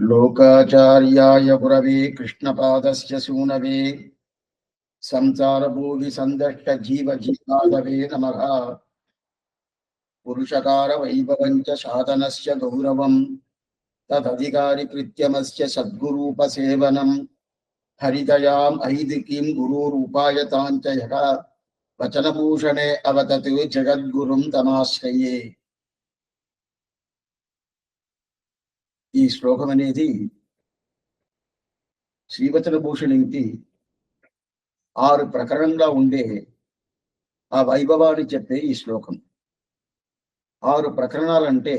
लोकाचार्याय गुरवे कृष्णपादस्य सूनवे संसारभूवि संदष्ट जीव जीवादवे नमः। पुरुषकार वैभवञ्च साधनस्य गौरवं तदधिकारी कृत्यमस्य सद्गुरूपसेवनं हरिदयाम् ऐदिकीं गुरुरूपायताञ्च यः वचनभूषणे अवतत् जगद्गुरुं तमाश्रये। ఈ శ్లోకం అనేది శ్రీవచన భూషణికి 6 ప్రకరణంగా ఉండే ఆ వైభవాన్ని చెప్పే ఈ శ్లోకం. 6 ప్రకరణాలంటే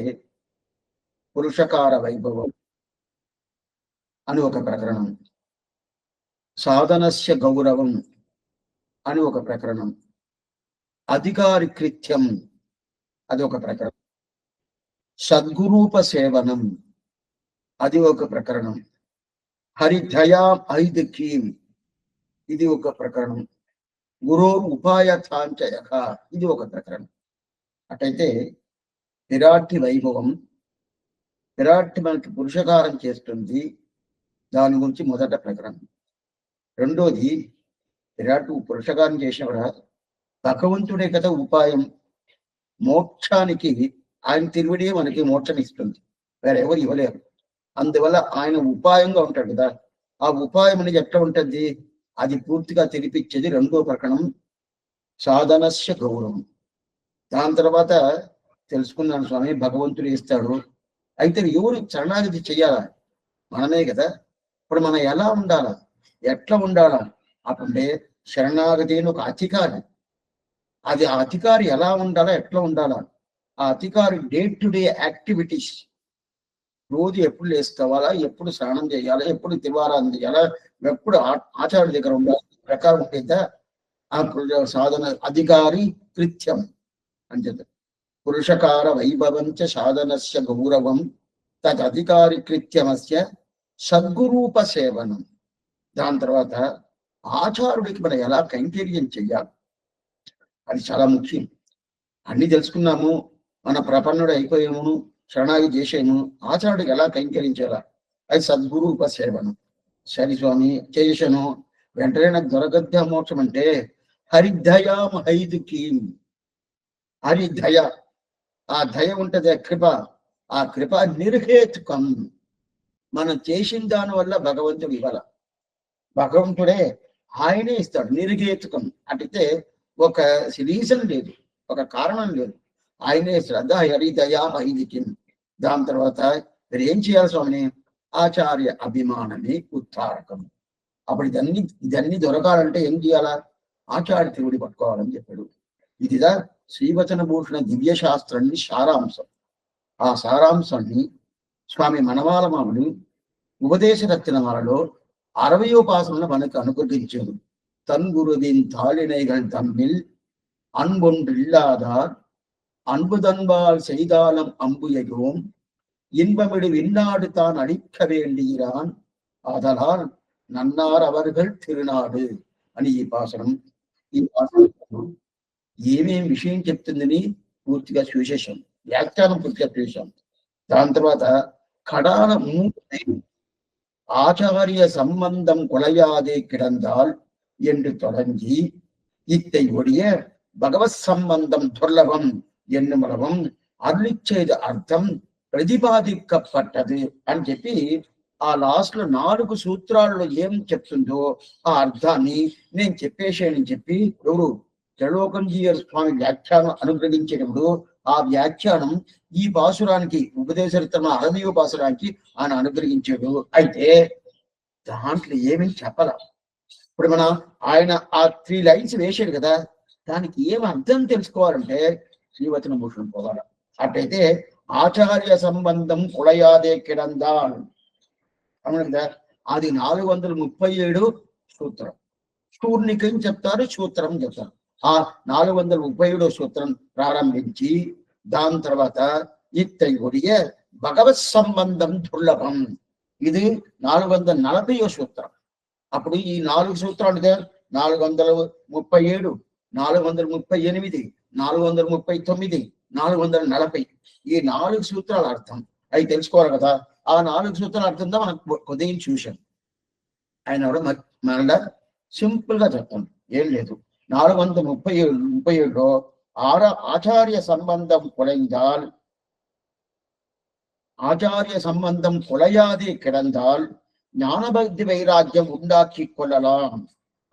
పురుషకార వైభవం అని ఒక ప్రకరణం, సాధనస్య గౌరవం అని ఒక ప్రకరణం, అధికారి కృత్యం అది ఒక ప్రకరణం, సద్గురూప సేవనం అది ఒక ప్రకరణం, హరిదయా ఐదికీం ఇది ఒక ప్రకరణం, గురో ఉపాయతాంచయక ఇది ఒక ప్రకరణం. అటైతే విరాట్టి వైభవం, విరాట్టి మనకి పురుషకారం చేస్తుంది, దాని గురించి మొదట ప్రకరణం. రెండోది విరాట్ పురుషకారం చేసినప్పుడు భగవంతుడే కదా ఉపాయం, మోక్షానికి ఆయన తిరువిడే మనకి మోక్షం ఇస్తుంది, వేరెవరు ఇవ్వలేరు. అందువల్ల ఆయన ఉపాయంగా ఉంటాడు కదా. ఆ ఉపాయం అనేది ఎట్లా ఉంటుంది, అది పూర్తిగా తెలిపించేది రెండో ప్రకరణం, సాధనస్య గౌరవం. దాని తర్వాత తెలుసుకున్నాను స్వామి భగవంతుడు ఇస్తాడు, అయితే ఎవరు శరణాగతి చెయ్యాలా, మనమే కదా. ఇప్పుడు మనం ఎలా ఉండాలా, ఎట్లా ఉండాలా అప్పుడే శరణాగతి అని ఒక అధికారి, అది ఆ అధికారి ఎలా ఉండాలా ఎట్లా ఉండాలా, ఆ అధికారి డే టు డే యాక్టివిటీస్, రోజు ఎప్పుడు లేసుకోవాలా, ఎప్పుడు స్నానం చేయాలా, ఎప్పుడు తివారాన్ని చేయాలా, ఎప్పుడు ఆచార్య దగ్గర ఉండాలి ప్రకారం అయితే ఆ సాధన అధికారి కృత్యం అని చెప్తారు. పురుషకార వైభవంచ సాధనస్య గౌరవం తద్ అధికారి కృత్యమస్య సద్గురూప సేవనం. దాని తర్వాత ఆచార్యుడికి మనం ఎలా కైంకర్యం చెయ్యాలి అది చాలా ముఖ్యం. అన్ని తెలుసుకున్నాము, మన ప్రపన్నుడు అయిపోయాము, శరణాగతి చేసేము, ఆచార్యుడికి ఎలా కైంకరించాలా అది సద్గురూప సేవనం. సరి స్వామి చేశాను, వెంటనే నాకు దొరకద్ద మోక్షం అంటే హరిదయాం హైదుకీం, హరిదయ ఆ దయ ఉంటది, కృప, ఆ కృప నిర్హేతుకం, మనం చేసిన దాని వల్ల భగవంతుడు ఇవ్వాల, భగవంతుడే ఆయనే ఇస్తాడు నిర్హేతుకం. అంటే ఒక రీజన్ లేదు, ఒక కారణం లేదు, ఆయనే శ్రద్ధ హరిదయా హైదికిం. దాని తర్వాత మీరు ఏం చేయాలి స్వామిని, ఆచార్య అభిమానమే ఉత్తారకం. అప్పుడు ఇదన్నీ దొరకాలంటే ఏం చేయాలా, ఆచార్య తిరుడి పట్టుకోవాలని చెప్పాడు. ఇదిదా శ్రీవచన భూషణ దివ్య శాస్త్రాన్ని సారాంశం. ఆ సారాంశాన్ని స్వామి మనవాల మాముని ఉపదేశ రత్నమాలలో 60వ మనకు అనుగ్రహించాడు. తన్ గురువిన్ తాళినైகள் தம்மில் அன்பொன்றில்லாதார் அன்புதன்பால் செய்தாலம் அம்புயகும் இன்பமிடு விண்ணாடு தான் அளிக்க வேண்டுகிறான் ఆదలాల్ నన్నార్ అవர்கள் తిరునాడు అని ఈ పాసనం. ఈ పాసనం ఏమేం విషయం చెప్తుందని పూర్తిగా చూసేసాం, వ్యాఖ్యానం పూర్తిగా చూసాం. దాని తర్వాత కడాన ஆச்சாரிய சம்பந்தம் கொலையாதே கிடந்தால் என்று தொடங்கி இத்தை ஒழிய பகவத் சம்பந்தம் துர்லபம் என்னும் அளவும் అర్లి செய்த అర్థం ప్రతిపాదింపబడ్డది అని చెప్పి ఆ లాస్ట్ లో 4 సూత్రాల్లో ఏం చెప్తుందో ఆ అర్థాన్ని నేను చెప్పేసానని చెప్పి ఎవరు త్రిలోకంజీయ స్వామి వ్యాఖ్యానం అనుగ్రహించేటప్పుడు ఆ వ్యాఖ్యానం ఈ పాసురానికి ఉపదేశరితమ 60వ పాసురానికి ఆయన అనుగ్రహించాడు. అయితే దాంట్లో ఏమీ చెప్పాల. ఇప్పుడు మనం ఆయన ఆ 3 లైన్స్ వేసాడు కదా, దానికి ఏం అర్థం తెలుసుకోవాలంటే శ్రీవచన భూషణం పోవాలి. అట్టయితే ఆచార్య సంబంధం కుళయాదే కిడందా అవునందా, అది 437 సూత్రం. శూర్ణికం చెప్తారు, సూత్రం చెప్తారు. ఆ 437 సూత్రం ప్రారంభించి దాని తర్వాత ఇత్తై ఒడియ భగవత్ సంబంధం దుర్లభం, ఇది 440వ సూత్రం. అప్పుడు ఈ 4 సూత్రాలు 437, 438, 439, 440 ఈ 4 సూత్రాల అర్థం అవి తెలుసుకోవాలి కదా. ఆ 4 సూత్రాలు అర్థంతో మనం ఉదయం చూశాం. ఆయన కూడా మళ్ళా సింపుల్ గా చెప్తాను, ఏం లేదు. 437లో ஆச்சாரிய சம்பந்தம் குலைந்தால் ஆச்சாரிய சம்பந்தம் குலையாதே கிடந்தால் ஞானபக்தி వైరాగ్యం ఉండాకి కొల్లలాం.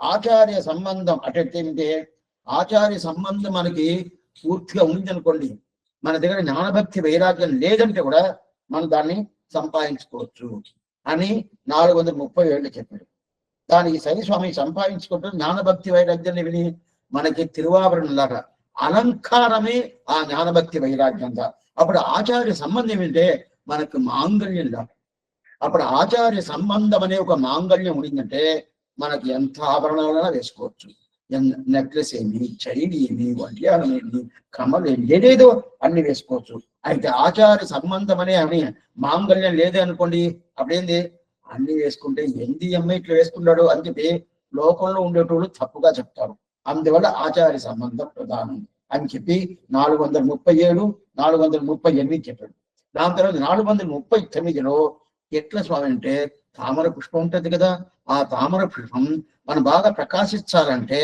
ఆచార్య సంబంధం అటెట్టింటే ఆచార్య సంబంధం మనకి పూర్తిగా ఉందనుకోండి, మన దగ్గర జ్ఞానభక్తి వైరాగ్యం లేదంటే కూడా మనం దాన్ని సంపాదించుకోవచ్చు అని 437 చెప్పాడు. దానికి శనిస్వామి సంపాదించుకుంటూ జ్ఞానభక్తి వైరాగ్యాన్ని విని మనకి తిరువాభరణలాగా అలంకారమే ఆ జ్ఞానభక్తి వైరాగ్యంగా. అప్పుడు ఆచార్య సంబంధం ఏంటంటే మనకు మాంగళ్యంలా. అప్పుడు ఆచార్య సంబంధం అనే ఒక మాంగళ్యం ఉండిందంటే మనకి ఎంత ఆభరణాలైనా వేసుకోవచ్చు. నెక్లెస్ ఏమి, చైన్ ఏమి, వడ్యానం ఏమి, కమలు ఏమి, ఏదేదో అన్ని వేసుకోవచ్చు. అయితే ఆచార్య సంబంధం అని మాంగళ్యం లేదే అనుకోండి, అప్పుడేంది అన్ని వేసుకుంటే ఎంది అమ్మ ఇట్లా వేసుకున్నాడు అని చెప్పి లోకంలో ఉండేటోళ్ళు తప్పుగా చెప్తారు. అందువల్ల ఆచార్య సంబంధం ప్రధానం అని చెప్పి 437, 438 చెప్పాడు. దాని తర్వాత 439లో ఎట్ల స్వామి అంటే తామర పుష్పం ఉంటుంది కదా, ఆ తామర పుష్పం మనం బాగా ప్రకాశించాలంటే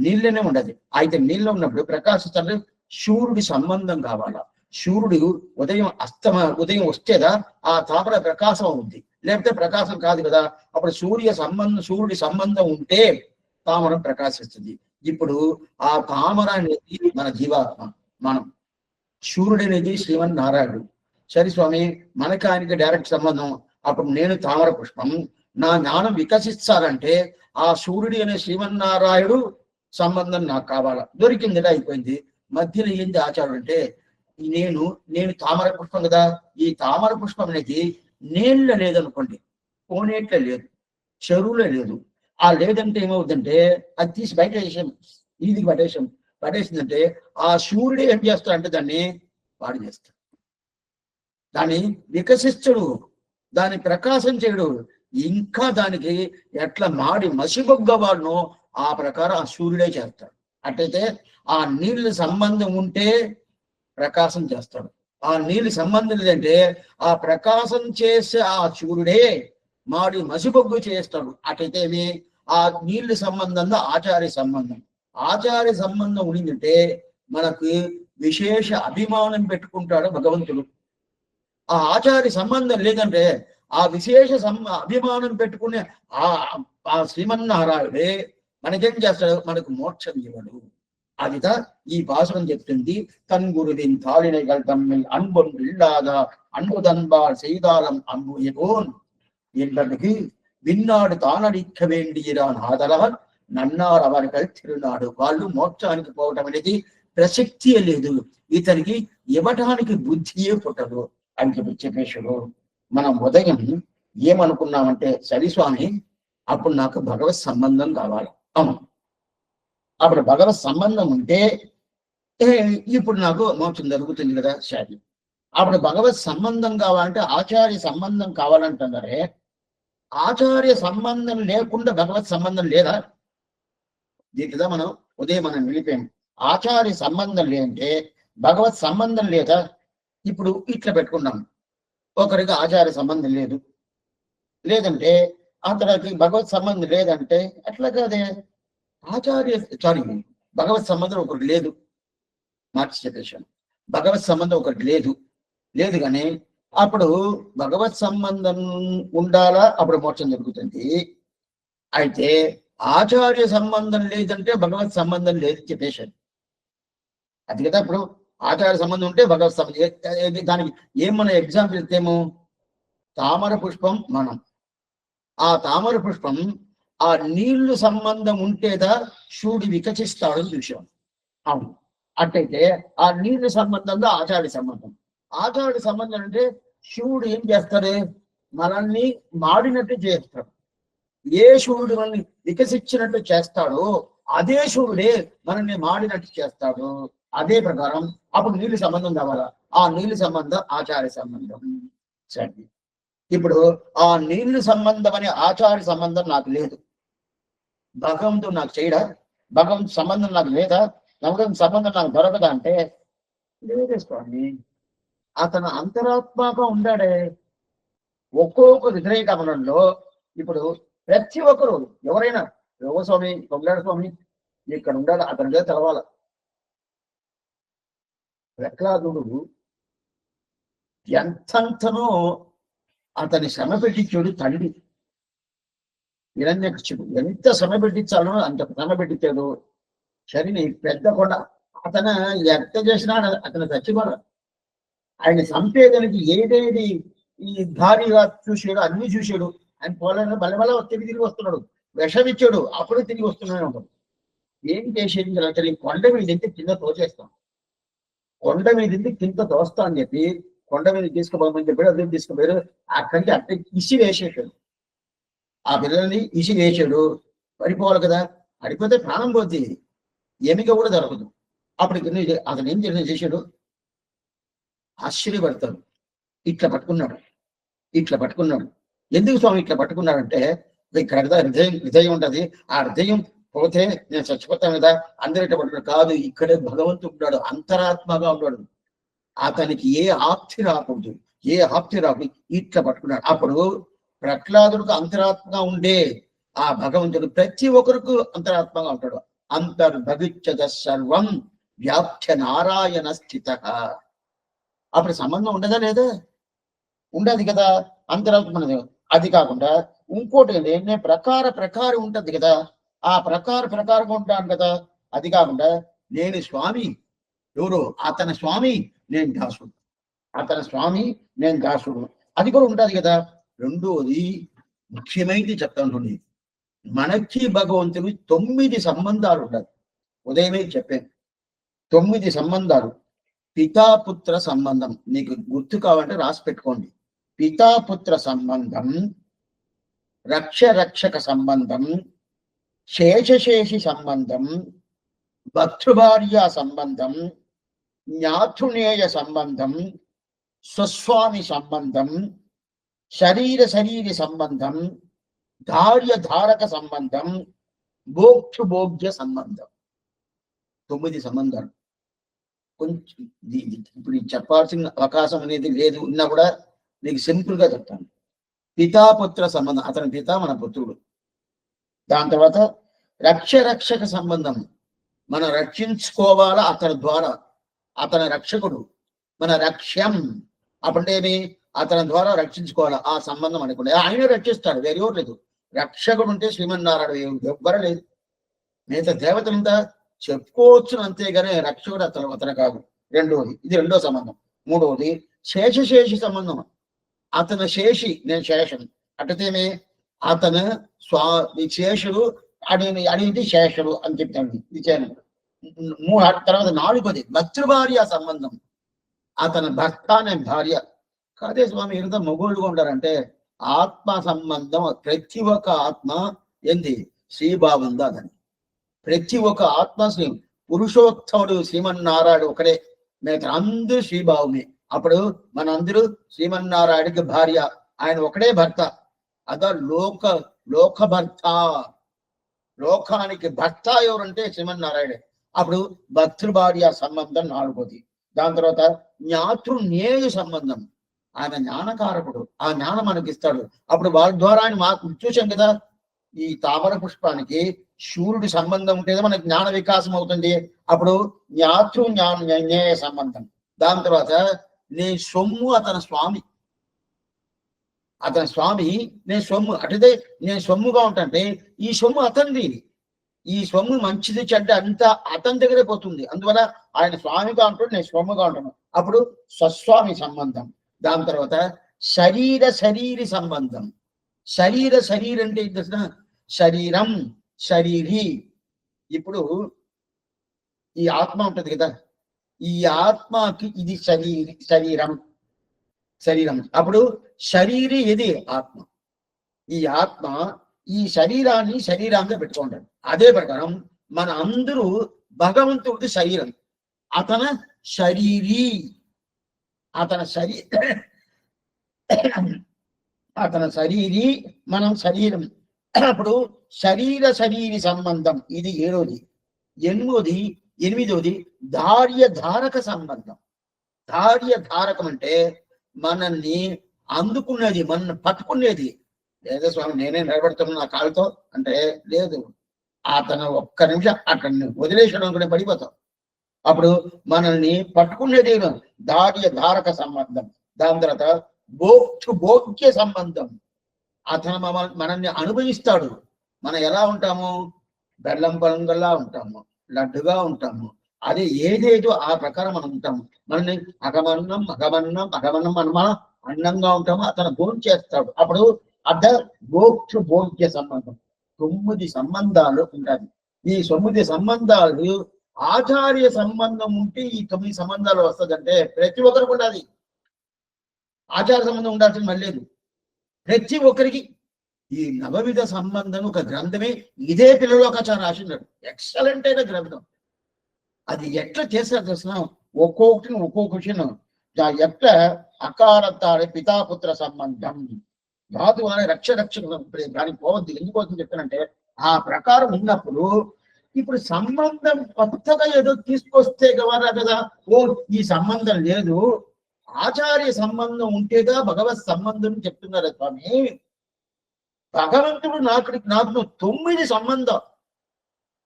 నీళ్ళనే ఉండదు. అయితే నీళ్ళు ఉన్నప్పుడు ప్రకాశించాలంటే సూర్యుడి సంబంధం కావాలా. సూర్యుడు ఉదయం వస్తేదా ఆ తామర ప్రకాశం ఉంది, లేకపోతే ప్రకాశం కాదు కదా. అప్పుడు సూర్యుడి సంబంధం ఉంటే తామర ప్రకాశిస్తుంది. ఇప్పుడు ఆ తామర అనేది మన జీవాత్మ, మనం. సూర్యుడు అనేది శ్రీమన్నారాయణుడు. సరే స్వామి, మనకి ఆయనకి డైరెక్ట్ సంబంధం. అప్పుడు నేను తామర పుష్పం, నా జ్ఞానం వికసించాలంటే ఆ సూర్యుడి అనే శ్రీమన్నారాయణుడు సంబంధం నాకు కావాలా. దొరికింది, అయిపోయింది. మధ్యలో ఏంది ఆచారం అంటే నేను తామర పుష్పం కదా, ఈ తామర పుష్పం అనేది నీళ్ళ లేదనుకోండి, కోనేట్ల లేదు, చెరువులో లేదు. ఆ లేదంటే ఏమవుతుందంటే అది తీసి బయట వేసాం, ఈదికి పట్టేసిందంటే ఆ సూర్యుడు ఏం చేస్తాడంటే దాన్ని పాడు చేస్తాడు, దాన్ని వికసించడు, దాని ప్రకాశం చేయడు. ఇంకా దానికి ఎట్లా మాడి మసిబొగ్గవాడునో ఆ ప్రకారం ఆ సూర్యుడే చేస్తాడు. అట్టయితే ఆ నీళ్ళ సంబంధం ఉంటే ప్రకాశం చేస్తాడు. ఆ నీళ్ళు సంబంధం లేదంటే ఆ ప్రకాశం చేసే ఆ సూర్యుడే మాడి మసిబొగ్గు చేస్తాడు. అటైతే ఆ నీళ్ళు సంబంధంలో ఆచార్య సంబంధం. ఆచార్య సంబంధం ఉండిందంటే మనకు విశేష అభిమానం పెట్టుకుంటాడు భగవంతుడు. ఆ ఆచార్య సంబంధం లేదంటే ఆ విశేష అభిమానం పెట్టుకునే ఆ శ్రీమన్నారాయణుడే మనకేం చేస్తాడు, మనకు మోక్షం ఇవ్వడు. அதுதான் பாசுரம் చెప్తుంది. தன் குருவின் தாளினைகள் தம்மில் அன்பொன்று இல்லாத அன்புதன்பால் செய்தாலும் அன்பு எவோன் என்பதற்கு విన్నాడు తానడిక్క వేండిరాన్ ఆదరాల్ నన్నారు అవர்கள் తిరునాడు. వాళ్ళు మోక్షానికి పోవటం అనేది ప్రసక్తియే లేదు, ఇతనికి ఇవ్వటానికి బుద్ధియే పుట్టదు అని చెప్పేశాడు. మనం ఉదయం ఏమనుకున్నామంటే సరిస్వామి అప్పుడు నాకు భగవత్ సంబంధం కావాలి. అవును, అప్పుడు భగవత్ సంబంధం ఉంటే ఇప్పుడు నాకు మోక్షం జరుగుతుంది కదా. సరే, అప్పుడు భగవత్ సంబంధం కావాలంటే ఆచార్య సంబంధం కావాలంటున్నారే, ఆచార్య సంబంధం లేకుండా భగవత్ సంబంధం లేదా? దీనిదా మనం ఉదయం నిలిపాము. ఆచార్య సంబంధం లేదంటే భగవత్ సంబంధం లేదా? ఇప్పుడు ఇట్లా పెట్టుకున్నాం, ఒకరికి ఆచార్య సంబంధం లేదంటే అతనికి భగవత్ సంబంధం లేదంటే అట్లా కాదే. భగవత్ సంబంధం ఒకటి లేదు, మార్చి చెప్పేశాను. భగవత్ సంబంధం ఒకటి లేదు కానీ అప్పుడు భగవత్ సంబంధం ఉండాలా, అప్పుడు మోక్షం జరుగుతుంది. అయితే ఆచార్య సంబంధం లేదంటే భగవత్ సంబంధం లేదు చెప్పేశాను. అది కదా. ఇప్పుడు ఆచార్య సంబంధం ఉంటే భగవత్ సంబంధం. దానికి మనం ఎగ్జాంపుల్ ఇస్తేమో తామర పుష్పం, మనం ఆ తామర పుష్పం ఆ నీళ్లు సంబంధం ఉంటేదా శివుడు వికసిస్తాడని చూశాం. అవును, అట్టయితే ఆ నీళ్లు సంబంధంలో ఆచార్య సంబంధం. ఆచార్య సంబంధం అంటే శివుడు ఏం చేస్తాడు, మనల్ని మాడినట్టు చేస్తాడు. ఏ శివుడు మనల్ని వికసించినట్టు చేస్తాడో అదే శివుడే మనల్ని మాడినట్టు చేస్తాడు. అదే ప్రకారం అప్పుడు నీళ్లు సంబంధం కావాలా, ఆ నీళ్లు సంబంధం ఆచార్య సంబంధం. సరే, ఇప్పుడు ఆ నీళ్లు సంబంధం అనే ఆచార్య సంబంధం నాకు లేదు, భగవంతుడు నాకు చేయడా, భగవంతు సంబంధం నాకు లేదా, భగవంతు సంబంధం నాకు దొరకదా అంటే లేదే స్వామి. అతను అంతరాత్మగా ఉండాడే, ఒక్కొక్క హృదయ గమనంలో ఇప్పుడు ప్రతి ఒక్కరు ఎవరైనా యోగస్వామి పొంగాడ స్వామి ఇక్కడ ఉండాలి, అతనిగా తెలవాల. ప్రహ్లాదుడు ఎంతంతనో అతని శ్రమ పెట్టించాడు తండ్రి హిరణ్యకృష్ణుడు. ఎంత శ్రమ పెట్టించాలో అంత శ్రమ పెట్టించాడు. శరీని పెద్ద కొండ అతను ఎంత చేసినా అతను చచ్చిపోడు. ఆయన చంపేదానికి ఏదేది ఈ భారీగా చూసాడు అన్ని చూశాడు. ఆయన పోలేని బలబల తిరిగి వస్తున్నాడు, విషం ఇచ్చాడు, అప్పుడు తిరిగి వస్తున్నాడు ఉంటాడు. ఏం చేసేది అతని కొండ మీద ఇంటి కింద తోచేస్తాం, కొండ మీద ఇంటి కింద తోస్తా అని చెప్పి కొండ మీద తీసుకుపోమని చెప్పాడు. అదే తీసుకుపోయారు. అక్కడికి అట్ట ఇసి వేసేసాడు, ఆ పిల్లల్ని ఇసి వేసాడు. పడిపోవాలి కదా, పడిపోతే ప్రాణం పోద్ది, ఎమిక కూడా దొరకదు. అప్పుడు అతను ఏం చేశాడు, ఆశ్చర్యపడతాడు. ఇట్లా పట్టుకున్నాడు, ఇట్లా పట్టుకున్నాడు. ఎందుకు స్వామి ఇట్లా పట్టుకున్నాడంటే ఇక్కడ కదా హృదయం ఉంటుంది, ఆ హృదయం పోతే నేను చచ్చిపోతాను కదా అందరూ ఇట్లా పట్టుకున్నాడు కాదు. ఇక్కడే భగవంతుడు ఉన్నాడు, అంతరాత్మగా ఉన్నాడు. అతనికి ఏ ఆప్తి రాకూడదు, ఏ ఆప్తి రాకూడదు, ఇట్లా పట్టుకున్నాడు. అప్పుడు ప్రహ్లాదుడికి అంతరాత్మగా ఉండే ఆ భగవంతుడు ప్రతి ఒక్కరికి అంతరాత్మగా ఉంటాడు. అంతర్భవిష్యత సర్వం వ్యాప్య నారాయణ స్థిత. అప్పుడు సంబంధం ఉండదా లేదా? ఉండదు కదా, అంతరాత్మ. అది కాకుండా ఇంకోటి ఏంటంటే ప్రకారం ఉంటది కదా, ఆ ప్రకారంగా ఉంటాను కదా. అది కాకుండా నేను స్వామి, ఎవరు అతని స్వామి, నేను దాసుడు, అతని స్వామి నేను దాసుడు, అది కూడా ఉంటది కదా. రెండోది ముఖ్యమైనది చెప్తాను, మనకి భగవంతుని 9 సంబంధాలు ఉండాలి. ఉదయమే చెప్పాను 9 సంబంధాలు. పితాపుత్ర సంబంధం నీకు గుర్తు కావాలంటే రాసి పెట్టుకోండి. పితాపుత్ర సంబంధం, రక్షక సంబంధం, శేషశేషి సంబంధం, భర్తృభార్య సంబంధం, జ్ఞాతృనేయ సంబంధం, స్వస్వామి సంబంధం, శరీరి సంబంధం, ధారక సంబంధం, భోగ్య సంబంధం. 9 సంబంధాలు. కొంచెం ఇప్పుడు చెప్పాల్సిన అవకాశం అనేది లేదు, ఉన్నా కూడా నీకు సింపుల్ గా చెప్తాను. పితాపుత్ర సంబంధం, అతని పిత మన పుత్రుడు. దాని తర్వాత రక్షక సంబంధం, మనం రక్షించుకోవాలా అతని ద్వారా, అతని రక్షకుడు మన రక్ష్యం. అప్పుడే ఏమి అతని ద్వారా రక్షించుకోవాలా, ఆ సంబంధం అనుకోండి. ఆయన రక్షిస్తాడు, వేరెవరు లేదు. రక్షకుడు ఉంటే శ్రీమన్నారాయణ ఎవ్వరు లేదు. మిగతా దేవతలంతా చెప్పుకోవచ్చును, అంతేగానే రక్షకుడు అతను కాదు. రెండోది, ఇది రెండో సంబంధం. మూడవది శేషి సంబంధం, అతను శేషి నేను శేషం. అటతేమే అతను శేషుడు అడిగింది శేషుడు అని చెప్తాను. ఇది చేయను. తర్వాత 4వది భర్తృభార్య సంబంధం, అతని భర్త నేను భార్య. కాదే స్వామి ఎంత మొగుళ్ళుగా ఉంటారంటే ఆత్మ సంబంధం. ప్రతి ఒక్క ఆత్మ ఏంది శ్రీభావం దాని. ప్రతి ఒక్క ఆత్మ శ్రీ పురుషోత్తముడు శ్రీమన్నారాయణ ఒకడే, మిగతా అందరూ శ్రీభావమే. అప్పుడు మనందరూ శ్రీమన్నారాయణకి భార్య, ఆయన ఒకడే భర్త. అదా లోక భర్త, లోకానికి భర్త ఎవరంటే శ్రీమన్నారాయణే. అప్పుడు భర్తృభార్య సంబంధం 4వది. దాని తర్వాత జ్ఞాతృనేయ సంబంధం, ఆయన జ్ఞానకారకుడు, ఆ జ్ఞానం మనకి ఇస్తాడు. అప్పుడు వాళ్ళ ద్వారా ఆయన మాకు చూసాం కదా, ఈ తామర పుష్పానికి సూర్యుడి సంబంధం ఉంటేనే మనకి జ్ఞాన వికాసం అవుతుంది. అప్పుడు జ్ఞాతృ సంబంధం. దాని తర్వాత నీ సొమ్ము అతని స్వామి, నేను సొమ్ము. అటుదే నేను సొమ్ముగా ఉంటాంటే ఈ సొమ్ము అతనిది, ఈ సొమ్ము మంచిది చెడ్డ అంతా అతని దగ్గరే పోతుంది. అందువల్ల ఆయన స్వామిగా ఉంటాడు, నేను సొమ్ముగా ఉంటాను. అప్పుడు స్వస్వామి సంబంధం. దాని తర్వాత శరీరి సంబంధం. శరీరం అంటే తెలిసిన శరీరం, శరీరి. ఇప్పుడు ఈ ఆత్మ ఉంటది కదా, ఈ ఆత్మకి ఇది శరీరం. అప్పుడు శరీరి ఇది ఆత్మ. ఈ ఆత్మ ఈ శరీరాన్ని పెట్టుకుంటాడు. అదే ప్రకారం మన అందరూ భగవంతుడి శరీరం, అతని శరీరి, అతని శరీరి, మనం శరీరం. అప్పుడు శరీరి సంబంధం, ఇది 7వది. 8వది ధారక సంబంధం. ధారకం అంటే మనల్ని అందుకునేది, మన పట్టుకునేది. లేదా స్వామి నేనే నిలబెడుతున్నా నా కాలుతో అంటే లేదు, అతను ఒక్క నిమిషం అతన్ని వదిలేసాడు అనుకునే పడిపోతాం. అప్పుడు మనల్ని పట్టుకునేది ధారక సంబంధం, దాని తర్వాత భోగ్య సంబంధం. అతను మనల్ని అనుభవిస్తాడు. మనం ఎలా ఉంటాము? బెల్లం పొంగల్లా ఉంటాము, లడ్డుగా ఉంటాము. అది ఏదేదో ఆ ప్రకారం మనం ఉంటాము. మనల్ని అగమన్నం మనం అన్నంగా ఉంటాము, అతను భోజనం చేస్తాడు. అప్పుడు భోగ్య సంబంధం. 9 సంబంధాలు ఉంటాయి. ఈ 9 సంబంధాలు ఆచార్య సంబంధం ఉంటే ఈ 9 సంబంధాలు వస్తుందంటే ప్రతి ఒక్కరికి ఉండాలి. ఆచార సంబంధం ఉండాల్సిన మళ్ళీ లేదు. ప్రతి ఒక్కరికి ఈ నవవిధ సంబంధం ఒక గ్రంథమే. ఇదే పిల్లలోకాచార్య రాసినాడు, ఎక్సలెంట్ అయిన గ్రంథం. అది ఎట్లా చేస్తారు తెలిసిన, ఒక్కొక్కటిని ఒక్కొక్క క్వశ్చన్ ఎట్లా అకారత్తాడే పితాపుత్ర సంబంధం ధాతు అనే రక్ష దానికి పోవద్దు. ఎందుకు అవుతుంది చెప్తానంటే ఆ ప్రకారం ఉన్నప్పుడు ఇప్పుడు సంబంధం కొత్తగా ఏదో తీసుకొస్తే కదా ఓ ఈ సంబంధం లేదు, ఆచార్య సంబంధం ఉంటేగా భగవత్ సంబంధం చెప్తున్నారు స్వామి. భగవంతుడు నాకు 9 సంబంధం,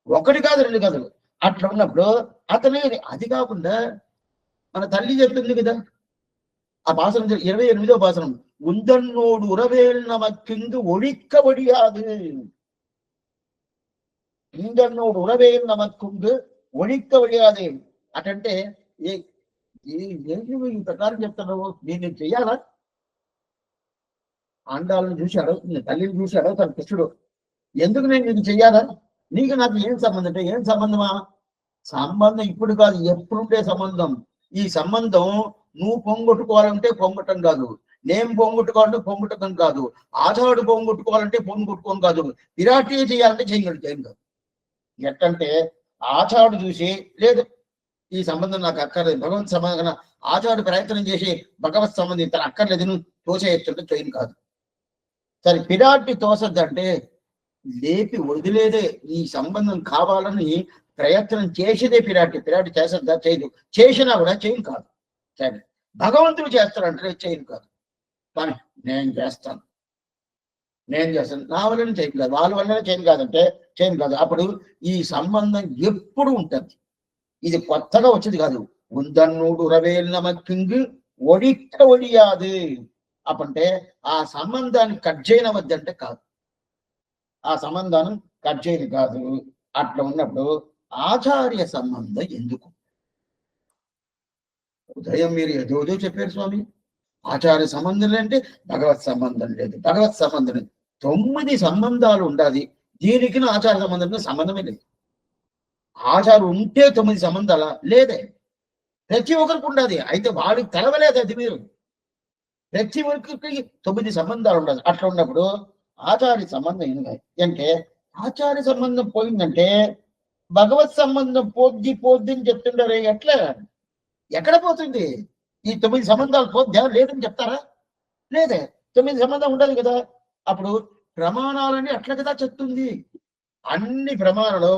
ఒకటి కాదు రెండు కాదు. అట్లా ఉన్నప్పుడు అతనే అది కాకుండా మన తల్లి చెప్తుంది కదా ఆ భాషణం 28వ భాషణం, ఉందన్నోడు ఉరవేల్ నమక్కింగు ఒడిక్క ఒడియాదు. ఉందన్నోడు ఉరవేల్ నమక్కుంగు ఒడిక్క ఒడియాదు అటంటే ఏంటి ఈ ప్రకారం చెప్తున్నావు, నేను చెయ్యాలా? ఆండాలను చూసి అడుగుతుంది, తల్లిని చూసి అడుగుతాడు కృష్ణుడు, ఎందుకు నేను నీకు చెయ్యాలా? నీకు నాకు ఏం సంబంధం అంటే ఏం సంబంధమా? సంబంధం ఇప్పుడు కాదు, ఎప్పుడుంటే సంబంధం. ఈ సంబంధం నువ్వు పొంగొట్టుకోవాలంటే పొంగటం కాదు, నేను పొంగొట్టుకోవాలంటే పొంగటం కాదు, ఆచారుడు పొంగొట్టుకోవాలంటే పొంగొట్టుకోం కాదు, విరాటీ చేయాలంటే చేయగలడు ఏం కాదు. ఎట్టంటే ఆచారుడు చూసి లేదు ఈ సంబంధం నాకు అక్కర్లేదు, భగవత్ సంబంధం ఆచారుడు ప్రయత్నం చేసి భగవత్ సంబంధం తన అక్కర్లేదు నువ్వు తోసేయచ్చుంటే చేయను కాదు. సరే పిరాటి తోసద్దంటే లేపి వదిలేదే, ఈ సంబంధం కావాలని ప్రయత్నం చేసేదే పిరాటి చేసద్దా? చేయదు. చేసినా కూడా చేయను కాదు. సరే భగవంతుడు చేస్తాడంటే చేయను కాదు, కానీ నేను చేస్తాను నా వల్లనే చేయను కాదు, వాళ్ళ వల్లనే చేయను కాదంటే చేయను కాదు. అప్పుడు ఈ సంబంధం ఎప్పుడు ఉంటుంది, ఇది కొత్తగా వచ్చేది కాదు. ఉందన్నూడు ఉరవేల్ నమక్కింగు ఒడిక్క ఒడియాదు అప్పుడంటే ఆ సంబంధాన్ని కట్ చేయనవద్దంటే కాదు, ఆ సంబంధాన్ని కట్ చేయదు కాదు. అట్లా ఉన్నప్పుడు ఆచార్య సంబంధం ఎందుకు? ఉదయం మీరు ఏదో చెప్పారు స్వామి, ఆచార్య సంబంధం అంటే భగవత్ సంబంధం లేదు, భగవత్ సంబంధం లేదు. 9 సంబంధాలు ఉండాలి, దీనికి ఆచార సంబంధం సంబంధమే లేదు. ఆచారం ఉంటే 9 సంబంధాలా? లేదే. ప్రతి ఒక్కరికి ఉండాలి, అయితే వాడికి తెలవలేదు. అది మీరు ప్రతి ఒక్కరికి 9 సంబంధాలు ఉండాలి. అట్లా ఉన్నప్పుడు ఆచార్య సంబంధం ఏంటి అంటే, ఆచార్య సంబంధం పోయిందంటే భగవత్ సంబంధం పోద్ది అని చెప్తుండారు. ఎట్లా ఎక్కడ పోతుంది? ఈ 9 సంబంధాలు పోద్దా? లేదని చెప్తారా? లేదే. 9 సంబంధం ఉండాలి కదా. అప్పుడు ప్రమాణాలని అట్లా కదా చెప్తుంది. అన్ని ప్రమాణాలు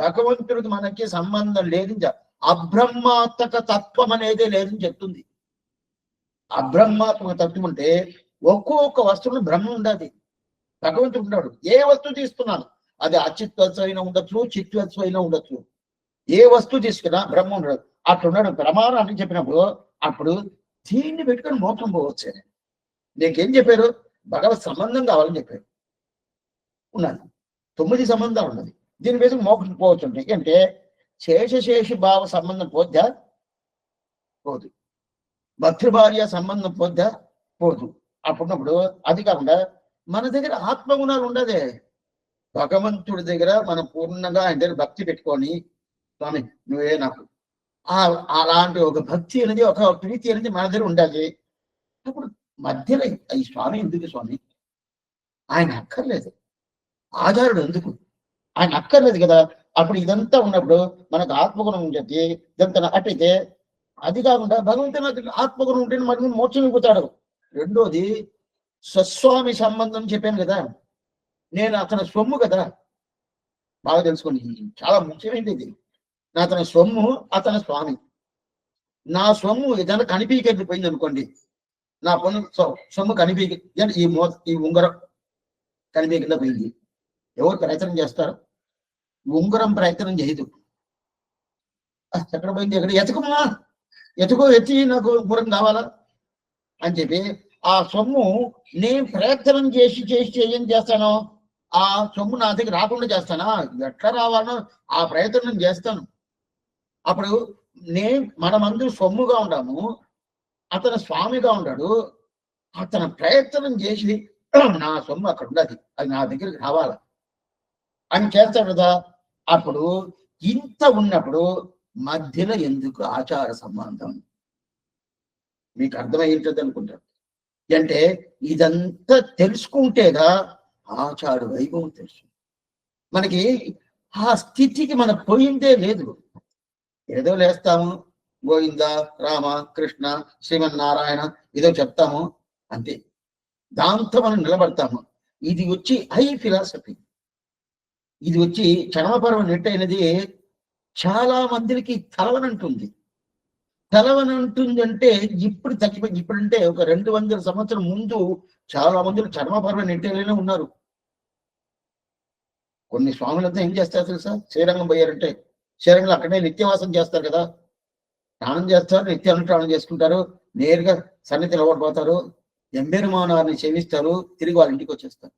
భగవంతుడికి మనకి సంబంధం లేదని అబ్రహ్మాత్మక తత్వం అనేదే లేదని చెప్తుంది. అబ్రహ్మాత్మక తత్వం అంటే ఒక్కొక్క వస్తువులు బ్రహ్మ ఉండాలి, భగవంతుడు ఉన్నాడు. ఏ వస్తువు తీసుకున్నాను అది అచిత్వత్వం అయినా ఉండొచ్చు, చిత్వత్వం అయినా ఉండొచ్చు, ఏ వస్తువు తీసుకున్నా బ్రహ్మ ఉండడు. అట్లున్నాడు ప్రమాణం అని చెప్పినప్పుడు అప్పుడు దీన్ని పెట్టుకొని మోక్షం పోవచ్చు. నీకేం చెప్పారు? భగవత్ సంబంధం కావాలని చెప్పారు. ఉన్నది 9 సంబంధాలు ఉన్నది, దీని మీద మోక్షం పోవచ్చు. అంటే శేషశేషి భావ సంబంధం పోద్దా? పోదు. భక్తృభార్య సంబంధం పోద్దా? పోదు. అప్పుడున్నప్పుడు అది కాకుండా మన దగ్గర ఆత్మగుణాలు ఉండదే. భగవంతుడి దగ్గర మనం పూర్ణంగా ఆయన దగ్గర భక్తి పెట్టుకొని స్వామి నువ్వే నాకు అలాంటి ఒక భక్తి అనేది, ఒక ప్రీతి అనేది మన దగ్గర ఉండాలి. అప్పుడు మధ్యలో ఈ స్వామి ఎందుకు? స్వామి ఆయన అక్కర్లేదు, ఆచారుడు ఎందుకు? ఆయన అక్కర్లేదు కదా. అప్పుడు ఇదంతా ఉన్నప్పుడు మనకు ఆత్మగుణం ఉంటుంది. ఇదంతా అట్టయితే అది కాకుండా భగవంతుని ఆత్మగుణం ఉంటే మనకి మోక్షం ఇవ్వుతాడు. రెండోది స్వస్వామి సంబంధం చెప్పాను కదా, నేను అతని సొమ్ము కదా. బాగా తెలుసుకోండి, చాలా ముఖ్యమైనది ఇది. అతని సొమ్ము, అతని స్వామి. నా సొమ్ము ఏదైనా కనిపించకపోయింది అనుకోండి, నా పన్ను సొమ్ము కనిపించి ఈ ఉంగరం కనిపించకుండా పోయింది. ఎవరు ప్రయత్నం చేస్తారు? ఉంగరం ప్రయత్నం చేయదు. ఎక్కడ పోయింది? ఎక్కడ ఎతుకమ్మా, ఎత్తి నాకు ఉంగరం కావాలా అని చెప్పి ఆ సొమ్ము నేను ప్రయత్నం చేసి ఏం చేస్తాను, ఆ సొమ్ము నా దగ్గర రాకుండా చేస్తానా? ఎట్లా రావాలనో ఆ ప్రయత్నం చేస్తాను. అప్పుడు మనమందరూ సొమ్ముగా ఉన్నాము, అతను స్వామిగా ఉన్నాడు. అతను ప్రయత్నం చేసి నా సొమ్ము అక్కడ ఉండదు, అది నా దగ్గరికి రావాల అని చేస్తాడు కదా. అప్పుడు ఇంత ఉన్నప్పుడు మధ్యలో ఎందుకు ఆచార సంబంధం? మీకు అర్థమయ్యేది అనుకుంటారు. అంటే ఇదంతా తెలుసుకుంటేగా ఆచార వైభవం తెలుసు. మనకి ఆ స్థితికి మనకు పోయిందే లేదు. ఏదో లేస్తాము, గోవింద రామ కృష్ణ శ్రీమన్నారాయణ ఏదో చెప్తాము అంతే, దాంతో మనం నిలబడతాము. ఇది వచ్చి హై ఫిలాసఫీ. ఇది వచ్చి చర్మపర్వం నెట్ అయినది చాలా మందికి తలవనంటుంది. అంటే ఇప్పుడు తగ్గిపోయింది. ఇప్పుడంటే ఒక 200 సంవత్సరం ముందు చాలా మంది చర్మపర్వం నెట్టేలోనే ఉన్నారు. కొన్ని స్వాములంతా ఏం చేస్తారు తెలుసా? శ్రీరంగం పోయారంటే శ్రీరంగంలో అక్కడే నిత్యవాసం చేస్తారు కదా, స్నానం చేస్తారు, నిత్యానుష్ఠానం చేసుకుంటారు, నేరుగా సన్నిధి నిలబడిపోతారు, ఎంబెరుమానాన్ని సేవిస్తారు, తిరిగి వాళ్ళ ఇంటికి వచ్చేస్తారు.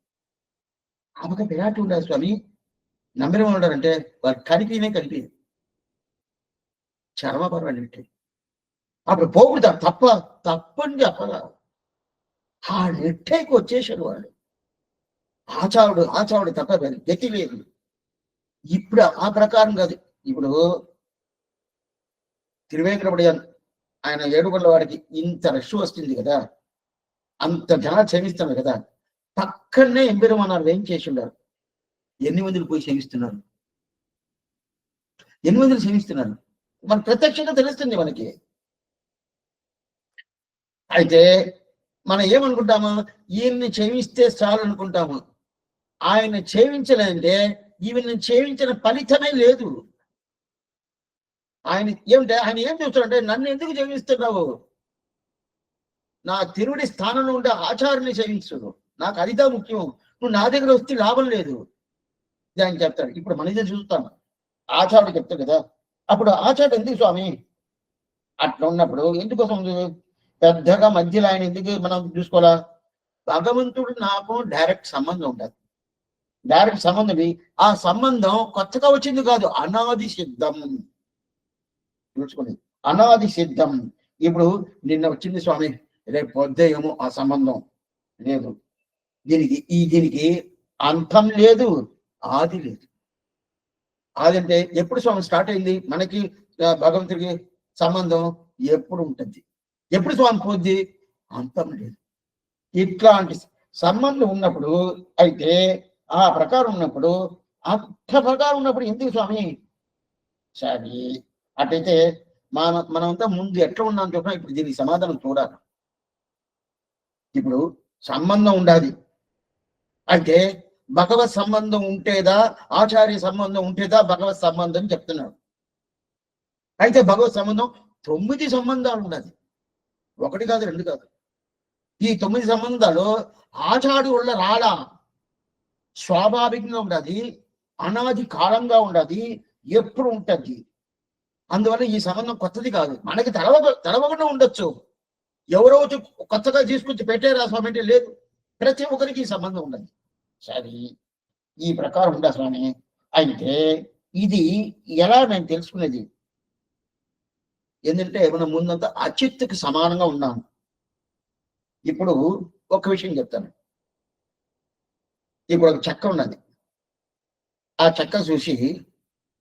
ఆమెకు విరాట్ ఉండాలి స్వామి, నమ్మెరుమాను ఉన్నారంటే వాళ్ళు కనిపి చర్మపర్వం నెట్టే. అప్పుడు పోకూడదా? తప్పని చెప్పాలా? ఆ నెట్టేకి వచ్చేసాడు వాళ్ళు. ఆచారుడు తప్ప గతి లేదు. ఇప్పుడు ఆ ప్రకారం కాదు. ఇప్పుడు తిరువేంకటపడి ఆయన ఏడుకొండల వాడికి ఇంత రష్ వస్తుంది కదా, అంత జనాలు సేవిస్తున్నారు కదా, పక్కనే ఎంబెరుమానారు ఏం చేసి ఉండారు. 8 మందిని పోయి సేవిస్తున్నారు. 8 మందిని సేవిస్తున్నారు. మన ప్రత్యక్షంగా తెలుస్తుంది మనకి. అయితే మనం ఏమనుకుంటాము? ఈయన్ని చేవిస్తే చాలు అనుకుంటాము. ఆయన చేవించలేదంటే ఈయన్ని చేవించిన ఫలితమే లేదు. ఆయన ఏం చూస్తాడంటే, నన్ను ఎందుకు చేవిస్తున్నావు? నా తిరుడి స్థానంలో ఉండే ఆచార్యుని సేవించు, నాకు అదిదా ముఖ్యం, నువ్వు నా దగ్గర వస్తే లాభం లేదు అని చెప్తాడు. ఇప్పుడు మన ఇదే చూస్తాం, ఆచార్యుడు చెప్తాడు కదా. అప్పుడు ఆచార్యుడు ఎందుకు స్వామి అట్లా ఉన్నప్పుడు ఎందుకోసం పెద్దగా మధ్యలో ఆయన ఎందుకు మనం చూసుకోవాలా? భగవంతుడు నాకు డైరెక్ట్ సంబంధం ఉండదు. డైరెక్ట్ సంబంధం, ఆ సంబంధం కొత్తగా వచ్చింది కాదు, అనాది సిద్ధం. చూసుకుని అనాది సిద్ధం. ఇప్పుడు నిన్న వచ్చింది స్వామి, రేపు పొద్దేమో ఆ సంబంధం లేదు. దీనికి అంతం లేదు, ఆది లేదు. ఆది అంటే ఎప్పుడు స్వామి స్టార్ట్ అయింది? మనకి భగవంతుడికి సంబంధం ఎప్పుడు ఉంటుంది? ఎప్పుడు స్వామి పోద్ది? అంతం లేదు. ఇట్లాంటి సంబంధం ఉన్నప్పుడు, అయితే ఆ ప్రకారం ఉన్నప్పుడు, అంత ప్రకారం ఉన్నప్పుడు ఎందుకు స్వామి? సరే, అటైతే మనమంతా ముందు ఎట్లా ఉన్నాం చెప్పినా ఇప్పుడు దీనికి సమాధానం చూడాలి. ఇప్పుడు సంబంధం ఉండాలి అంటే భగవత్ సంబంధం ఉంటేదా, ఆచార్య సంబంధం ఉంటేదా భగవత్ సంబంధం చెప్తున్నాడు. అయితే భగవత్ సంబంధం 9 సంబంధాలు ఉండాలి, 1 కాదు 2 కాదు. ఈ 9 సంబంధాలు ఆచార్యుడు వల్ల రాలా, స్వాభావికంగా ఉండాలి, అనాది కాలంగా ఉండాలి, ఎప్పుడు ఉంటుంది. అందువల్ల ఈ సంబంధం కొత్తది కాదు. మనకి తెలవకుండా ఉండొచ్చు, ఎవరో కొత్తగా తీసుకొచ్చి పెట్టారా స్వామి అంటే లేదు. ప్రతి ఒక్కరికి ఈ సంబంధం ఉండదు. సరే, ఈ ప్రకారం ఉందా స్వామి? అయితే ఇది ఎలా నేను తెలుసుకునేది? ఏంటంటే మనం ముందంతా అచిత్తుకి సమానంగా ఉన్నాము. ఇప్పుడు ఒక విషయం చెప్తాను. ఇప్పుడు ఒక చెక్క ఉన్నది, ఆ చెక్క చూసి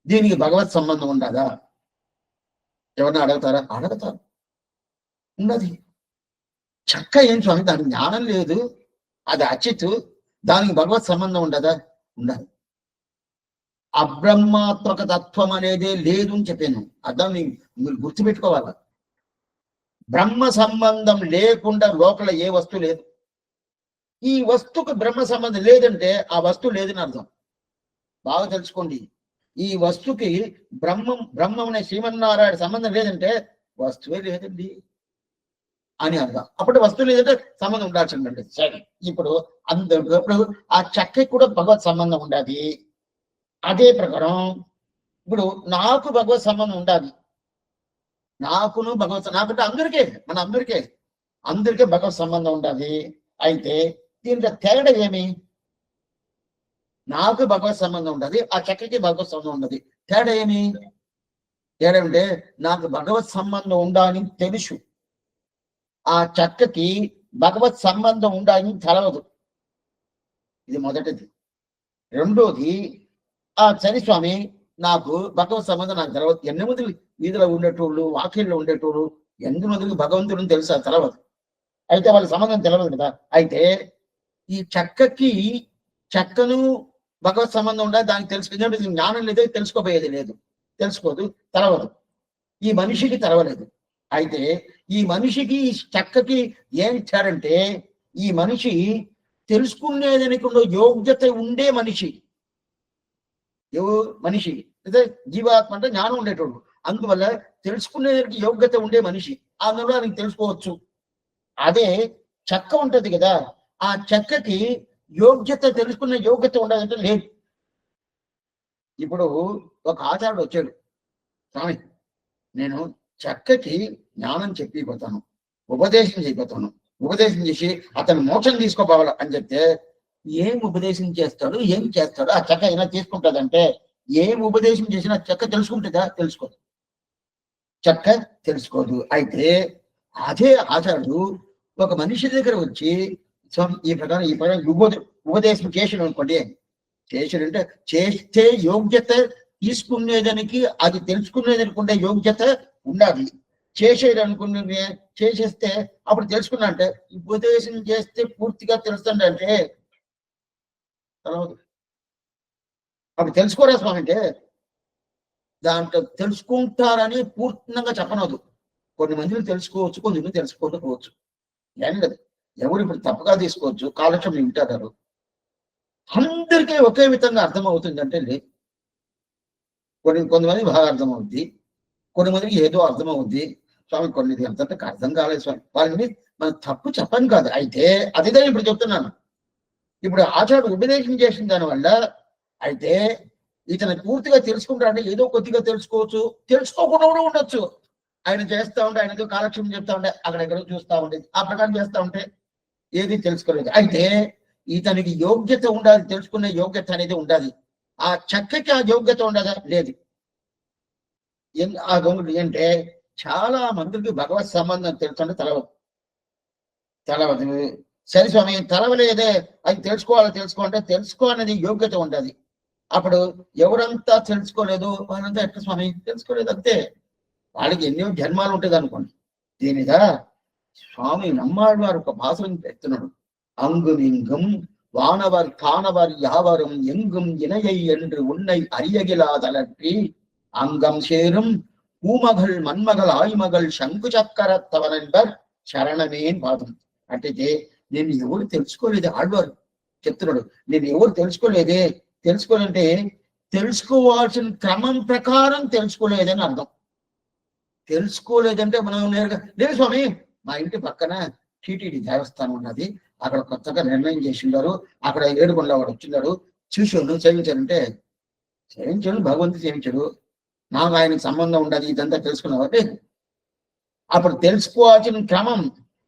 దీనికి భగవత్ సంబంధం ఉండదా? ఎవరన్నా అడుగుతారా? అడుగుతారు. ఉన్నది. చెక్క ఏం స్వామి, దానికి జ్ఞానం లేదు, అది అచిత్, దానికి భగవత్ సంబంధం ఉండదా? ఉండదు. అబ్రహ్మాత్మక తత్వం అనేదే లేదు అని చెప్పాను. అర్థం మీరు గుర్తుపెట్టుకోవాలి. బ్రహ్మ సంబంధం లేకుండా లోపల ఏ వస్తువు లేదు. ఈ వస్తువుకు బ్రహ్మ సంబంధం లేదంటే ఆ వస్తువు లేదని అర్థం. బాగా తెలుసుకోండి. ఈ వస్తువుకి బ్రహ్మం అనే శ్రీమన్నారాయణ సంబంధం లేదంటే వస్తువే లేదండి. అని అర్థం. అప్పుడు వస్తువు లేదంటే సంబంధం ఉండాల్సిందండి. సరే, ఇప్పుడు ఇప్పుడు ఆ చెక్కకి కూడా భగవత్ సంబంధం ఉండాలి. అదే ప్రకారం ఇప్పుడు నాకు భగవత్ సంబంధం ఉండాలి. నాకును భగవత్ నాకంటే అందరికీ భగవత్ సంబంధం ఉండాలి. అయితే దీంట్లో తేడా ఏమి? నాకు భగవత్ సంబంధం ఉండదు, ఆ చెక్కకి భగవత్ సంబంధం ఉండదు. తేడా ఏమి? తేడా అంటే నాకు భగవత్ సంబంధం ఉండాలని తెలుసు, ఆ చెక్కకి భగవత్ సంబంధం ఉండాలని తెలవదు. ఇది మొదటిది. రెండోది, ఆ సరి స్వామి నాకు భగవత్ సంబంధం నాకు తెలవదు. ఎన్ని మంది వీధిలో ఉండేటోళ్ళు, వాక్యంలో ఉండేటోళ్ళు ఎన్ని మందికి భగవంతుడిని తెలుసా? తెలవదు. అయితే వాళ్ళ సంబంధం తెలవదు కదా. అయితే ఈ చెక్కను భగవత్ సంబంధం ఉండాలి, దానికి తెలుసుకుంటే జ్ఞానం లేదే, తెలుసుకోబోయేది లేదు, తెలుసుకోదు, తెలవదు. ఈ మనిషికి తెలవలేదు. అయితే ఈ మనిషికి ఈ చెక్కకి ఏం ఇచ్చారంటే, ఈ మనిషి తెలుసుకునేదనికుండా యోగ్యత ఉండే మనిషి. మనిషి అయితే జీవాత్మ అంటే జ్ఞానం ఉండేటోడు, అందువల్ల తెలుసుకునేదానికి యోగ్యత ఉండే మనిషి, అందులో ఆయనకి తెలుసుకోవచ్చు. అదే చెక్క ఉంటది కదా, ఆ చెక్కకి యోగ్యత, తెలుసుకునే యోగ్యత ఉండదంటే లేదు. ఇప్పుడు ఒక ఆచార్యుడు వచ్చాడు, స్వామి నేను చెక్కకి జ్ఞానం చెప్పిపోతాను, ఉపదేశం చేయిపోతాను, ఉపదేశం చేసి అతను మోక్షం తీసుకోపోవాలి అని చెప్తే, ఏం ఉపదేశం చేస్తాడు, ఏం చేస్తాడు, ఆ చెక్క అయినా తీసుకుంటుందంటే, ఏం ఉపదేశం చేసినా చెక్క తెలుసుకుంటుందా? తెలుసుకోదు, చెక్క తెలుసుకోదు. అయితే అదే ఆచార్యుడు ఒక మనిషి దగ్గర వచ్చి, ఈ ప్రకారం ఉపదేశం చేసిన అనుకోండి, చేసాడంటే చేస్తే యోగ్యత తీసుకునేదానికి, అది తెలుసుకునేదానికి ఉండే యోగ్యత ఉండాలి. చేసేదనుకునే చేసేస్తే అప్పుడు తెలుసుకున్నా అంటే, ఉపదేశం చేస్తే పూర్తిగా తెలుస్తుందంటే అప్పుడు తెలుసుకోరా స్వామి అంటే, దాంట్లో తెలుసుకుంటారని పూర్తిగా చెప్పనవద్దు. కొన్ని మందిని తెలుసుకోవచ్చు, కొంతమంది తెలుసుకోకపోవచ్చు. ఏం లేదు, ఎవరు ఇప్పుడు తప్పుగా తీసుకోవచ్చు, కాలక్షేపం వింటారు. అందరికీ ఒకే విధంగా అర్థమవుతుందంటే లేదు. కొంతమంది బాగా అర్థమవుద్ది, కొంతమందికి ఏదో అర్థమవుద్ది. స్వామి కొన్ని అంతంటే అర్థం కాలేదు స్వామి, వాళ్ళని మనం తప్పు చెప్పని కాదు. అయితే అదేదో ఇప్పుడు చెప్తున్నాను. ఇప్పుడు ఆచార్యుడు ఉపదేశం చేసిన దానివల్ల అయితే ఇతను పూర్తిగా తెలుసుకుంటాడంటే ఏదో కొద్దిగా తెలుసుకోవచ్చు, తెలుసుకోకుండా కూడా ఉండొచ్చు. ఆయన చేస్తా ఉంటే, ఆయనతో కాలక్షేపం చెప్తా ఉంటే, అక్కడెక్కడో చూస్తా ఉండేది, ఆ ప్రకారం చేస్తా ఉంటే ఏది తెలుసుకోలేదు. అయితే ఇతనికి యోగ్యత ఉండాలి, తెలుసుకునే యోగ్యత అనేది ఉండాలి. ఆ చెక్కకి ఆ యోగ్యత ఉండదా? లేదు. ఆ గొంగుడు అంటే చాలా మందికి భగవత్ సంబంధం తెలుసుంటే తెలవదు. సరే స్వామి తెలవలేదే, అది తెలుసుకోవాలంటే తెలుసుకోవాలనేది యోగ్యత ఉండాలి. అప్పుడు ఎవరంతా తెలుసుకోలేదు వాళ్ళంతా ఎట్లా స్వామి తెలుసుకోలేదు అంతే, వాళ్ళకి ఎన్నో జన్మాలు ఉంటుంది అనుకోండి. దీనిగా స్వామి నమ్మాడు వారు ఒక భాషను పెడుతున్నాడు. అంగుమింగం வானவர் காணவர் யாவரும் எங்கும் இணையை என்று உன்னை அறியகிலாதலற்றி அங்கம் சேரும் பூமகள் மண்மகள் ஆய்மகள் శంకు చక్కరత్తవనెంబర్ శరణమేన్ పాదం. అంటే నేను ఎవరు తెలుసుకోలేదు, ఆడవారు చెప్తున్నాడు. నేను ఎవరు తెలుసుకోలేదంటే తెలుసుకోవాల్సిన క్రమం ప్రకారం తెలుసుకోలేదని అర్థం. తెలుసుకోలేదంటే మనం నేరుగా లేదు స్వామి, మా ఇంటి పక్కన టీటీడీ దేవస్థానం ఉన్నది, అక్కడ కొత్తగా నిర్ణయం చేసిండారు, అక్కడ ఏడుకొండ వాడు వచ్చిండాడు, చూసాను సేవించారంటే సేవించాడు, భగవంతుడు సేవించాడు, నాకు ఆయనకు సంబంధం ఉండదు, ఇదంతా తెలుసుకున్నావు. అప్పుడు తెలుసుకోవాల్సిన క్రమం,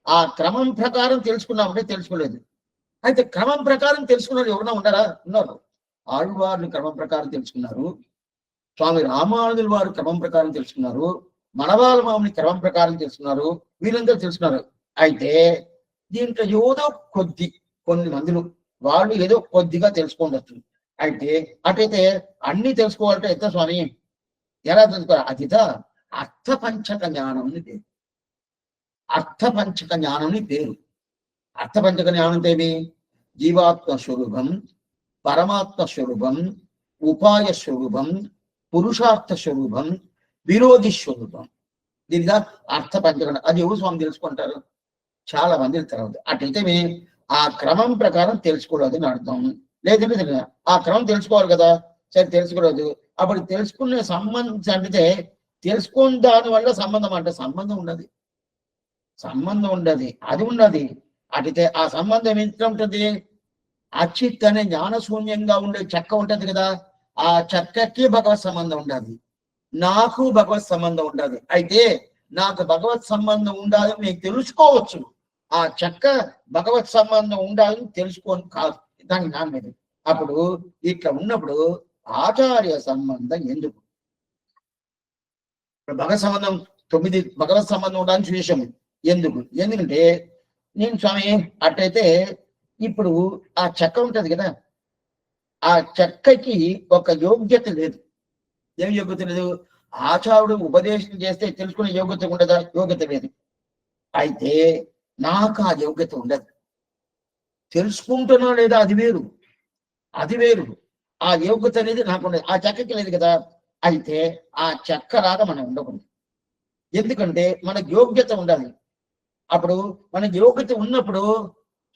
ఆ క్రమం ప్రకారం తెలుసుకున్నామంటే తెలుసుకోలేదు. అయితే క్రమం ప్రకారం తెలుసుకున్నారు ఎవరన్నా ఉన్నారా? ఉన్నారు. ఆళ్వార్లు క్రమం ప్రకారం తెలుసుకున్నారు, స్వామి రామానుజుల వారు క్రమం ప్రకారం తెలుసుకున్నారు, మనవాళ్ళ మామని క్రమం ప్రకారం తెలుసుకున్నారు, వీళ్ళందరూ తెలుసుకున్నారు. అయితే దీంట్లో ఏదో కొన్ని మందులు వాళ్ళు ఏదో కొద్దిగా తెలుసుకోవచ్చు. అయితే అటైతే అన్ని తెలుసుకోవాలంటే ఎంత స్వామి, ఎలా తెలుసుకోవాలి? అదిద అర్థపంచక జ్ఞానం అని పేరు. అర్థపంచక జ్ఞానం అని పేరు. అర్థపంచక జ్ఞానం ఏమి? జీవాత్మ స్వరూపం, పరమాత్మ స్వరూపం, ఉపాయ స్వరూపం, పురుషార్థ స్వరూపం, విరోధి స్వరూపం. దీనిగా అర్థపంచక. అది ఎవరు స్వామి తెలుసుకుంటారు? చాలా మంది తర్వాత. అటైతే ఆ క్రమం ప్రకారం తెలుసుకోలేదు అని అర్థం. లేదంటే ఆ క్రమం తెలుసుకోవాలి కదా, సరే తెలుసుకోలేదు. అప్పుడు తెలుసుకునే సంబంధం అంటే తెలుసుకున్న దాని వల్ల సంబంధం అంటే సంబంధం ఉన్నది. సంబంధం ఉండదు, అది ఉన్నది. అటితే ఆ సంబంధం ఎంత ఉంటుంది? అచిత్ అనే జ్ఞానశూన్యంగా ఉండే చెక్క ఉంటది కదా, ఆ చెక్కకి భగవత్ సంబంధం ఉండదు, నాకు భగవత్ సంబంధం ఉండదు. అయితే నాకు భగవత్ సంబంధం ఉండాలని మీకు తెలుసుకోవచ్చు, ఆ చెక్క భగవత్ సంబంధం ఉండాలని తెలుసుకోని కాదు, దానికి నా మీద. అప్పుడు ఇట్లా ఉన్నప్పుడు ఆచార్య సంబంధం ఎందుకు? భగవత్ సంబంధం 9 భగవత్ సంబంధం ఉండాలని చూసాము. ఎందుకంటే నేను స్వామి అట్లయితే ఇప్పుడు ఆ చెక్క ఉంటది కదా, ఆ చెక్కకి ఒక యోగ్యత లేదు. ఏం యోగ్యత లేదు? ఆచార్యుడు ఉపదేశం చేస్తే తెలుసుకునే యోగ్యత ఉండదా? యోగ్యత లేదు. అయితే నాకు ఆ యోగ్యత ఉండదు. తెలుసుకుంటున్నా లేదా అది వేరు, అది వేరు. ఆ యోగ్యత అనేది నాకు ఉండదు, ఆ చెక్కకి లేదు కదా. అయితే ఆ చెక్క లాగా మనం ఉండకూడదు. ఎందుకంటే మనకు యోగ్యత ఉండాలి. అప్పుడు మనకి యోగ్యత ఉన్నప్పుడు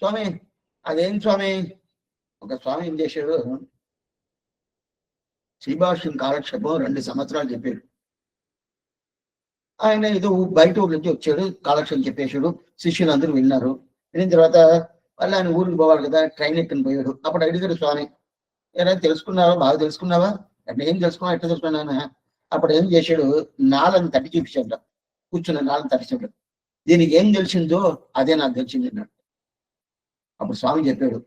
స్వామి అదేం స్వామి, ఒక స్వామి ఏం చేశాడు, శ్రీభాష్యం కాలక్షేపం 2 సంవత్సరాలు చెప్పాడు. ఆయన ఏదో బయట ఊరి నుంచి వచ్చాడు, కాలక్షేపం చెప్పేశాడు, శిష్యులందరూ విన్నారు. విన్న తర్వాత మళ్ళీ ఆయన ఊరికి పోవాలి కదా, ట్రైన్ ఎక్కని పోయాడు. అప్పుడు అడిగాడు స్వామి, ఏదైనా తెలుసుకున్నావా? బాగా తెలుసుకున్నావా? అంటే ఏం తెలుసుకున్నా, ఎట్లా తెలుసుకున్నాను? అప్పుడు ఏం చేశాడు, నాలని తట్టి చూపించాడు, కూర్చున్న నాలని తట్టించాడు. దీనికి ఏం తెలిసిందో అదే నాకు తెలిసింది అన్నాడు. అప్పుడు స్వామి చెప్పాడు,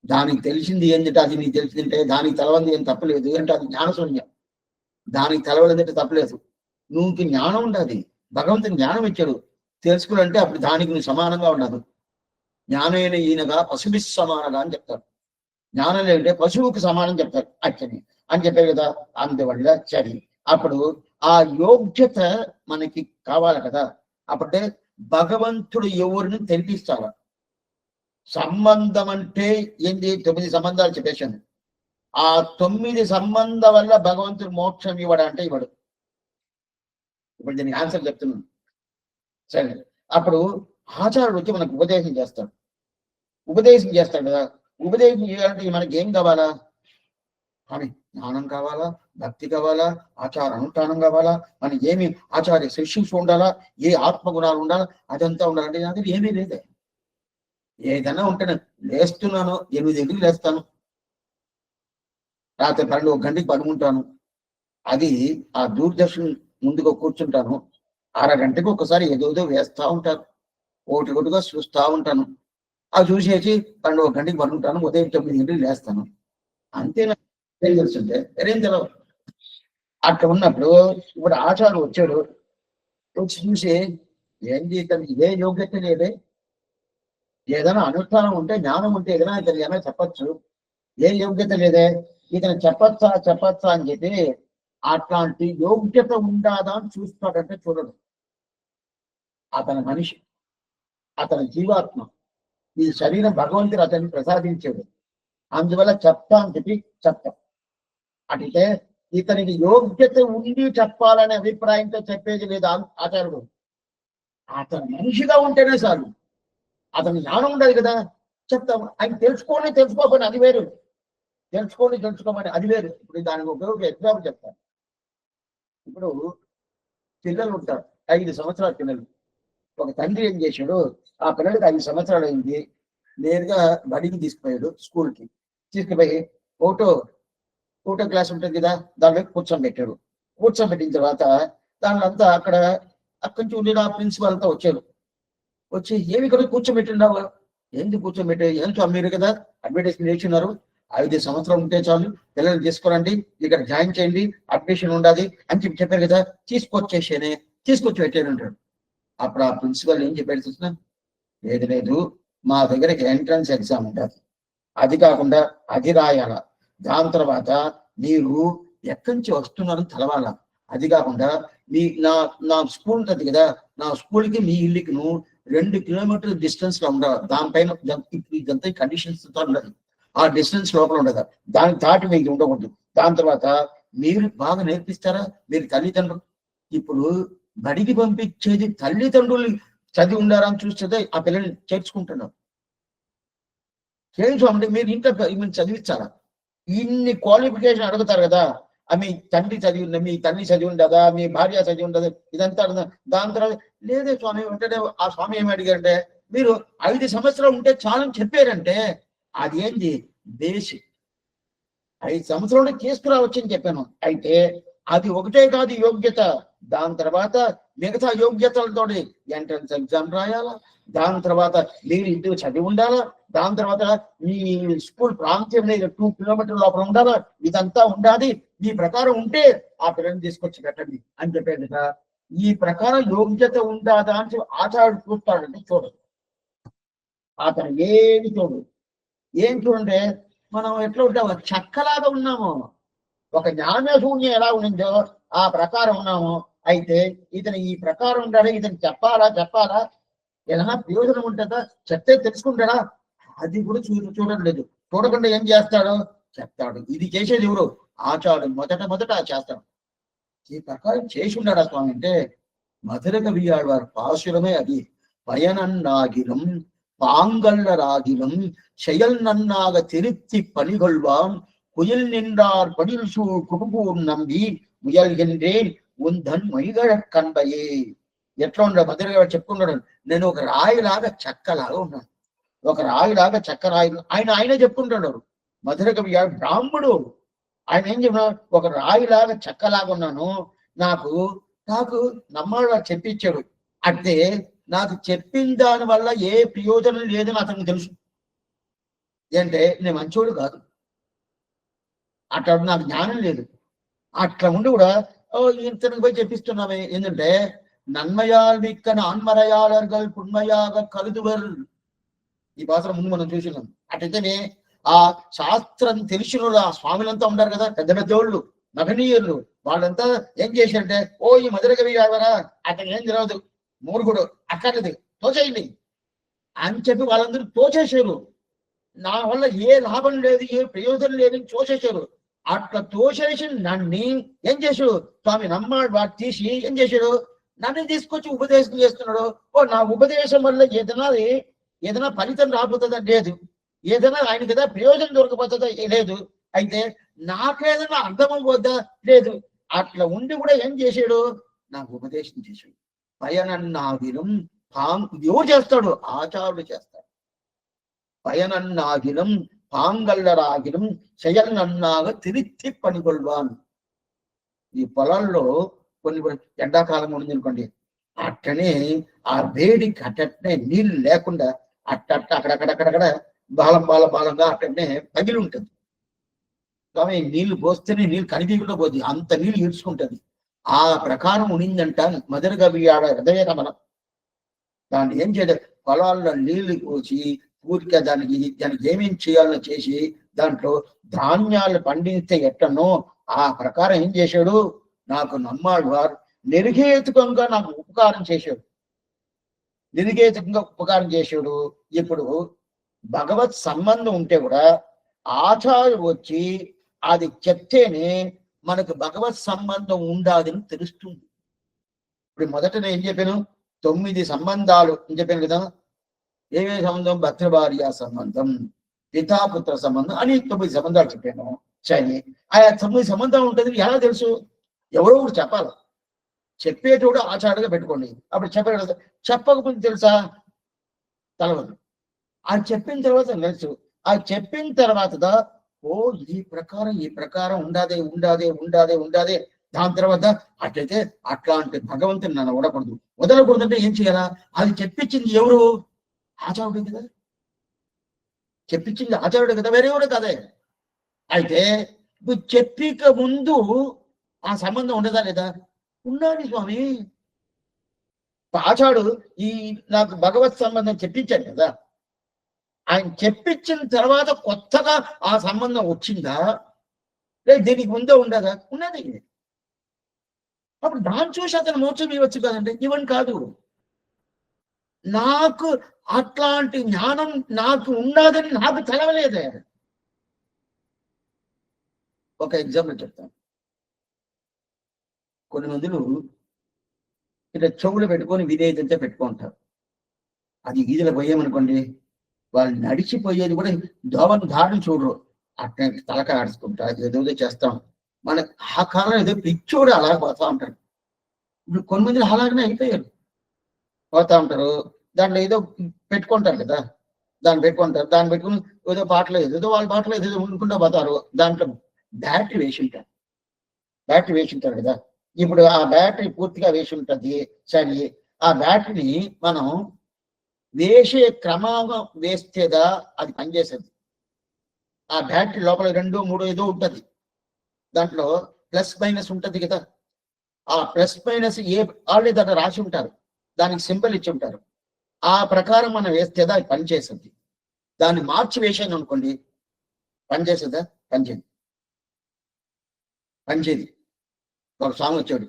దానికి తెలిసింది ఏంటంటే అది నీకు తెలిసిందంటే దానికి తెలవంది ఏం తప్పలేదు అంటే అది జ్ఞానశూన్యం. దానికి తెలవలేదంటే తప్పలేదు. నువ్వు జ్ఞానం ఉండదు, భగవంతుని జ్ఞానం ఇచ్చాడు, తెలుసుకోవాలంటే అప్పుడు దానికి నువ్వు సమానంగా ఉండదు. జ్ఞానైన ఈయనగా పశుభి సమానంగా అని చెప్తారు. జ్ఞానం లేదంటే పశువుకి సమానం చెప్తారు అచ్చని అని చెప్పారు కదా. అందువల్ల చరి అప్పుడు ఆ యోగ్యత మనకి కావాలి కదా. అప్పుడే భగవంతుడు ఎవరిని తెలిపిస్తారు. సంబంధం అంటే ఏంటి? 9 సంబంధాలు చెప్పేశాను. ఆ 9 సంబంధం వల్ల భగవంతుడు మోక్షం ఇవ్వడంటే ఇవ్వడు. ఇప్పుడు దీనికి ఆన్సర్ చెప్తున్నాను. సరే, అప్పుడు ఆచార్యుడు వచ్చి మనకు ఉపదేశం చేస్తాడు. ఉపదేశం చేస్తాడు కదా. ఉపదేశం చేయాలంటే మనకి ఏం కావాలా? కానీ జ్ఞానం కావాలా, భక్తి కావాలా, ఆచార అనుష్ఠానం కావాలా, మనకి ఏమి ఆచార్య శిష్యులు ఉండాలా, ఏ ఆత్మగుణాలు ఉండాలా, అదంతా ఉండాలంటే అది ఏమీ లేదే. ఏదైనా ఉంటే లేస్తున్నాను 8 గంటలకు లేస్తాను, రాత్రి 12 గంటకి పడుకుంటాను. అది ఆ దూరదర్శన్ ముందుగా కూర్చుంటాను, 6 గంటలకు ఒకసారి ఏదోదో వేస్తా ఉంటాను, ఒకటిగా చూస్తా ఉంటాను. అది చూసేసి 12 గంటకి పడుకుంటాను, ఉదయం 9 గంటలకు లేస్తాను. అంతేనా? ఏం తెలుసుంటే ఏం తెలవు. అట్లా ఉన్నప్పుడు ఇప్పుడు ఆచారం వచ్చాడు, వచ్చి చూసి ఏంటి ఇతనికి ఇదే యోగ్యత లేదే, ఏదైనా అనుష్ఠానం ఉంటే జ్ఞానం ఉంటే ఏదైనా ఇతను ఏమైనా చెప్పచ్చు, ఏ యోగ్యత లేదే, ఇతను చెప్పచ్చా అని చెప్పి అట్లాంటి యోగ్యత ఉండాదా అని చూస్తాడంటే చూడడు. అతని మనిషి, అతని జీవాత్మ, ఈ శరీరం భగవంతుడు అతన్ని ప్రసాదించాడు, అందువల్ల చెప్తా అని చెప్పి చెప్తాం. అంటే ఇతనికి యోగ్యత ఉండి చెప్పాలనే అభిప్రాయంతో చెప్పేది లేదు ఆచార్యుడు. అతను మనిషిగా ఉంటేనే చాలు, అతని జ్ఞానం ఉండదు కదా, చెప్తాము. ఆయన తెలుసుకోకపోయినా అది వేరు, తెలుసుకోమని అది వేరు. ఇప్పుడు దానికి ఉపయోగ ఎగ్జాంపుల్ చెప్తాను. ఇప్పుడు పిల్లలు ఉంటారు, 5 సంవత్సరాల పిల్లలు. ఒక తండ్రి ఏం చేశాడు, ఆ పిల్లలకి 5 సంవత్సరాలు అయింది, నేరుగా బడికి తీసుకుపోయాడు, స్కూల్కి తీసుకుపోయి ఫోటో క్లాస్ ఉంటుంది కదా, దాని మీద కూర్చోబెట్టాడు. కూర్చోబెట్టిన తర్వాత దానిలంతా అక్కడి నుంచి ఉండిన ప్రిన్సిపల్ అంతా వచ్చారు. వచ్చి ఏమి ఇక్కడ కూర్చోబెట్టిండావు, ఎందుకు కూర్చోబెట్టే, ఏంటో మీరు కదా అడ్వర్టైజ్మెంట్ చేస్తున్నారు, 5 సంవత్సరాలు ఉంటే చాలు, పిల్లలు తీసుకురండి, ఇక్కడ జాయిన్ చేయండి, అడ్మిషన్ ఉండాలి అని చెప్పారు కదా, తీసుకొచ్చి పెట్టాను అంటాడు. అప్పుడు ఆ ప్రిన్సిపల్ ఏం చెప్పాడు చూసిన, లేదు మా దగ్గరకి ఎంట్రన్స్ ఎగ్జామ్ ఉంటుంది, అది కాకుండా అది రాయాల, దాని తర్వాత మీరు ఎక్కడి నుంచి వస్తున్నారని తెలవాలా, అది కాకుండా నా స్కూల్ ఉంటుంది కదా, నా స్కూల్కి మీ ఇల్లుకి 2 కిలోమీటర్ల డిస్టెన్స్ లో ఉండాలి, దానిపైన ఇదంతా కండిషన్స్ ఉండదు, ఆ డిస్టెన్స్ లోపల ఉండదు, దానికి దాటి మీకు ఉండకూడదు. దాని తర్వాత మీరు బాగా నేర్పిస్తారా, మీరు తల్లిదండ్రులు, ఇప్పుడు బడికి పంపించేది తల్లిదండ్రులు చదివి ఉండారా అని చూస్తే ఆ పిల్లల్ని చేర్చుకుంటున్నారు. చేయించామంటే మీరు ఇంట్లో చదివించాలా, ఇన్ని క్వాలిఫికేషన్ అడుగుతారు కదా, మీ తండ్రి చదివి మీ తల్లి చదివి ఉండదా, మీ భార్య చదివి ఉండదు, ఇదంతా దాని తర్వాత లేదే స్వామి వెంటనే ఆ స్వామి ఏమి అడిగారంటే మీరు 5 సంవత్సరాలు ఉంటే చాలని చెప్పారంటే అది ఏంటి బేసిక్. 5 సంవత్సరాలు తీసుకురావచ్చని చెప్పాను. అయితే అది ఒకటే కాదు యోగ్యత, దాని తర్వాత మిగతా యోగ్యతలతో ఎంట్రన్స్ ఎగ్జామ్ రాయాలా, దాని తర్వాత మీరు ఇంటికి చదివి ఉండాలా, దాని తర్వాత మీ స్కూల్ ప్రాంతం 2 కిలోమీటర్ల లోపల ఉండాలా, ఇదంతా ఉండాలి. ఈ ప్రకారం ఉంటే ఆ పిల్లల్ని తీసుకొచ్చి పెట్టండి అని చెప్పాడు కదా. ఈ ప్రకారం యోగ్యత ఉండాదా అని ఆచార్యుడు చూస్తాడంటే చూడదు, అతను ఏమి చూడు. ఏం చూడండి, మనం ఎట్లా ఉంటాము, చెక్కలాగా ఉన్నాము. ఒక జ్ఞానశూన్యం ఎలా ఉండిందో ఆ ప్రకారం ఉన్నాము. అయితే ఇతను ఈ ప్రకారం ఉండాలి, ఇతను చెప్పాలా ఏదైనా ప్రయోజనం ఉంటుందా, చెప్తే తెలుసుకుంటాడా, అది కూడా చూడడం లేదు. చూడకుండా ఏం చేస్తాడు, చెప్తాడు. ఇది చేసేది ఎవరు, ఆచార్యుడు మొదట చేస్తాడు. ఈ ప్రకారం చేసి ఉన్నాడా స్వామి అంటే మధుర కవి ఆళ్వారు పాశురమే అది. பயனன்னாகிலும் பாங்கல்லராகிலும் செயல் நன்னாக திருத்தி பணிகொள்வான் குயில் நின்றார் படில் சூழ் குடும்பூர் நம்பி ముయల్గెండ్రేన్ ఉందన్ మైగళ కన్బయే. ఎట్లా ఉండ మధురగా చెప్పుకున్నాడు, నేను ఒక రాయిలాగా చెక్కలాగా ఉన్నాను, ఒక రాయిలాగా చెక్క రాయి. ఆయనే చెప్పుకుంటాడు మధుర కవి బ్రాహ్మడు. ఆయన ఏం చెప్పినాడు, ఒక రాయిలాగా చెక్కలాగా ఉన్నాను, నాకు నమ్మాడు చెప్పించాడు. అంటే నాకు చెప్పిన దాని వల్ల ఏ ప్రయోజనం లేదని అతనికి తెలుసు. ఏంటంటే నేను మంచోడు కాదు, అట్లా నాకు జ్ఞానం లేదు. అట్లా ఉండి కూడా ఇతనికి పోయి చెప్పిస్తున్నామే. ఏంటంటే నన్మయాల్ మిక్కన ఆన్మరయాళர்கள் పుణ్మయాగ కలుదువర్, ఈ భాషలో ముందు మనం చూసినాం. అట్లయితేనే ఆ శాస్త్రం తెలిసిన ఆ స్వామిలంతా ఉంటారు కదా, పెద్ద పెద్దోళ్ళు మహనీయులు, వాళ్ళంతా ఏం చేశారంటే ఈ మధుర కవి కావరా అతను ఏం తెలియదు, మూర్ఖుడు, అక్కర్లేదు, తోచేయండి అని చెప్పి వాళ్ళందరూ తోచేశారు. నా వల్ల ఏ లాభం లేదు, ఏ ప్రయోజనం లేదని తోచేశారు. అట్లా తోచేసి నన్ను ఏం చేశాడు స్వామి నమ్మాడు, వాడు తీసి ఏం చేశాడు, నన్ను తీసుకొచ్చి ఉపదేశం చేస్తున్నాడు. నా ఉపదేశం వల్ల ఏదైనా ఫలితం రాబోతుందా లేదు, ఏదైనా ఆయనకి ఏదైనా ప్రయోజనం దొరకపోతుందా లేదు, అయితే నాకేదైనా అర్థమైపోద్దా లేదు. అట్లా ఉండి కూడా ఏం చేశాడు, నాకు ఉపదేశం చేశాడు. பயனன்னாகிலும் ఎవరు చేస్తాడు, ఆచార్యుడు చేస్తాడు. பயனன்னாகிலும் పాంగల్లరాగిలం செயல் నన్నాగా తిరిగి పనికొల్వాన్. ఈ పొలాల్లో కొన్ని ఎండాకాలం ఉంది అనుకోండి, అట్టనే ఆ వేడికి అట్టనే నీళ్లు లేకుండా అక్కడక్కడక్కడ బాలంగా అట్టనే పగిలి ఉంటుంది. కానీ నీళ్లు పోస్తేనే నీళ్ళు కనిపించకుండా పోతుంది, అంత నీళ్ళు ఈడ్చుకుంటుంది. ఆ ప్రకారం ఉనిందంట మధుర కవి హృదయ రమణ. దాన్ని ఏం చేయలేదు, పొలాల్లో నీళ్లు పోసి ఊరికే దానికి ఏమేం చేయాలో చేసి దాంట్లో ధాన్యాలు పండిస్తే ఎట్టనో ఆ ప్రకారం ఏం చేశాడు, నాకు నమ్మాడు వారు నిర్హేతుకంగా నాకు ఉపకారం చేశాడు. ఇప్పుడు భగవత్ సంబంధం ఉంటే కూడా ఆచార్యుడు వచ్చి అది చెప్తేనే మనకు భగవత్ సంబంధం ఉండాలని తెలుస్తుంది. ఇప్పుడు మొదట నేను ఏం చెప్పాను, 9 సంబంధాలు అని చెప్పాను కదా. ఏమేమి సంబంధం, భర్తృభార్య సంబంధం, పితాపుత్ర సంబంధం అని 9 సంబంధాలు చెప్పాను. సరే, ఆ 9 సంబంధం ఉంటుంది ఎలా తెలుసు, ఎవరో ఒకరు చెప్పాలి. చెప్పేటోడు ఆచార్యుడిగా పెట్టుకోండి, అప్పుడు చెప్పాడు. చెప్పకపోతే తెలుసా, తెలవదు. అది చెప్పిన తర్వాత తెలుసు. అది చెప్పిన తర్వాత ఈ ప్రకారం ఉండాదే. దాని తర్వాత అట్లయితే అట్లాంటి భగవంతుని నన్ను వదలకూడదు అంటే ఏం చేయాలా, అది చెప్పించింది ఎవరు, ఆచార్యుడు కదా. చెప్పించింది ఆచార్యుడు కదా, వేరే ఎవరు కదే. అయితే ఇప్పుడు చెప్పిక ముందు ఆ సంబంధం ఉండదా లేదా, ఉండాలి స్వామి. ఆచార్యుడు నాకు భగవత్ సంబంధం చెప్పించాడు కదా, ఆయన చెప్పించిన తర్వాత కొత్తగా ఆ సంబంధం వచ్చిందా, లేదు దీనికి ముందే ఉండదా, ఉన్నది. అప్పుడు దాన్ని చూసి అతను మోక్షం ఇవ్వచ్చు కదండి, ఇవన్నీ కాదు. నాకు అట్లాంటి జ్ఞానం నాకు ఉన్నదని నాకు తెలవలేదే. ఒక ఎగ్జాంపుల్ చెప్తాను. కొన్ని మందులు ఇట్లా చెవులు పెట్టుకొని విధేయతంతో పెట్టుకుంటారు. అది ఈదులు పోయామనుకోండి, వాళ్ళు నడిచిపోయేది కూడా దోవను దారిని చూడరు, అట్లా తలక ఆడుచుకుంటా ఏదో చేస్తాం. మన ఆ కాలంలో ఏదో పిచ్చోడు అలా పోతా ఉంటాడు. ఇప్పుడు కొంతమంది అలాగనే అయిపోయారు, పోతా ఉంటారు. దాంట్లో ఏదో పెట్టుకుంటారు కదా, దాన్ని పెట్టుకుంటారు, దాన్ని పెట్టుకుని ఏదో పాటలు ఏదో వాళ్ళ పాటలు ఏదో ఉండుకుంటూ పోతారు. దాంట్లో బ్యాటరీ వేసి ఉంటారు, బ్యాటరీ వేసి ఉంటారు కదా. ఇప్పుడు ఆ బ్యాటరీ పూర్తిగా వేసి ఉంటుంది. సరే, ఆ బ్యాటరీని మనం వేసే క్రమంగా వేస్తేదా అది పనిచేసేది. ఆ బ్యాటరీ లోపల 2, 3 ఏదో ఉంటుంది, దాంట్లో ప్లస్ మైనస్ ఉంటుంది కదా. ఆ ప్లస్ మైనస్ ఆల్రెడీ దాంట్లో రాసి ఉంటారు, దానికి సింబల్ ఇచ్చి ఉంటారు. ఆ ప్రకారం మనం వేస్తేదా అది పనిచేస్తుంది. దాన్ని మార్చి వేసాను అనుకోండి, పనిచేస్తుందా? పనిచేయదు, పనిచేయదు. ఒక స్వామి వచ్చాడు,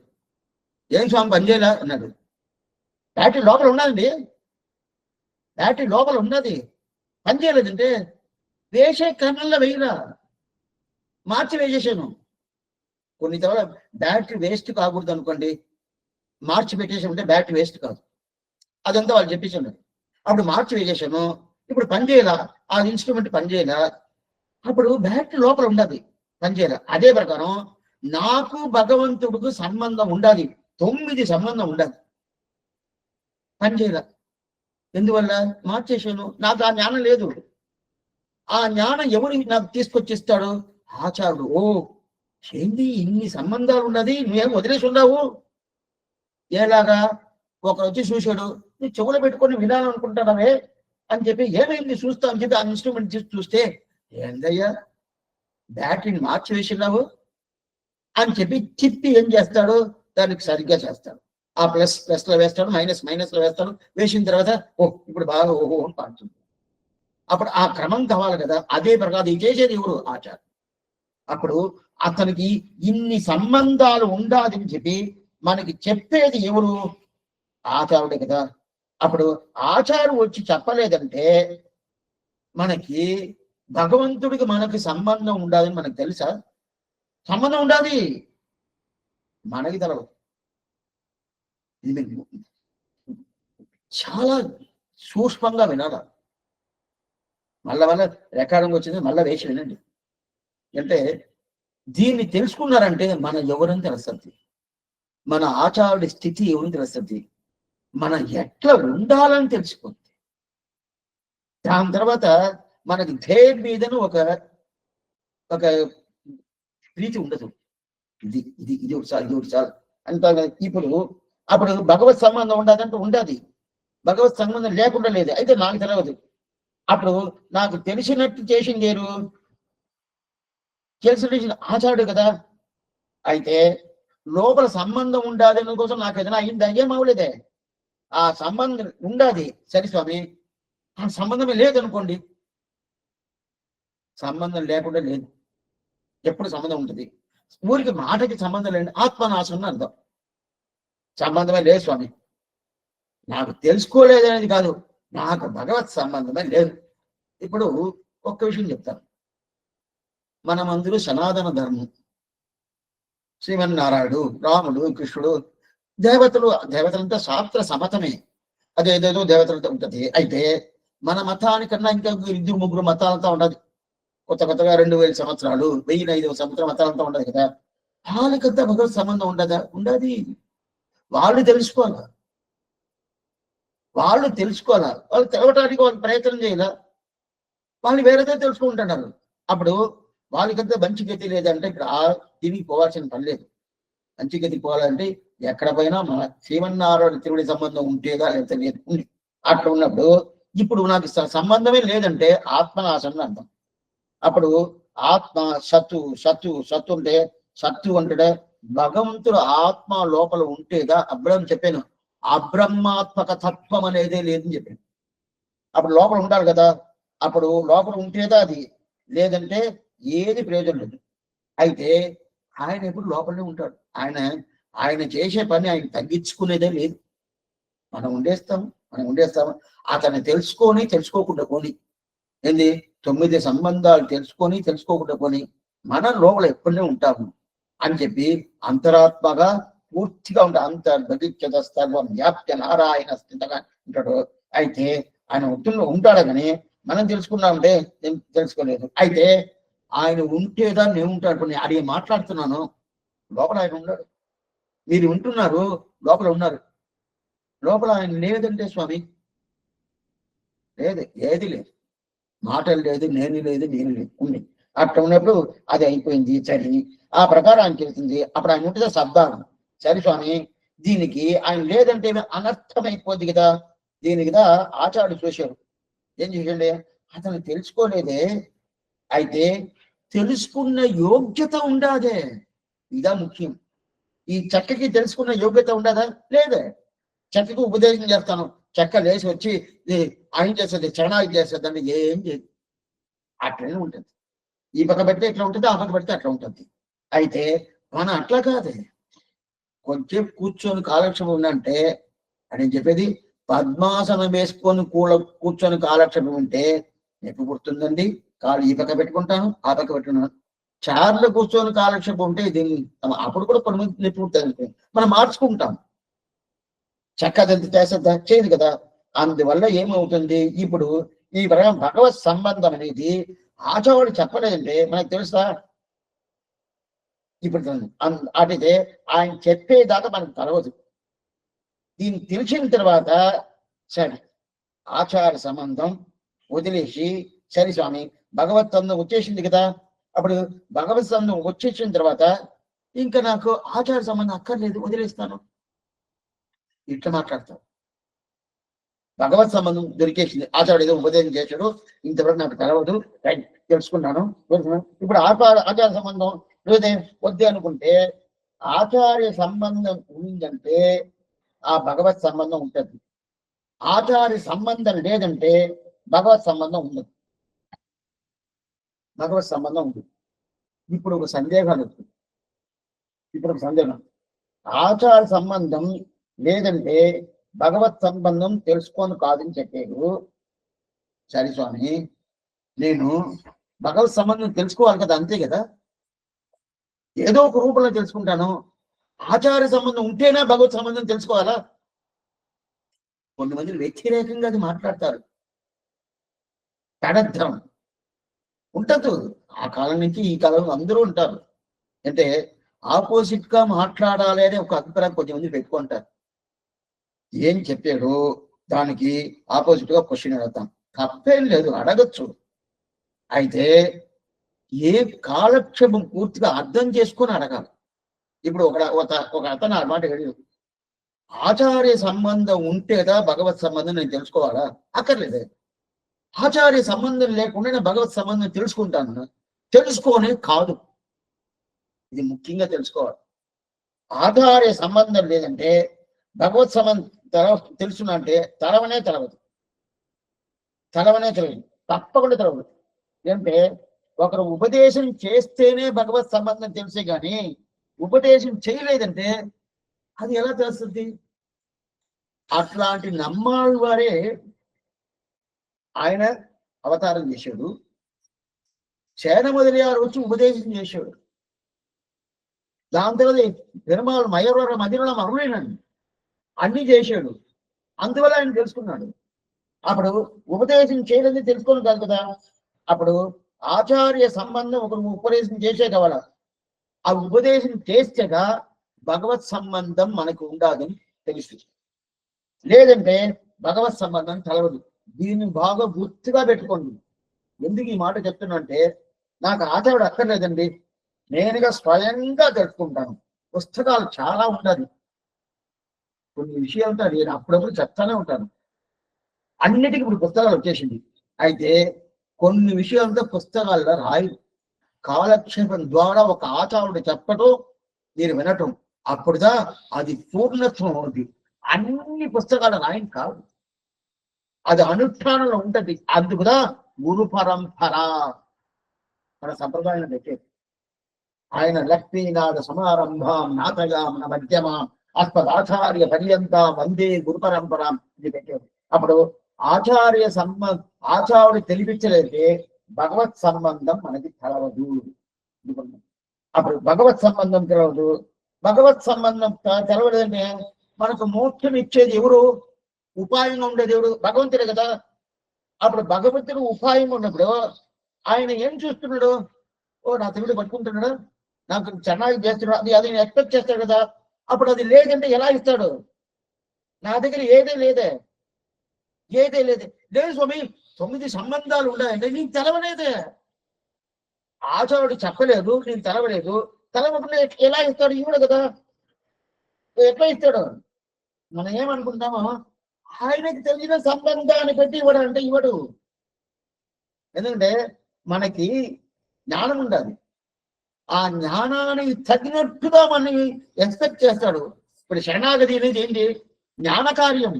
ఏం స్వామి పనిచేయలే అన్నాడు. బ్యాటరీ లోపల ఉన్నదండి, బ్యాటరీ లోపల ఉన్నది, పనిచేయలేదంటే వేసే క్రమంలో వేయరా, మార్చి వేసేసాను. కొన్ని తర్వాత బ్యాటరీ వేస్ట్ కాకూడదు అనుకోండి, మార్చి పెట్టేసి ఉంటే బ్యాటరీ వేస్ట్ కాదు, అదంతా వాళ్ళు చెప్పేసాను. అప్పుడు మార్చి వేసేసాను, ఇప్పుడు పనిచేయాల, ఆ ఇన్స్ట్రుమెంట్ పనిచేయాల, అప్పుడు బ్యాటరీ లోపల ఉండాలి, పనిచేయాల. అదే ప్రకారం నాకు భగవంతుడికి సంబంధం ఉండాలి, 9 సంబంధం ఉండాలి, పనిచేయాల. ఎందువల్ల? మార్చేసాను, నాకు ఆ జ్ఞానం లేదు. ఆ జ్ఞానం ఎవరు నాకు తీసుకొచ్చిస్తాడు? ఆచారుడు. ఓ ఏంటి ఇన్ని సంబంధాలు ఉన్నది, నువ్వేం వదిలేసి ఉన్నావు? ఏలాగా? ఒకరు వచ్చి చూశాడు, నీ చెవులు పెట్టుకొని వినాలనుకుంటానవే అని చెప్పి, ఏమైంది చూస్తా అని చెప్పి ఆ ఇన్స్ట్రుమెంట్ చూస్తే, ఏందయ్యా బ్యాటరీని మార్చి వేసినావు అని చెప్పి తిప్పి ఏం చేస్తాడు, దానికి సరిగ్గా చేస్తాడు. ఆ ప్లస్ లో వేస్తాడు, మైనస్ లో వేస్తాడు. వేసిన తర్వాత ఇప్పుడు బాగా ఓహో అని పాడుతుంది. అప్పుడు ఆ క్రమం కావాలి కదా. అదే ప్రకారం ఇది చేసేది ఎవరు? ఆచారం. అప్పుడు అతనికి ఇన్ని సంబంధాలు ఉండాలని చెప్పి మనకి చెప్పేది ఎవరు? ఆచారుడే కదా. అప్పుడు ఆచారం వచ్చి చెప్పలేదంటే మనకి భగవంతుడికి మనకి సంబంధం ఉండాలని మనకు తెలుసా? సంబంధం ఉండాలి, మనకి తెలవదు. ఇది చాలా సూక్ష్మంగా వినాల. మళ్ళా రికార్డింగ్ వచ్చింది, మళ్ళా వేసి వినండి. అంటే దీన్ని తెలుసుకున్నారంటే మన ఎవరని తెలుస్తుంది, మన ఆచారుడి స్థితి ఎవరిని తెలుస్తుంది, మనం ఎట్లా ఉండాలని తెలిసిపోతుంది. దాని తర్వాత మనకి దేని మీదను ఒక ఒక ప్రీతి ఉండదు. ఇది ఇది ఇది ఒకసారి ఇది ఒకసారి అంతా. ఇప్పుడు అప్పుడు భగవత్ సంబంధం ఉండదంటే ఉండదు, భగవత్ సంబంధం లేకుండా లేదు. అయితే నాకు తెలియదు, అప్పుడు నాకు తెలిసినట్టు చేసింది లేరు, తెలిసిన ఆచారుడు కదా. అయితే లోపల సంబంధం ఉండాలి కోసం నాకు ఏదైనా అయింది, ఏం అవలేదే. ఆ సంబంధం ఉండాలి, సరే స్వామి. ఆ సంబంధమే లేదనుకోండి, సంబంధం లేకుండా లేదు. ఎప్పుడు సంబంధం ఉంటుంది? ఊరికి మాటకి సంబంధం లేని ఆత్మనాశనం అని అర్థం. సంబంధమే లేదు స్వామి, నాకు తెలుసుకోలేదనేది కాదు, నాకు భగవత్ సంబంధమే లేదు. ఇప్పుడు ఒక్క విషయం చెప్తాను. మనమందరూ సనాతన ధర్మం, శ్రీమన్నారాయణుడు, రాముడు, కృష్ణుడు, దేవతలంతా శాస్త్ర సమతమే, అదేదేదో దేవతలతో ఉంటది. అయితే మన మతానికన్నా ఇంకా 2-3 మతాలతో ఉండదు. కొత్తగా 2000 సంవత్సరాలు, 1005 సంవత్సరం మతాలంతా ఉండదు కదా. వాళ్ళకంతా భగవత్ సంబంధం ఉండదా? ఉండదు. వాళ్ళు తెలుసుకోవాలా, వాళ్ళు తెలవటానికి వాళ్ళు ప్రయత్నం చేయాల, వాళ్ళు వేరేదే తెలుసుకుంటున్నారు. అప్పుడు వాళ్ళకంతా మంచి గతి లేదంటే ఇప్పుడు తిరిగి పోవాల్సిన పని లేదు. మంచి గతి పోవాలంటే ఎక్కడ పోయినా మన శ్రీమన్నారాయణ తిరుడి సంబంధం ఉంటేగా లేకపోతే లేదు. అట్లా ఉన్నప్పుడు ఇప్పుడు నాకు సంబంధమే లేదంటే ఆత్మనాశనం అర్థం. అప్పుడు ఆత్మ సత్తు అంటే సత్తు అంటే భగవంతుడు ఆత్మ లోపల ఉంటేగా. అబ్రహ్మ చెప్పాను, అబ్రహ్మాత్మక తత్వం అనేదే లేదని చెప్పాను. అప్పుడు లోపల ఉండాలి కదా. అప్పుడు లోపల ఉంటేదా అది, లేదంటే ఏది ప్రయోజనం లేదు. అయితే ఆయన ఎప్పుడు లోపలనే ఉంటాడు. ఆయన చేసే పని ఆయన తగ్గించుకునేదే లేదు. మనం ఉండేస్తాము. అతన్ని తెలుసుకోకుండా పోని ఏంది 9 సంబంధాలు తెలుసుకోకుండా పోని మనం లోపల ఎప్పుడనే ఉంటాము అని చెప్పి అంతరాత్మగా పూర్తిగా అంతర్బహిర్గతస్తర్వం వ్యాప్య నారాయణ స్థితంగా ఉంటాడు. అయితే ఆయన ఒత్తుల్లో ఉంటాడు కానీ మనం తెలుసుకున్నామంటే తెలుసుకోలేదు. అయితే ఆయన ఉంటేదా నేను ఉంటాడు. నేను అడిగి మాట్లాడుతున్నాను, లోపల ఆయన ఉన్నాడు. మీరు వింటున్నారు, లోపల ఉన్నారు. లోపల ఆయన లేదంటే స్వామి లేదు, ఏది లేదు, మాటలు లేదు, నేను లేదు ఉంది. అట్లా ఉన్నప్పుడు అది అయిపోయింది సరే, ఆ ప్రకారం ఆయన చెబుతుంది. అప్పుడు ఆయన ఉంటుందా శబ్దాలు, సరే స్వామి దీనికి ఆయన లేదంటే అనర్థమైపోద్ది కదా. దీనికి కదా ఆచార్యుడు చూశాడు. ఏం చూసండి, అతను తెలుసుకోలేదే, అయితే తెలుసుకున్న యోగ్యత ఉండాదే, ఇదా ముఖ్యం. ఈ చెక్కకి తెలుసుకున్న యోగ్యత ఉండదా? లేదే. చెక్కకు ఉపదేశం చేస్తాను, చెక్క లేచి వచ్చి ఆయన చేస్తుంది, చరణాయి చేస్తుంది అని ఏం చేయదు. అట్లనే ఉంటుంది. ఈ పక్క పెడితే ఎట్లా ఉంటుంది, ఆ పక్క పెడితే అట్లా ఉంటుంది. అయితే మనం అట్లా కాదే, కొంచెం కూర్చొని కాలక్షేపం ఉందంటే అని చెప్పేది. పద్మాసనం వేసుకొని కూర్చొని కాలక్షేపం ఉంటే ఎప్పుడు గుర్తుందండి, కాలు ఈ పక్క పెట్టుకుంటాను, ఆ పక్క పెట్టుకున్నాను. చార్లు కూర్చొని కాలక్షేపం ఉంటే దీన్ని అప్పుడు కూడా కొన్ని మంది నెప్పుకుంటారు, మనం మార్చుకుంటాం. చక్కదంత చేసేద్దా, చేయదు కదా. అందువల్ల ఏమవుతుంది, ఇప్పుడు ఈ భగవత్ సంబంధం అనేది ఆచార్యుడు చెప్పలేదంటే మనకు తెలుసా. ఇప్పుడు అటైతే ఆయన చెప్పేదాకా మనకు తెలవదు. దీన్ని తెలిసిన తర్వాత సరే ఆచార సంబంధం వదిలేసి, సరే స్వామి భగవత్ సంబంధం వచ్చేసింది కదా, అప్పుడు భగవత్ సంబంధం వచ్చేసిన తర్వాత ఇంకా నాకు ఆచార సంబంధం అక్కర్లేదు, వదిలేస్తాను, ఇట్లా మాట్లాడతాం. భగవత్ సంబంధం దొరికేసింది, ఆచార్యుడు ఏదో ఉపదేశం చేశాడు, ఇంతవరకు నాకు తెలవదు, తెలుసుకున్నాను. ఇప్పుడు ఆచార సంబంధం లేదే, వద్దే అనుకుంటే ఆచార్య సంబంధం ఉందంటే ఆ భగవత్ సంబంధం ఉంటుంది. ఆచార్య సంబంధం లేదంటే భగవత్ సంబంధం ఉండదు. భగవత్ సంబంధం ఉంటుంది. ఇప్పుడు ఒక సందేహాలు వస్తుంది. ఇప్పుడు ఒక సందేహం, ఆచార సంబంధం లేదంటే భగవత్ సంబంధం తెలుసుకొని కాదని చెప్పారు. సరే స్వామి నేను భగవత్ సంబంధం తెలుసుకోవాలి కదా, అంతే కదా, ఏదో ఒక రూపంలో తెలుసుకుంటాను. ఆచార్య సంబంధం ఉంటేనే భగవత్ సంబంధం తెలుసుకోవాలా? కొంతమంది వ్యతిరేకంగా అది మాట్లాడతారు. తడద్ధం ఉండదు. ఆ కాలం నుంచి ఈ కాలంలో అందరూ ఉంటారు. అంటే ఆపోజిట్ గా మాట్లాడాలి అనే ఒక అభిప్రాయం కొంతమంది పెట్టుకుంటారు. ఏం చెప్పాడు దానికి ఆపోజిట్ గా క్వశ్చన్ అడుగుతాం, తప్పేం లేదు, అడగచ్చు. అయితే ఏ కాలక్షేపం పూర్తిగా అర్థం చేసుకొని అడగాలి. ఇప్పుడు ఒక అతను అన్నమాట ఆచార్య సంబంధం ఉంటేదా భగవత్ సంబంధం నేను తెలుసుకోవాలా? అక్కర్లేదే. ఆచార్య సంబంధం లేకుండా నేను భగవత్ సంబంధం తెలుసుకుంటాను, తెలుసుకోనే కాదు. ఇది ముఖ్యంగా తెలుసుకోవాలి. ఆచార్య సంబంధం లేదంటే భగవత్ సంబంధం తెలుసునంటే తెలవనే తెలవదు, తప్పకుండా తెలవదు. అంటే ఒకరు ఉపదేశం చేస్తేనే భగవత్ సంబంధం తెలిసే కానీ ఉపదేశం చేయలేదంటే అది ఎలా తెలుస్తుంది? అట్లాంటి నమ్మాలి వారే ఆయన అవతారం చేశాడు. చేనమొదలియారు వచ్చి ఉపదేశం చేశాడు. దాని తర్వాత పెరుమాళ్ మయూర మదిలో మరులేనండి అన్ని చేశాడు. అందువల్ల ఆయన తెలుసుకున్నాడు. అప్పుడు ఉపదేశం చేయలేదని తెలుసుకోను కాదు కదా. అప్పుడు ఆచార్య సంబంధం ఒకరు ఉపదేశం చేసే కావాలా, ఆ ఉపదేశం చేస్తేగా భగవత్ సంబంధం మనకు ఉండాలని తెలుస్తుంది. లేదంటే భగవత్ సంబంధం కలవదు. దీన్ని బాగా గుర్తుగా పెట్టుకోండి. ఎందుకు ఈ మాట చెప్తున్నా అంటే, నాకు ఆచార్యుడు అక్కర్లేదండి, నేనుగా స్వయంగా తెలుసుకుంటాను. పుస్తకాలు చాలా ఉండాలి, కొన్ని విషయాలతో నేను అప్పుడప్పుడు చెప్తానే ఉంటాను. అన్నిటికీ ఇప్పుడు పుస్తకాలు వచ్చేసింది. అయితే కొన్ని విషయాలతో పుస్తకాల్లో రాయి, కాలక్షేపం ద్వారా ఒక ఆచార్యుడు చెప్పటం నేను వినటం, అప్పుడుదా అది పూర్ణత్వం అవుతుంది. అన్ని పుస్తకాలు రాయని కాదు, అది అనుష్ఠానంలో ఉంటది. అందుకుదా గురు పరంపర మన సంప్రదాయం పెట్టేది. ఆయన లక్ష్మీనాథ సమారంభం నాథయాం మధ్యమాం అస్మదాచార్య పర్యంత వందే గురు పరంపర ఇది పెట్టేది. అప్పుడు ఆచార్యుడు తెలిపించలేదే భగవత్ సంబంధం మనకి తెలవదు. అప్పుడు భగవత్ సంబంధం తెలవదు. భగవత్ సంబంధం తెలవలేదంటే మనకు మోక్షం ఇచ్చేది ఎవరు? ఉపాయంగా ఉండేది ఎవరు? భగవంతుడే కదా. అప్పుడు భగవంతుడు ఉపాయం ఉన్నప్పుడు ఆయన ఏం చూస్తున్నాడు? ఓ నా తెలుగుడు పట్టుకుంటున్నాడా, నాకు చెన్నాయి చేస్తున్నాడు, అది అది ఎక్స్పెక్ట్ చేస్తాడు కదా. అప్పుడు అది లేదంటే ఎలా ఇస్తాడు? నా దగ్గర ఏదే లేదే, ఏదే లేదే. లేదు స్వామి 9 సంబంధాలు ఉన్నాయంటే నీకు తెలవలేదే, ఆచారుడు చెప్పలేదు, నేను తెలవలేదు. తెలవకుండా ఎలా ఇస్తాడు? ఇవ్వడు కదా. ఎట్లా ఇస్తాడు? మనం ఏమనుకుంటామో, ఆయనకి తెలిసిన సంబంధాన్ని పెట్టి ఇవ్వడు అంటే ఇవ్వడు. ఎందుకంటే మనకి జ్ఞానం ఉండాలి, ఆ జ్ఞానానికి తగినట్టుగా మనని ఎక్స్పెక్ట్ చేస్తాడు. ఇప్పుడు శరణాగతి అనేది ఏంటి? జ్ఞాన కార్యం.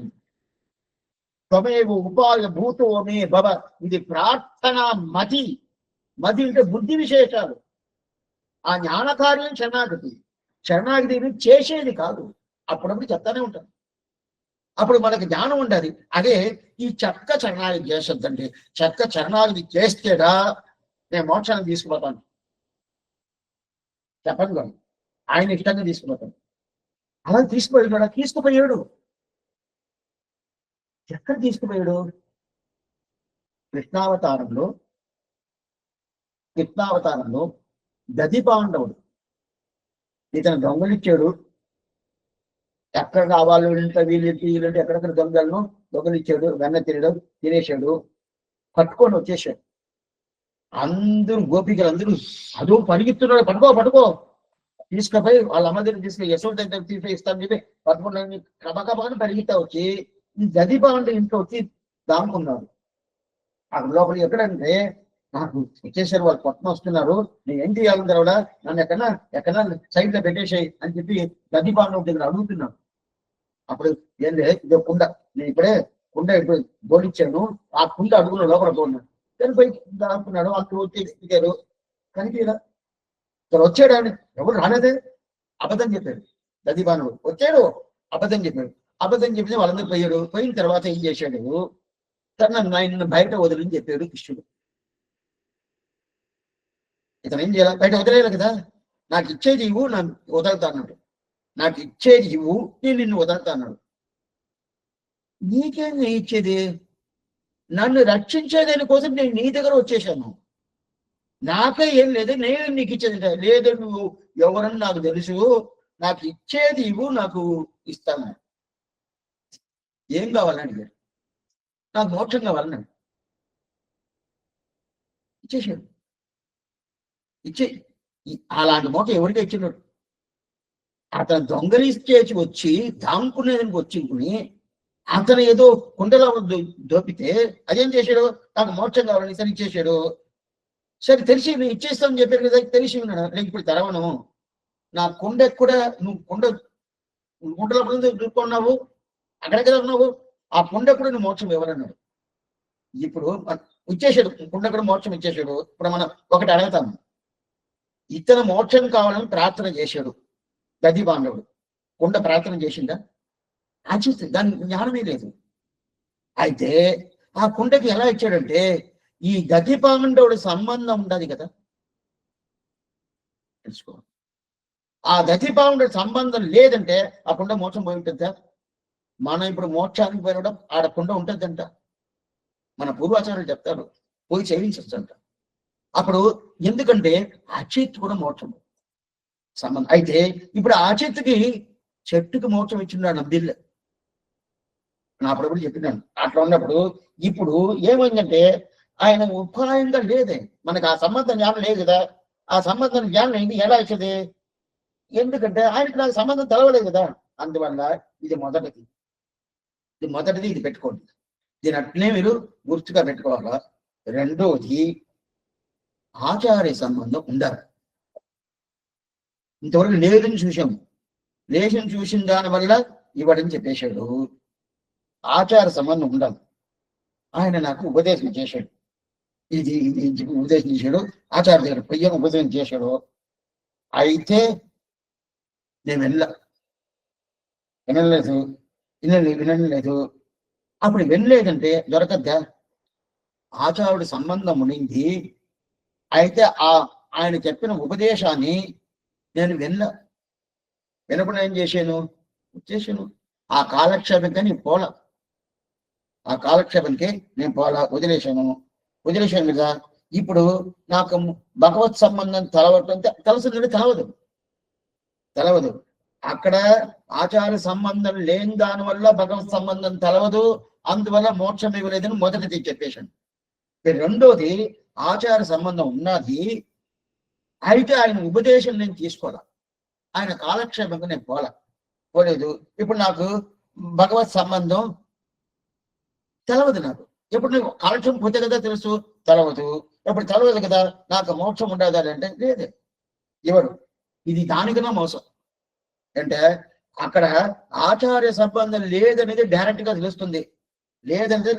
త్వమేవ ఉపాయ భూతోమే భవ, ఇది ప్రార్థన మతి. మతి అంటే బుద్ధి విశేషాలు. ఆ జ్ఞాన కార్యం శరణాగతి. శరణాగతిని చేసేది కాదు, అప్పుడప్పుడు చెప్తానే ఉంటాను. అప్పుడు మనకి జ్ఞానం ఉండాలి. అదే ఈ చెక్క శరణాగతి చేసొద్దండి. చెక్క శరణాగతి చేస్తేడా నేను మోక్షాన్ని తీసుకుపోతాను చెప్పండి కాదు, ఆయన ఇష్టంగా తీసుకుపోతాను. అలా తీసుకుపోయాడు, తీసుకుపోయాడు. ఎక్కడ తీసుకుపోయాడు? కృష్ణావతారంలో గది పాండవుడు ఇతను దొంగలిచ్చాడు. ఎక్కడ కావాలి వీళ్ళంటే ఎక్కడెక్కడ దొంగలిచ్చాడు, వెన్న తినడం తినేశాడు, పట్టుకొని వచ్చేసాడు. అందరూ గోపికలు అందరూ అదో పరిగెత్తున్నాడు, పట్టుకో తీసుకుపోయి వాళ్ళ అమ్మ దగ్గర తీసుకుని యశోద దగ్గర తీసుకుని ఇస్తాను చెప్పి పట్టుకుని కబకబని పరిగెత్తా వచ్చి ఈ గది పాండవు ఇంట్లో వచ్చి దాముకున్నాడు. అక్కడ లోపల ఎక్కడంటే నాకు వచ్చేసారు, వాళ్ళు పట్టణం వస్తున్నారు, నేను ఏం చేయాలని కూడా నన్ను ఎక్కడన్నా సైడ్ లో పెట్టేసాయి అని చెప్పి గది పాండవు దగ్గర అడుగుతున్నాను. అప్పుడు ఏంటి, ఇదో కుండ, నేను ఇప్పుడే కుండ ఇప్పుడు బోలిచ్చాను, ఆ కుండ అడుగున లోపల పోన్నాడు. చనిపోయి దాక్కున్నాడు. అప్పుడు వచ్చి దిగారు, కనిపించరా. ఇక్కడ వచ్చాడు, ఆయన ఎవరు రాలేదే, అబద్ధం చెప్పాడు. గది పాండవుడు వచ్చాడు, అబద్ధం చెప్పాడు. అబద్ధం చెప్పితే వాళ్ళందరూ పోయాడు. పోయిన తర్వాత ఏం చేశాడు, నన్ను బయట వదిలిని చెప్పాడు కృష్ణుడు. ఇతను ఏం చేయాలి? బయట వదిలేయాలి కదా. నాకు ఇచ్చేది ఇవ్వు, నన్ను వదలుతాన్నాడు. నాకు ఇచ్చేది ఇవ్వు, నేను నిన్ను వదలుతాన్నాడు. నీకేం నేను ఇచ్చేది? నన్ను రక్షించేదాని కోసం నేను నీ దగ్గర వచ్చేసాను. నాకే ఏం లేదు, నేను నీకు ఇచ్చేది లేదు. నువ్వు ఎవరని నాకు తెలుసు, నాకు ఇచ్చేది ఇవ్వు, నాకు ఇస్తాను. ఏం కావాలని? నాకు మోక్షం కావాలని ఇచ్చేసాడు. అలాంటి మోక్షం ఎవరికీ ఇచ్చినాడు? అతను దొంగలిచ్చేసి వచ్చి దాముకునేదానికి వచ్చించుకుని అతను ఏదో కుండలో దోపితే అదేం చేశాడు? నాకు మోక్షం కావాలని సరే ఇచ్చేసాడు. సరే తెలిసి నేను ఇచ్చేస్తానని చెప్పారు కదా, తెలిసి ఉన్నాడు. నేను ఇప్పుడు తెరవను, నా కుండ కూడా నువ్వు కుండలో దూరుకున్నావు, అక్కడ కదా ఉన్నావు, ఆ కుండ కూడా నువ్వు మోక్షం ఇవ్వరన్నాడు. ఇప్పుడు ఇచ్చేసాడు, కుండ కూడా మోక్షం ఇచ్చేసాడు. ఇప్పుడు మనం ఒకటి అడుగుతాము, ఇతను మోక్షం కావాలని ప్రార్థన చేశాడు గది పాండవుడు. కుండ ప్రార్థన చేసిందా? ఆచిస్తే దాని జ్ఞానమే లేదు. అయితే ఆ కుండకి ఎలా ఇచ్చాడంటే ఈ గది పాండవుడి సంబంధం ఉండదు కదా, తెలుసుకో. ఆ గది పాండవుడి సంబంధం లేదంటే ఆ కుండ మోక్షం పోయి ఉంటుందా? మనం ఇప్పుడు మోక్షానికి పోయినడం ఆడ కుండ ఉంటుందంట. మన పూర్వాచార్యులు చెప్తారు, పోయి చేయించంట. అప్పుడు ఎందుకంటే అచిత్ కూడా మోక్షం సంబంధం. అయితే ఇప్పుడు అచిత్కి చెట్టుకి మోక్షం ఇచ్చిండు బిల్లు. నా అప్పుడప్పుడు చెప్పినాను. అట్లా ఉన్నప్పుడు ఇప్పుడు ఏమైందంటే ఆయన ఉపాయంగా లేదే, మనకు ఆ సంబంధం జ్ఞానం లేదు కదా. ఆ సంబంధం జ్ఞానం ఏంటి, ఎలా వచ్చేది? ఎందుకంటే ఆయనకి నాకు సంబంధం తెలవలేదు కదా. అందువల్ల ఇది మొదటిది ఇది పెట్టుకోండి. దీని అట్లనే మీరు గుర్తుగా పెట్టుకోవాలా. రెండోది ఆచార్య సంబంధం ఉండాలి. ఇంతవరకు లేదని చూసాము, లేదని చూసిన దాని వల్ల ఇవ్వడని చెప్పేశాడు. ఆచార సంబంధం ఉండాలి. ఆయన నాకు ఉపదేశం చేశాడు, ఇది ఉపదేశం చేశాడు. ఆచార్య దగ్గర పొయ్యను ఉపదేశం చేశాడు. అయితే నేను వినలేదు. అప్పుడు వినలేదంటే దొరకద్దా? ఆచార్యుడి సంబంధం ఉండింది. అయితే ఆయన చెప్పిన ఉపదేశాన్ని నేను వినప్పుడు ఏం చేశాను? వచ్చేసాను. ఆ కాలక్షేపంగా నేను వదిలేశాను కదా. ఇప్పుడు నాకు భగవత్ సంబంధం తెలవటం తెలుసుందంటే తెలవదు. అక్కడ ఆచార సంబంధం లేని దాని వల్ల భగవత్ సంబంధం తెలవదు, అందువల్ల మోక్షం ఇవ్వలేదని మొదటిది చెప్పేశాను. రెండోది ఆచార సంబంధం ఉన్నది, అయితే ఆయన ఉపదేశం నేను తీసుకోవాలా, ఆయన కాలక్షేపంగా నేను పోలేదు. ఇప్పుడు నాకు భగవత్ సంబంధం తెలవదు. ఎప్పుడు నువ్వు కాలక్షేపం పోతే కదా తెలుసు, తెలవదు. ఎప్పుడు తెలవదు కదా నాకు మోక్షం ఉండదు అంటే లేదే, ఎవరు ఇది దానికన్నా మోసం. అంటే అక్కడ ఆచార్య సంబంధం లేదనేది డైరెక్ట్ గా తెలుస్తుంది, లేదంటే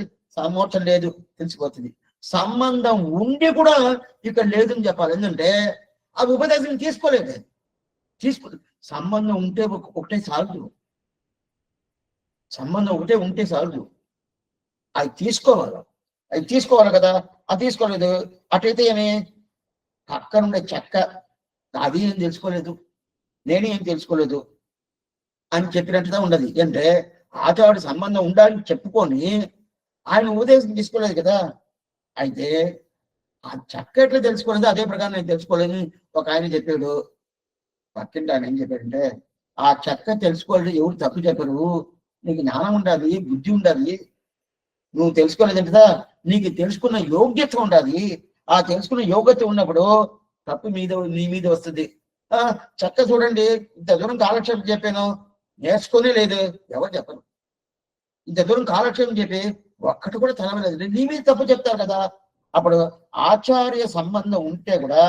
మోక్షం లేదు తెలిసిపోతుంది. సంబంధం ఉండి కూడా ఇక్కడ లేదని చెప్పాలి, ఎందుకంటే ఆ ఉపదేశం తీసుకోలేదు. సంబంధం ఉంటే ఒకటే చాలు, సంబంధం ఒకటే ఉంటే చాలు. అది తీసుకోవాలి కదా, అది తీసుకోలేదు. అటైతే ఏమి పక్కనుండే చెక్క అది ఏం తెలుసుకోలేదు, నేనేం తెలుసుకోలేదు అని చెప్పినట్టుగా ఉండదు. అంటే ఆచార్య సంబంధం ఉండాలని చెప్పుకొని ఆయన ఉపదేశం తీసుకోలేదు కదా. అయితే ఆ చెక్క ఎట్లా తెలుసుకోలేదు, అదే ప్రకారం నేను తెలుసుకోలేదు. ఒక ఆయన చెప్పాడు, పక్కింటి ఆయన ఏం చెప్పాడంటే, ఆ చెక్క తెలుసుకోలేదు ఎవరు తప్పు చెప్పరు, నీకు జ్ఞానం ఉండాలి, బుద్ధి ఉండాలి, నువ్వు తెలుసుకోలేదంటే కదా నీకు తెలుసుకున్న యోగ్యత ఉండాలి. ఆ తెలుసుకున్న యోగ్యత ఉన్నప్పుడు తప్పు నీ మీద వస్తుంది. చెక్క చూడండి, ఇంత దూరం కాలక్షేపం చెప్పాను, నేర్చుకునే లేదు, ఎవరు చెప్పరు. ఇంత దూరం కాలక్షేపం చెప్పి ఒక్కటి కూడా తెలవలేదు, నీ మీద తప్పు చెప్తారు కదా. అప్పుడు ఆచార్య సంబంధం ఉంటే కూడా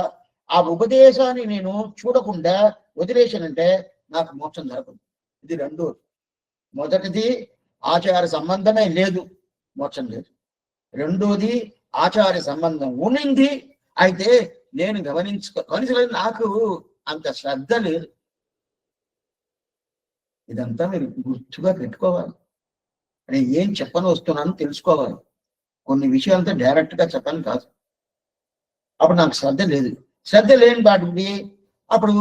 ఆ ఉపదేశాన్ని నేను చూడకుండా వదిలేశానంటే నాకు మోక్షం జరగదు. ఇది రెండు. మొదటిది ఆచార్య సంబంధమే లేదు, మోక్షం లేదు. రెండోది ఆచార్య సంబంధం ఉన్నింది, అయితే నేను గమనించలేదు, నాకు అంత శ్రద్ధ లేదు. ఇదంతా మీరు గుర్తుగా పెట్టుకోవాలి. నేను ఏం చెప్పని వస్తున్నాను తెలుసుకోవాలి. కొన్ని విషయాలతో డైరెక్ట్ గా చెప్పని కాదు. అప్పుడు నాకు శ్రద్ధ లేని వాటికి అప్పుడు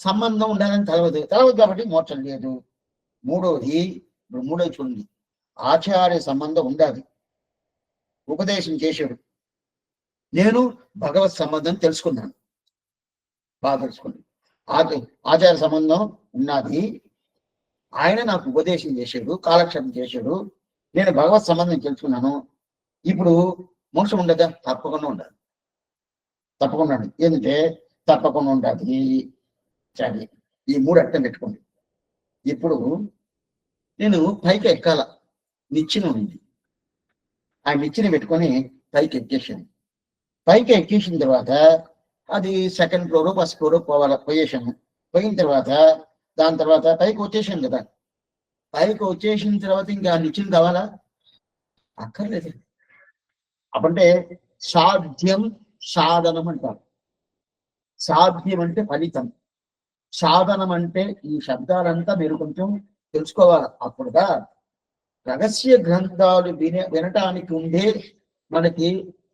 సంబంధం ఉండాలని తెలవదు కాబట్టి మోక్షం లేదు. మూడోది చూడండి, ఆచార్య సంబంధం ఉండాలి, ఉపదేశం చేశాడు, నేను భగవత్ సంబంధం తెలుసుకున్నాను, బాగా తెలుసుకున్నాను. ఆచార సంబంధం ఉన్నది, ఆయన నాకు ఉపదేశం చేశాడు, కాలక్షేపం చేశాడు, నేను భగవత్ సంబంధం తెలుసుకున్నాను. ఇప్పుడు మోక్షం ఉండదా? తప్పకుండా ఉండాలి. ఏంటంటే తప్పకుండా ఉండాలి. సరే, ఈ మూడు అర్థం పెట్టుకోండి. ఇప్పుడు నేను పైకి ఎక్కాల, నిచ్చెన ఉంది, ఆ నిచ్చెన పెట్టుకొని పైకి ఎక్కేసాను. పైకి ఎక్కేసిన తర్వాత అది సెకండ్ ఫ్లోర్ ఫస్ట్ ఫ్లోర్ పోయేసాను. పోయిన తర్వాత దాని తర్వాత పైకి వచ్చేసాను కదా. పైకి వచ్చేసిన తర్వాత ఇంకా నిచ్చెన కావాలా? అక్కర్లేదు. అప్పుడంటే సాధ్యం సాధనం అంటారు. సాధ్యం అంటే ఫలితం, సాధనం అంటే ఈ శబ్దాలంతా మీరు కొంచెం తెలుసుకోవాలి. అప్పుడుగా రహస్య గ్రంథాలు వినటానికి ఉండే మనకి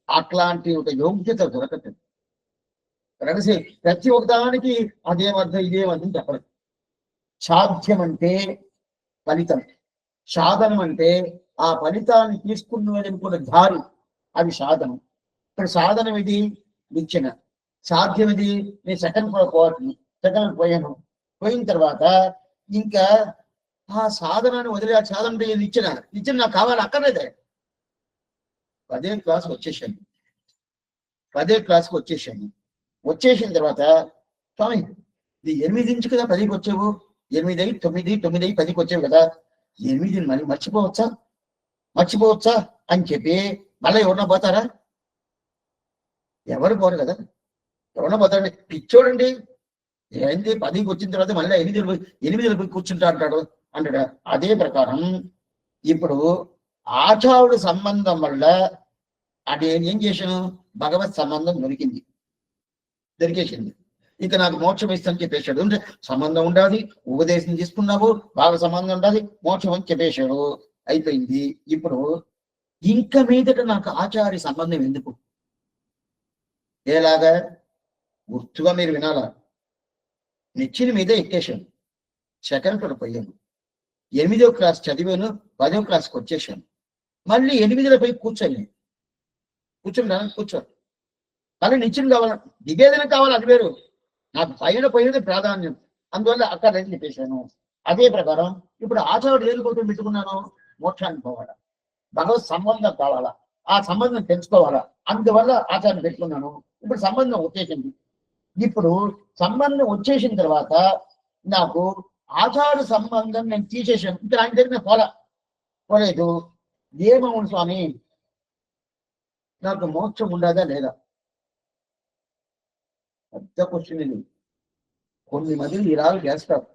అట్లాంటి ఒక యోగ్యత దొరకదు. రహస్య ప్రతి ఒక్కదానికి అదేమర్థం ఇదేమర్థం చెప్పలేదు. సాధ్యం అంటే ఫలితం, సాధనం అంటే ఆ ఫలితాన్ని తీసుకున్నదనుకున్న దారి, అది సాధనం. ఇప్పుడు సాధనం ఇది నిచ్చెన, సాధ్యం ఇది నేను సెకండ్ పోయిన తర్వాత ఇంకా ఆ సాధనాన్ని వదిలే, సాధన నిచ్చెన నాకు కావాలి, అక్కర్లేదే. 10వ క్లాస్కి వచ్చేసాను. వచ్చేసిన తర్వాత స్వామి ఇది 8 నుంచి కదా 10కి వచ్చావు, 8 అయి 9, 9 అయి 10కి వచ్చావు కదా, 8 మళ్ళీ మర్చిపోవచ్చా అని చెప్పి మళ్ళీ ఎవరన్నా పోతారా? ఎవరు పోరు కదా. ఎవరన్నా పోతారండి? పిచ్చోడండి, ఏంది 10కి వచ్చిన తర్వాత మళ్ళీ 8 పోయి కూర్చుంటా అంటాడు. అదే ప్రకారం ఇప్పుడు ఆచారుడు సంబంధం వల్ల అది ఏం చేశాను, భగవత్ సంబంధం దొరికేసింది. ఇక నాకు మోక్షం ఇస్తాను చెప్పేశాడు. అంటే సంబంధం ఉండాలి, ఉపదేశం తీసుకున్నావు, బాగా సంబంధం ఉండాలి, మోక్షం అని చెప్పేశాడు, అయిపోయింది. ఇప్పుడు ఇంకా మీదట నాకు ఆచార్య సంబంధం ఎందుకు? ఎలాగా గుర్తుగా మీరు వినాలా. నిచ్చిన మీద ఎక్కేశాను, సెకండ్ ఫ్లోర్ పోయాను, 8వ క్లాస్ చదివాను, 10వ క్లాస్కి వచ్చేసాను. మళ్ళీ 8లో పోయి కూర్చోండి. కానీ నిత్యం కావాలి, నివేదన కావాలి, అది వేరు. నాకు పైన పోయేది ప్రాధాన్యం, అందువల్ల అక్కడ అని చెప్పేశాను. అదే ప్రకారం ఇప్పుడు ఆచార్యుడు ఏది కోసం పెట్టుకున్నాను, మోక్షానికి పోవాలా, భగవత్ సంబంధం కావాలా, ఆ సంబంధం తెలుసుకోవాలా, అందువల్ల ఆచార్యం పెట్టుకున్నాను. ఇప్పుడు సంబంధం వచ్చేసింది. ఇప్పుడు సంబంధం వచ్చేసిన తర్వాత నాకు ఆచార సంబంధం నేను తీసేసాను. ఇక్కడ ఆయన దగ్గర పోలేదు. ఏమవును స్వామి, నాకు మోక్షం ఉండదా లేదా? పెద్ద క్వశ్చన్ ఇది. కొన్ని మంది ఈ రాళ్ళు చేస్తారు.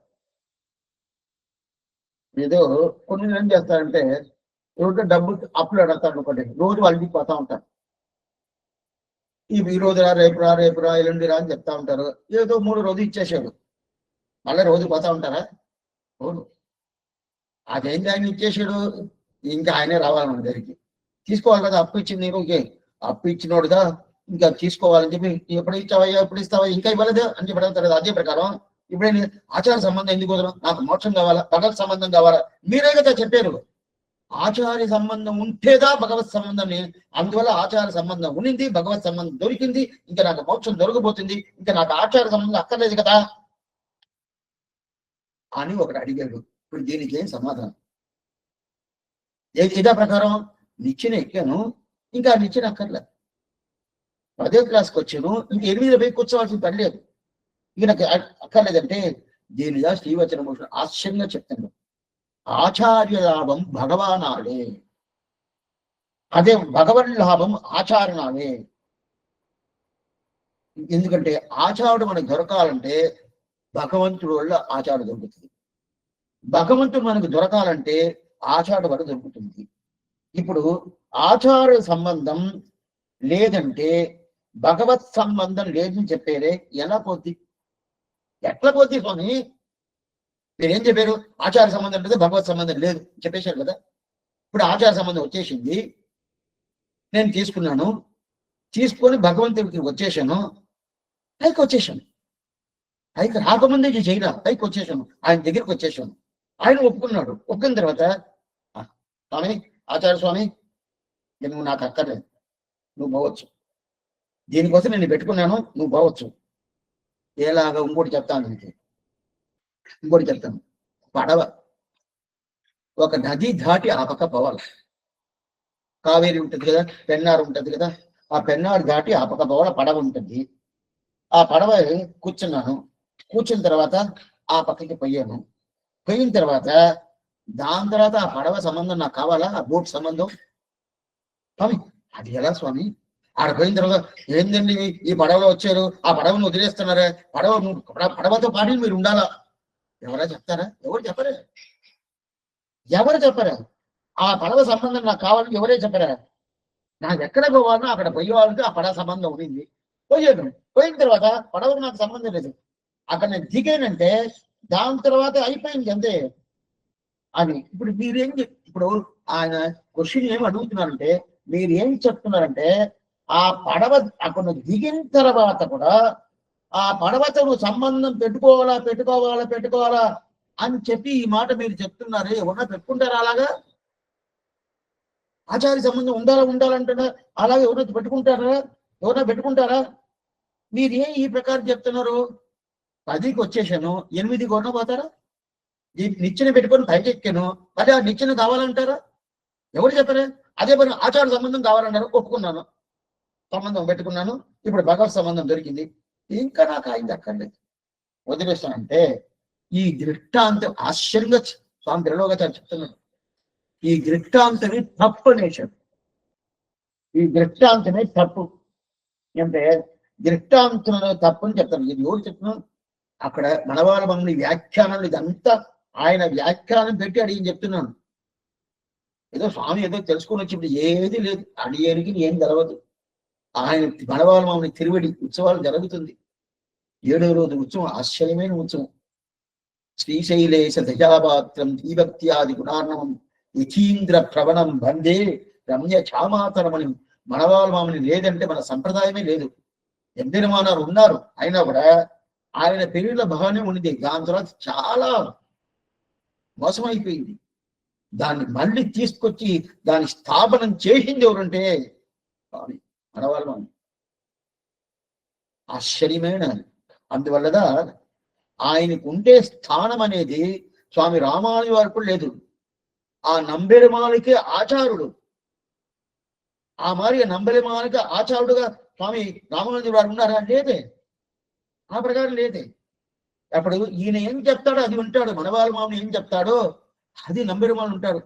ఏదో కొన్ని ఏం చేస్తారంటే రోజు డబ్బు అప్పులు అడగతారు ఒకటి, రోజు వాళ్ళకి పోతా ఉంటారు. ఈ రోజు రా, రేపు రా, ఎల్లుండి రా అని చెప్తా ఉంటారు. ఏదో 3 రోజులు ఇచ్చేసాడు, మళ్ళీ రోజు పోతా ఉంటారా? అవును. అదేంటి ఆయన ఇచ్చేసాడు, ఇంకా ఆయనే రావాలి మన దగ్గరికి, తీసుకోవాలి కదా. అప్పు ఇచ్చింది నీకు, అప్పు ఇచ్చినోడుగా ఇంకా తీసుకోవాలని చెప్పి, ఎప్పుడు ఇస్తావయ్యా, ఎప్పుడు ఇస్తావా, ఇంకా ఇవ్వలేదా అని చెప్పి అడుగుతారు. అదే ప్రకారం ఇప్పుడే ఆచార సంబంధం ఎందుకు వదలం, నాకు మోక్షం కావాలా, భగవత్ సంబంధం కావాలా, మీరే కదా చెప్పారు. ఆచార్య సంబంధం ఉంటేదా భగవత్ సంబంధం, అందువల్ల ఆచార సంబంధం ఉన్నింది, భగవత్ సంబంధం దొరికింది, ఇంకా నాకు మోక్షం దొరకబోతుంది, ఇంకా నాకు ఆచార సంబంధం అక్కర్లేదు కదా అని ఒకటి అడిగాడు. ఇప్పుడు దీనికి ఏం సమాధానం? ఇదా ప్రకారం నిచ్చెన ఎక్కాను, ఇంకా నిచ్చెన అక్కర్లేదు, 10వ క్లాస్కి వచ్చాను, ఇంక 8 పోయి కూర్చోవాల్సిన పని లేదు, ఇక నాకు అక్కర్లేదంటే దీనిగా శ్రీవచన భూషణ్ ఆశ్చర్యంగా చెప్తాను. ఆచార్య లాభం భగవానాడే, అదే భగవన్ లాభం ఆచారణాలే. ఎందుకంటే ఆచారుడు మనకు దొరకాలంటే భగవంతుడు వల్ల ఆచారం దొరుకుతుంది, భగవంతుడు మనకు దొరకాలంటే ఆచారం వల్ల దొరుకుతుంది. ఇప్పుడు ఆచార సంబంధం లేదంటే భగవత్ సంబంధం లేదని చెప్పేదే ఎలా పోద్ది? ఎట్లా పోద్ది స్వామి? మీరేం చెప్పారు? ఆచార సంబంధం అంటే భగవత్ సంబంధం లేదు చెప్పేశారు కదా. ఇప్పుడు ఆచార సంబంధం వచ్చేసింది, నేను తీసుకున్నాను, తీసుకొని భగవంతుడికి వచ్చేసాను, పైకి వచ్చేసాను, పైకి రాకముందే చేయరా, పైకి వచ్చేసాను, ఆయన దగ్గరికి వచ్చేసాను, ఆయన ఒప్పుకున్నాడు. ఒప్పుకున్న తర్వాత స్వామి, ఆచార్య స్వామి, నువ్వు నాకు అక్కర్లేదు, నువ్వు పోవచ్చు, దీనికోసం నేను పెట్టుకున్నాను, నువ్వు పోవచ్చు. ఏలాగా ఇంకోటి చెప్తాను, ఇంకోటి చెప్తాను. పడవ ఒక నది దాటి ఆ పక్క పోవాలి. కావేరి ఉంటుంది కదా, పెన్నారు ఉంటుంది కదా, ఆ పెన్నారు దాటి ఆ పక్క పోవాలి, పడవ ఉంటుంది. ఆ పడవ కూర్చున్నాను, కూర్చున్న తర్వాత ఆ పక్కకి పోయాను. పోయిన తర్వాత దాని తర్వాత ఆ పడవ సంబంధం నాకు కావాలా, ఆ బోట్ సంబంధం? స్వామి అది ఎలా స్వామి? ఆడ పోయిన తర్వాత ఏందండి ఈ పడవలో వచ్చారు, ఆ పడవను వదిలేస్తున్నారా, పడవతో పాటు మీరు ఉండాలా? ఎవరా చెప్తారా? ఎవరు చెప్పరా? ఎవరు చెప్పరా? ఆ పడవ సంబంధం నాకు కావాలని ఎవరే చెప్పరా? నాకు ఎక్కడ పోవాలన్నా అక్కడ పోయేవాళ్ళకి ఆ పడవ సంబంధం ఉండింది, పోయాను. పోయిన తర్వాత పడవకు నాకు సంబంధం లేదు, అక్కడ నేను దిగానంటే దాని తర్వాత అయిపోయింది అంతే అని. ఇప్పుడు మీరేం ఇప్పుడు ఆయన క్వశ్చన్ ఏం అడుగుతున్నారంటే, మీరు ఏం చెప్తున్నారంటే ఆ పడవ అక్కడ దిగిన తర్వాత కూడా ఆ పడవతో నువ్వు సంబంధం పెట్టుకోవాలా అని చెప్పి ఈ మాట మీరు చెప్తున్నారే, ఎవరన్నా పెట్టుకుంటారా అలాగా? ఆచార్య సంబంధం ఉండాలంటున్నా అలాగే ఎవరైనా పెట్టుకుంటారా? మీరు ఈ ప్రకారం చెప్తున్నారు? 10కి వచ్చేసాను, 8కి కొన్న పోతారా? ఈ నిచ్చెన పెట్టుకొని పైకి ఎక్కాను, మళ్ళీ ఆ నిచ్చెన కావాలంటారా? ఎవరు చెప్పారా? అదే పని ఆచార సంబంధం కావాలన్నారు, ఒప్పుకున్నాను, సంబంధం పెట్టుకున్నాను, ఇప్పుడు భగవత్ సంబంధం దొరికింది, ఇంకా నాకు అయింది అక్కర్లేదు, వదిలేస్తానంటే ఈ దృష్టాంతం ఆశ్చర్యంగా స్వామి త్రిలోకాచార్య చెప్తున్నాడు. ఈ దృష్టాంతమే తప్పు అనేసాడు. ఈ దృష్టాంతమే తప్పు అంటే దృష్టాంతంలో తప్పు అని చెప్తాను. ఇది ఎవరు చెప్తున్నాను? అక్కడ మనవాళ్ళ మమ్మల్ని వ్యాఖ్యానాలు, ఇదంతా ఆయన వ్యాఖ్యానం పెట్టి అడిగి చెప్తున్నాను. ఏదో స్వామి ఏదో తెలుసుకొని వచ్చి ఇప్పుడు ఏది లేదు, అడిగేరికి ఏం జరగదు. ఆయన మనవాళ్ళ మమ్మల్ని తిరువడి ఉత్సవాలు జరుగుతుంది, 7వ రోజు ఉత్సవం, ఆశ్చర్యమైన ఉత్సవం. శ్రీశైలేశ దయాపాత్రం దీభక్త్యాది గుణార్ణవం యతీంద్ర ప్రవణం బందే రమ్య ఛామాతరమని. మనవాళ్ళ మమ్మల్ని లేదంటే మన సంప్రదాయమే లేదు. ఎందరిమానారు ఉన్నారు, అయినా కూడా ఆయన పెళ్లిళ్ళ భావనే ఉండింది. దాని తర్వాత చాలా మోసమైపోయింది. దాన్ని మళ్ళీ తీసుకొచ్చి దాన్ని స్థాపనం చేసింది ఎవరంటే మనవాళ్ళ ఆశ్చర్యమైన. అందువల్లగా ఆయనకు ఉండే స్థానం అనేది స్వామి రామానుజ వరకు లేదు. ఆ నంబెరుమాలకి ఆచారుడు, ఆ మరి నంబెరుమాలకి ఆచారుడుగా స్వామి రామానుజుడు వారు ఉన్నారా? లేదే, ఆ ప్రకారం లేదే. అప్పుడు ఈయన ఏం చెప్తాడో అది ఉంటాడు, మనవాళ్ళ మామూలు ఏం చెప్తాడో అది నంబెరుమాలు ఉంటాడు.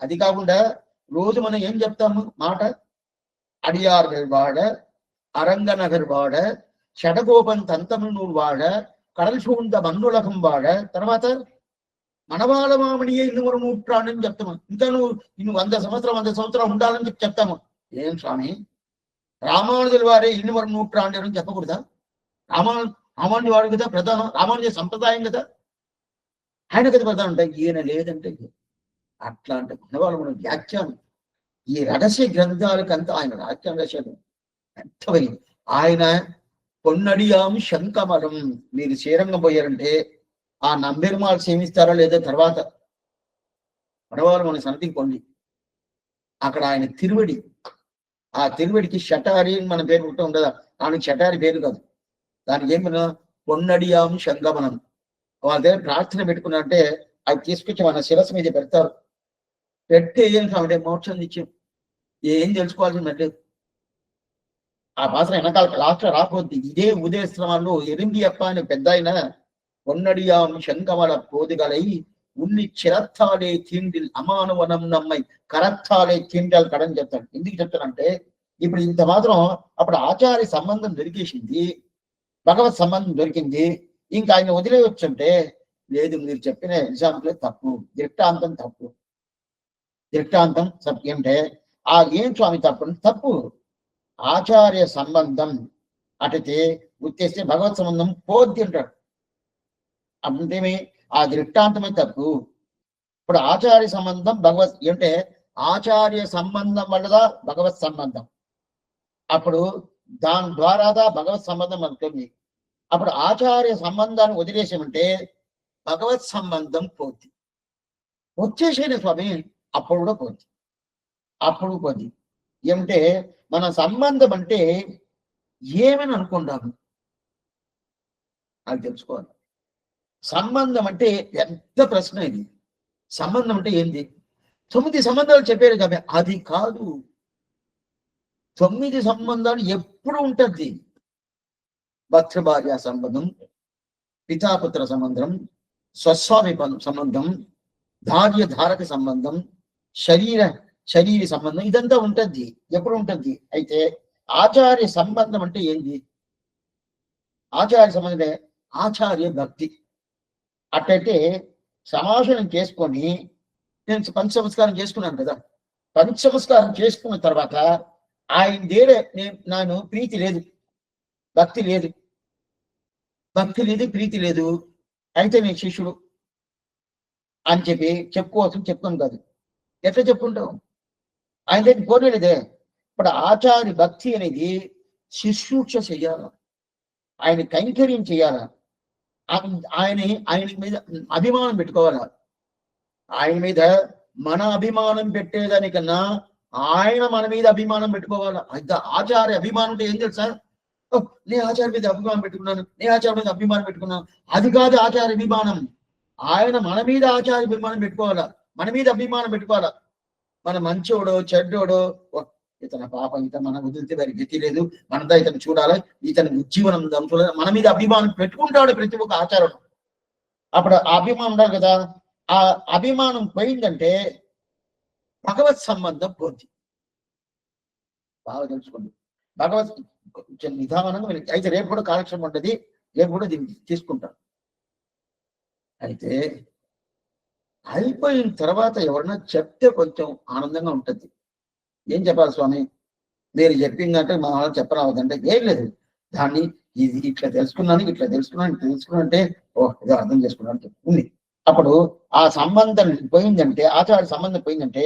అది కాకుండా రోజు మనం ఏం చెప్తాము మాట, అడియాர்கள் వాడ, అరంగనగర్ వాడ, షడగోపన్ తంతమును వాడ, కడల్ సూழ்ந்த మన్నులకం వాడ, తర్వాత మనవాళ్ళ మామనియే ఇన్ని నూట్రాండు అని చెప్తాము. ఇంకా నువ్వు 100 సంవత్సరం ఉండాలని చెప్పి చెప్తాము. ఏం స్వామి, రామానుజుల వారే ఇన్ని నూట్రాండు అని చెప్పకూడదా? రామానుజు వాడు కదా ప్రధానం, రామానుజ సంప్రదాయం కదా, ఆయన కదా ప్రధానం అంటే ఈయన లేదంటే అట్లా అంటే మనవాళ్ళు మనం వ్యాఖ్యానం, ఈ రహస్య గ్రంథాలకంతా ఆయన రాజ్యం రాశాడు. ఎంతమైంది ఆయన పొన్నడియాం శంకమరం. మీరు శ్రీరంగం పోయారంటే ఆ నంబెరుమాలు సేవిస్తారా లేదా తర్వాత మనవాళ్ళు మన సన్నిధికి పొంది అక్కడ ఆయన తిరువడి, ఆ తిరువడికి షటారి మన పేరు పుట్ట ఉండదా, ఆయనకి షటారి పేరు కాదు, దానికి ఏం పొన్నడియాం శంకమనం. వాళ్ళ దగ్గర ప్రార్థన పెట్టుకున్నారంటే అది తీసుకొచ్చి మన శిరస్సు మీద పెడతారు. పెడితే ఏం కావంటే మోక్షం నిత్యం. ఏం తెలుసుకోవాల్సిందంటే ఆ భాష వెనకాల లాస్ట్ రాకపోద్ది. ఇదే ఉదయశ్రమాల్లో ఎరింగియప్ప అని పెద్ద ఆయన పొన్నడియాం శంకమల పోదిగలై ఉన్ని చిరత్తాలే తిండిల్ అమానవనం నమ్మై కరత్తాలే తిండల్ కడని చెప్తాడు. ఎందుకు చెప్తానంటే ఇప్పుడు ఇంత మాత్రం అప్పుడు ఆచార్య సంబంధం దొరికేసింది, భగవత్ సంబంధం దొరికింది, ఇంకా ఆయన వదిలేయొచ్చుంటే లేదు, మీరు చెప్పిన ఎగ్జాంపుల్ తప్పు, దృష్టాంతం తప్పు. దృష్టాంతం ఏమిటంటే ఆ ఏం స్వామి తప్పు ఆచార్య సంబంధం అటితే గుర్తిస్తే భగవత్ సంబంధం పోద్ది అంటాడు. అంటేమి ఆ దృష్టాంతమే తప్పు. ఇప్పుడు ఆచార్య సంబంధం భగవత్ అంటే ఆచార్య సంబంధం వల్లదా భగవత్ సంబంధం, అప్పుడు దాని ద్వారాదా భగవత్ సంబంధం అనుకుంది. అప్పుడు ఆచార్య సంబంధాన్ని వదిలేసామంటే భగవత్ సంబంధం పోద్ది. వచ్చేసేనే స్వామి అప్పుడు కూడా పోద్ది, అప్పుడు పోద్ది. ఏమంటే మన సంబంధం అంటే ఏమని అనుకుంటాము అది తెలుసుకోవాలి. సంబంధం అంటే ఎంత ప్రశ్న ఇది. సంబంధం అంటే ఏంది? 9 సంబంధాలు చెప్పారు కదా, అది కాదు. 9 సంబంధాలు ఎప్పుడు ఉంటుంది. భర్తృభార్య సంబంధం, పితాపుత్ర సంబంధం, స్వస్వామి సంబంధం, భార్య ధారక సంబంధం, శరీర సంబంధం, ఇదంతా ఉంటుంది, ఎప్పుడు ఉంటుంది. అయితే ఆచార్య సంబంధం అంటే ఏంది? ఆచార్య సంబంధమే ఆచార్య భక్తి. అట్టయితే సమాసనం చేసుకొని నేను పంచ సంస్కారం చేసుకున్నాను కదా, పంచ సంస్కారం చేసుకున్న తర్వాత ఆయన దేడే నేను ప్రీతి లేదు, భక్తి లేదు, ప్రీతి లేదు, అయితే నేను శిష్యుడు అని చెప్పి చెప్పుకోను కాదు. ఎట్లా చెప్పుకుంటావు? ఆయన దగ్గర పోలేదే. ఇప్పుడు ఆచార్య భక్తి అనేది శుశ్రూష చెయ్యాల, ఆయన కైంకర్యం చేయాలా, ఆయన మీద అభిమానం పెట్టుకోవాలా. ఆయన మీద మన అభిమానం పెట్టేదానికన్నా ఆయన మన మీద అభిమానం పెట్టుకోవాలా. ఆచార్య అభిమానం అంటే ఏం తెలుసా? నేను ఆచార్య మీద అభిమానం పెట్టుకున్నాను, నేను ఆచార్య మీద అభిమానం పెట్టుకున్నాను, అది కాదు ఆచార్య అభిమానం. ఆయన మన మీద ఆచార్య అభిమానం పెట్టుకోవాలా, మన మీద అభిమానం పెట్టుకోవాలా. మన మంచోడో చెడ్డోడో ఇతని పాపం, ఇతను మనం వదిలితే వారి గతి లేదు, మనదా ఇతను చూడాలి, ఇతని ఉజ్జీవనం చూడాలి, మన మీద అభిమానం పెట్టుకుంటాడు ప్రతి ఒక్క ఆచారం. అప్పుడు ఆ అభిమానం ఉండాలి కదా. ఆ అభిమానం పోయిందంటే భగవత్ సంబంధం పోద్ది. బాగా తెలుసుకోండి. భగవత్ నిదానంగా అయితే రేపు కూడా కాలక్షేపం ఉంటుంది, రేపు కూడా దీన్ని తీసుకుంటాం. అయితే అయిపోయిన తర్వాత ఎవరన్నా చెప్తే కొంచెం ఆనందంగా ఉంటుంది. ఏం చెప్పాలి స్వామి, మీరు చెప్పిందంటే మా వాళ్ళు చెప్పరావద్దంటే ఏం లేదు, దాన్ని ఇది ఇట్లా తెలుసుకున్నాను అంటే ఏదో అర్థం చేసుకున్నాను ఉంది. అప్పుడు ఆ సంబంధం పోయిందంటే, ఆచార్య సంబంధం పోయిందంటే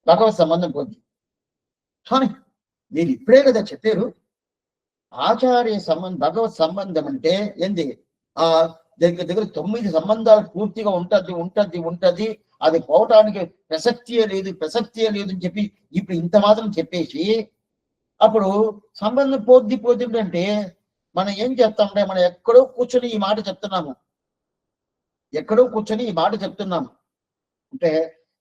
భగవత్ సంబంధం పోయింది. స్వామి మీరు ఇప్పుడే కదా చెప్పారు, ఆచార్య సంబంధం భగవత్ సంబంధం అంటే ఏంది? ఆ దగ్గర 9 సంబంధాలు పూర్తిగా ఉంటది, అది పోవటానికి ప్రసక్తియే లేదు అని చెప్పి ఇప్పుడు ఇంత మాత్రం చెప్పేసి అప్పుడు సంబంధం పోద్ది అంటే మనం ఏం చేస్తామంటే మనం ఎక్కడో కూర్చొని ఈ మాట చెప్తున్నాము, ఎక్కడో కూర్చొని ఈ మాట చెప్తున్నాము అంటే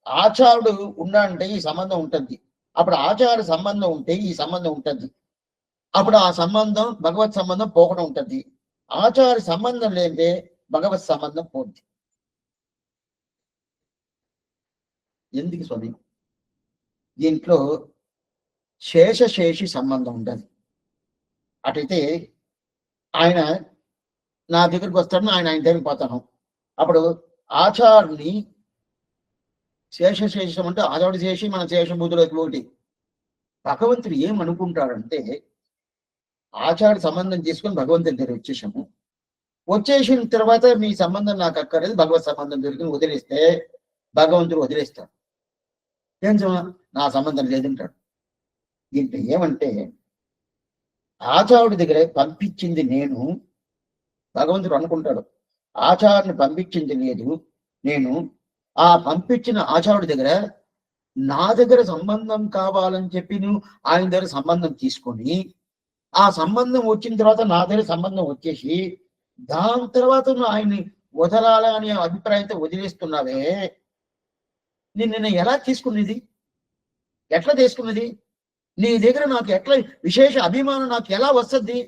ఆచారుడు ఉన్నాడంటే ఈ సంబంధం ఉంటుంది, అప్పుడు ఆచార సంబంధం ఉంటే ఈ సంబంధం ఉంటుంది, అప్పుడు ఆ సంబంధం భగవత్ సంబంధం పోకుండా ఉంటుంది. ఆచార సంబంధం లేదే భగవత్ సంబంధం పోతుంది. ఎందుకు స్వామి? దీంట్లో శేషశేషి సంబంధం ఉంటుంది. అటైతే ఆయన నా దగ్గరికి వస్తాను, ఆయన దగ్గరికి పోతాను. అప్పుడు ఆచార్ని శేషశేషం అంటే ఆచారుడు చేసి మన శేషభూతులు ఒకటి. భగవంతుడు ఏమనుకుంటాడంటే ఆచార సంబంధం తీసుకొని భగవంతుడి దగ్గర వచ్చేసిన తర్వాత మీ సంబంధం నాకు అక్కర్లేదు, భగవత్ సంబంధం దొరికి వదిలేస్తే భగవంతుడు వదిలేస్తాడు. ఏం నా సంబంధం లేదంటాడు. దీంట్లో ఏమంటే ఆచారుడి దగ్గర పంపించింది నేను, భగవంతుడు అనుకుంటాడు ఆచార్ని పంపించింది లేదు నేను, ఆ పంపించిన ఆచారుడి దగ్గర నా దగ్గర సంబంధం కావాలని చెప్పి నువ్వు ఆయన దగ్గర సంబంధం తీసుకొని ఆ సంబంధం వచ్చిన తర్వాత నా దగ్గర సంబంధం వచ్చేసి దాని తర్వాత నువ్వు ఆయన్ని వదలాల అనే అభిప్రాయంతో వదిలేస్తున్నావే, నేను ఎలా తీసుకున్నది? ఎట్లా తీసుకున్నది? నీ దగ్గర నాకు ఎట్లా విశేష అభిమానం నాకు ఎలా వస్తుంది?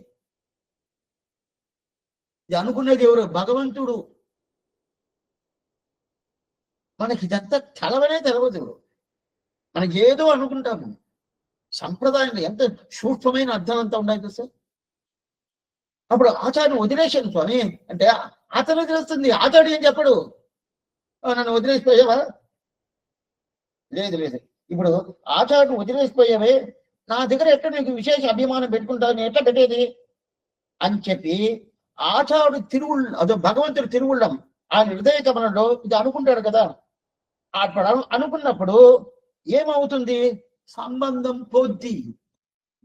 ఇది అనుకునేది ఎవరు? భగవంతుడు. మనకి ఇదంతా తెలవనే తెలవదు, మనకి ఏదో అనుకుంటాము. సంప్రదాయంలో ఎంత సూక్ష్మమైన అర్థం అంతా ఉన్నాయి సార్. అప్పుడు ఆచార్యం వదిలేశాను స్వామి అంటే అతను వదిలేస్తుంది, ఆచార్యం ఏం చెప్పడు నన్ను వదిలేసిపోయావా? లేదు లేదు. ఇప్పుడు ఆచార్యం వదిలేసిపోయావే, నా దగ్గర ఎట్లా నీకు విశేష అభిమానం పెట్టుకుంటావు, నేను ఎట్లా పెట్టేది అని చెప్పి ఆచార్యుడు తిరువుళ్ళు, అదో భగవంతుడు తిరువుళ్ళం ఆయన హృదయ కమలంలో ఇది అనుకుంటాడు కదా. అప్పుడు అనుకున్నప్పుడు ఏమవుతుంది? సంబంధం పోద్ది,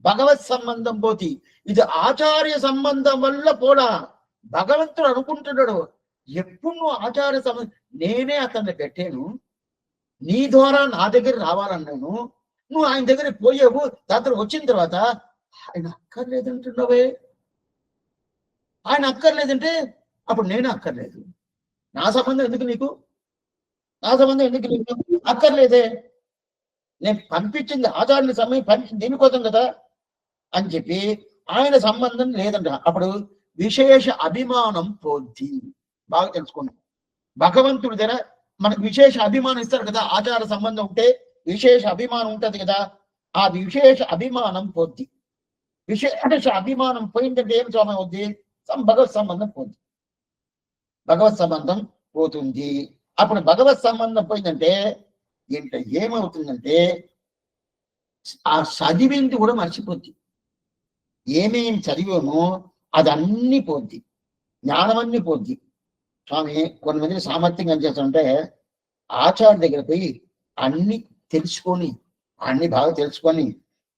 భగవత్ సంబంధం పోతి. ఇది ఆచార్య సంబంధం వల్ల పోలా. భగవంతుడు అనుకుంటున్నాడు ఎప్పుడు నువ్వు ఆచార్య సంబంధం, నేనే అతన్ని పెట్టాను, నీ ద్వారా నా దగ్గర రావాలన్నాను, నువ్వు ఆయన దగ్గర పోయావు, దాంతో వచ్చిన తర్వాత ఆయన అక్కర్లేదంటున్నావే. ఆయన అక్కర్లేదంటే అప్పుడు నేను అక్కర్లేదు, నా సంబంధం ఎందుకు నీకు? నా సంబంధం ఎందుకు నీకు? అక్కర్లేదే, నేను పంపించింది ఆచార్యుని సమయం పంపించింది దీనికోసం కదా అని చెప్పి ఆయన సంబంధం లేదంట. అప్పుడు విశేష అభిమానం పోద్ది. బాగా తెలుసుకోండి, భగవంతుడి దగ్గర మనకు విశేష అభిమానం ఇస్తారు కదా, ఆచార సంబంధం ఉంటే విశేష అభిమానం ఉంటది కదా, ఆ విశేష అభిమానం పోద్ది. విశేష అభిమానం పోయిందంటే ఏం స్వామి అవుద్ది? భగవత్ సంబంధం పోద్ది, భగవత్ సంబంధం పోతుంది. అప్పుడు భగవత్ సంబంధం పోయిందంటే ఏంట ఏమవుతుందంటే ఆ చదివింది కూడా మర్చిపోద్ది. ఏమేమి చదివామో అది అన్ని పోద్ది, జ్ఞానమన్నీ పోద్ది. స్వామి కొంతమంది సామర్థ్యం ఏం చేస్తారంటే ఆచార్య దగ్గర పోయి అన్ని తెలుసుకొని అన్ని బాగా తెలుసుకొని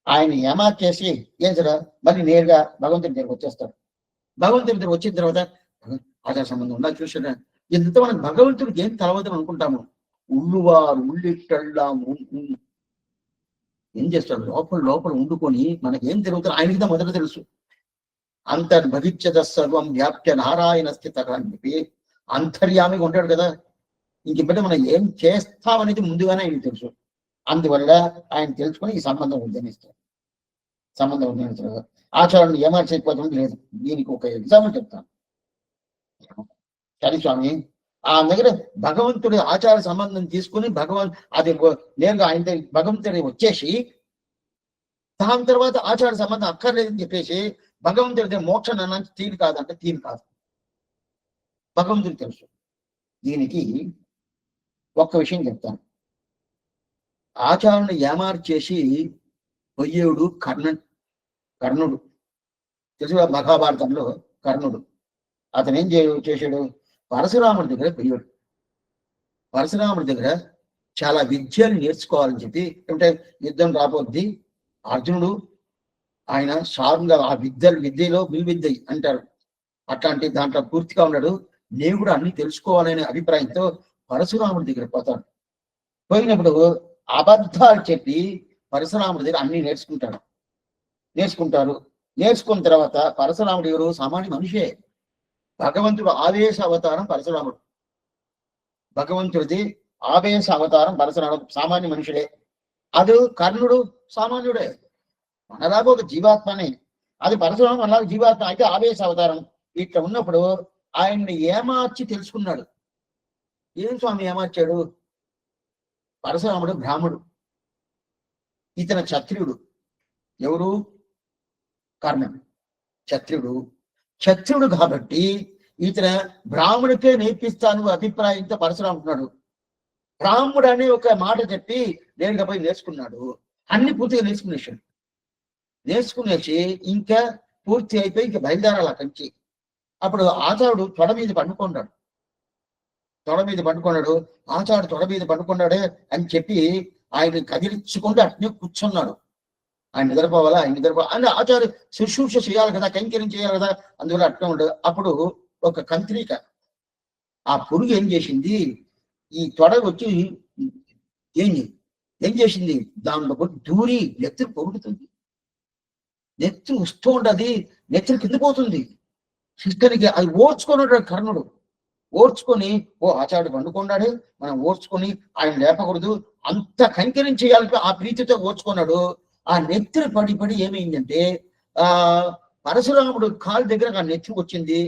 ఆయన ఏమా చేసి ఏం సరే మళ్ళీ నేరుగా భగవంతుడి దగ్గరకు వచ్చేస్తాడు. భగవంతుడి దగ్గర వచ్చిన తర్వాత ఆచార సంబంధం ఉందా చూసారా, ఎంత మనకు భగవంతుడికి ఏం తెలవదని అనుకుంటాము. ఉళ్ళువారు ఉళ్ళిట్టళ్ళాము ఏం చేస్తాడు? లోపల లోపల ఉండుకొని మనకేం జరుగుతుంది ఆయనకి మొదట తెలుసు. అంతర్భవిష్యత సర్వం వ్యాప్య నారాయణ స్థిత అని చెప్పి అంతర్యామిగా ఉంటాడు కదా. ఇంకెప్పటి మనం ఏం చేస్తామనేది ముందుగానే ఆయనకి తెలుసు. అందువల్ల ఆయన తెలుసుకొని ఈ సంబంధం ఉద్యమిస్తాడు. సంబంధం ఉద్యమిస్తాడు. ఆచారాన్ని ఏమార్చకపోవడం లేదు. దీనికి ఒక ఎగ్జాంపుల్ చెప్తాను. సరే స్వామి, ఆ దగ్గర భగవంతుడి ఆచార సంబంధం తీసుకుని అది నేరుగా ఆయన భగవంతుడి వచ్చేసి దాని తర్వాత ఆచార సంబంధం అక్కర్లేదని చెప్పేసి భగవంతుడి మోక్షం అన్న తీరు కాదంటే తీరు కాదు, భగవంతుడు తెలుసు. దీనికి ఒక్క విషయం చెప్తాను. ఆచారాన్ని ఏమార్చేసి పొయ్యేవుడు కర్ణుడు తెలుసు, మహాభారతంలో కర్ణుడు. అతను ఏం చేశాడు? పరశురాముడి దగ్గర పోయాడు. పరశురాముడి దగ్గర చాలా విద్యలు నేర్చుకోవాలని చెప్పి, అంటే యుద్ధం రాబోద్ది, అర్జునుడు ఆయన షారుగా ఆ విద్యలో విద్య అంటారు, అట్లాంటి దాంట్లో పూర్తిగా ఉన్నాడు. నేను కూడా అన్ని తెలుసుకోవాలనే అభిప్రాయంతో పరశురాముడి దగ్గర పోతాడు. పోయినప్పుడు అబద్ధాలు చెప్పి పరశురాముడి దగ్గర అన్ని నేర్చుకుంటారు. నేర్చుకున్న తర్వాత పరశురాముడు ఎవరు? సామాన్య మనిషే. భగవంతుడు ఆవేశ అవతారం పరశురాముడు. భగవంతుడిది ఆవేశ అవతారం పరశురాముడు, సామాన్య మనుషుడే. అది కర్ణుడు సామాన్యుడే, మనలాగా ఒక జీవాత్మనే. అది పరశురాముడు మనలాగా జీవాత్మ, అయితే ఆవేశ అవతారం. ఇట్లా ఉన్నప్పుడు ఆయన్ని ఏమార్చి తెలుసుకున్నాడు. ఏం స్వామి ఏమార్చాడు? పరశురాముడు బ్రాహ్మడు, ఇతను క్షత్రియుడు. ఎవరు? కర్ణుడు క్షత్రియుడు. క్షత్రియుడు కాబట్టి ఇతను బ్రాహ్మణుడికే నేర్పిస్తాను అభిప్రాయంతో పరశురాముడు బ్రాహ్మడు అనే ఒక మాట చెప్పి నేరుగా పోయి నేర్చుకున్నాడు. అన్ని పూర్తిగా నేర్చుకునేసి ఇంకా పూర్తి అయిపోయి ఇంకా బయలుదేరాలి అక్కడి నుంచి. అప్పుడు ఆచార్యుడు తొడ మీద పండుకున్నాడు. ఆచార్యుడు తొడ మీద పండుకున్నాడే అని చెప్పి ఆయన కదిలించుకుంటూ అట్నే కూర్చున్నాడు. ఆయన నిద్రపోవాలా, అంటే ఆచార్య శుశ్రూష చేయాలి కదా, కైంకర్యం చేయాలి కదా, అందువల్ల అట్లా ఉండదు. అప్పుడు ఒక కంత్రిక, ఆ పురుగు ఏం చేసింది, ఈ తొడ వచ్చి ఏం చేసింది, దానిలో దూరి నెత్తురు పొరుగుతుంది. నెత్తురు వస్తూ ఉండదు, నెత్తురు కింద పోతుంది. శిష్యునికి అది ఓర్చుకున్నాడు కర్ణుడు. ఓర్చుకొని, ఓ ఆచార్యుడు పండుకున్నాడు, మనం ఓర్చుకొని ఆయన లేపకూడదు, అంత కైంకర్యం చేయాలి ఆ ప్రీతితో ఓర్చుకున్నాడు. ఆ నెత్తురు పడి ఏమైందంటే పరశురాముడు కాలు దగ్గర ఆ నెత్తురు వచ్చింది.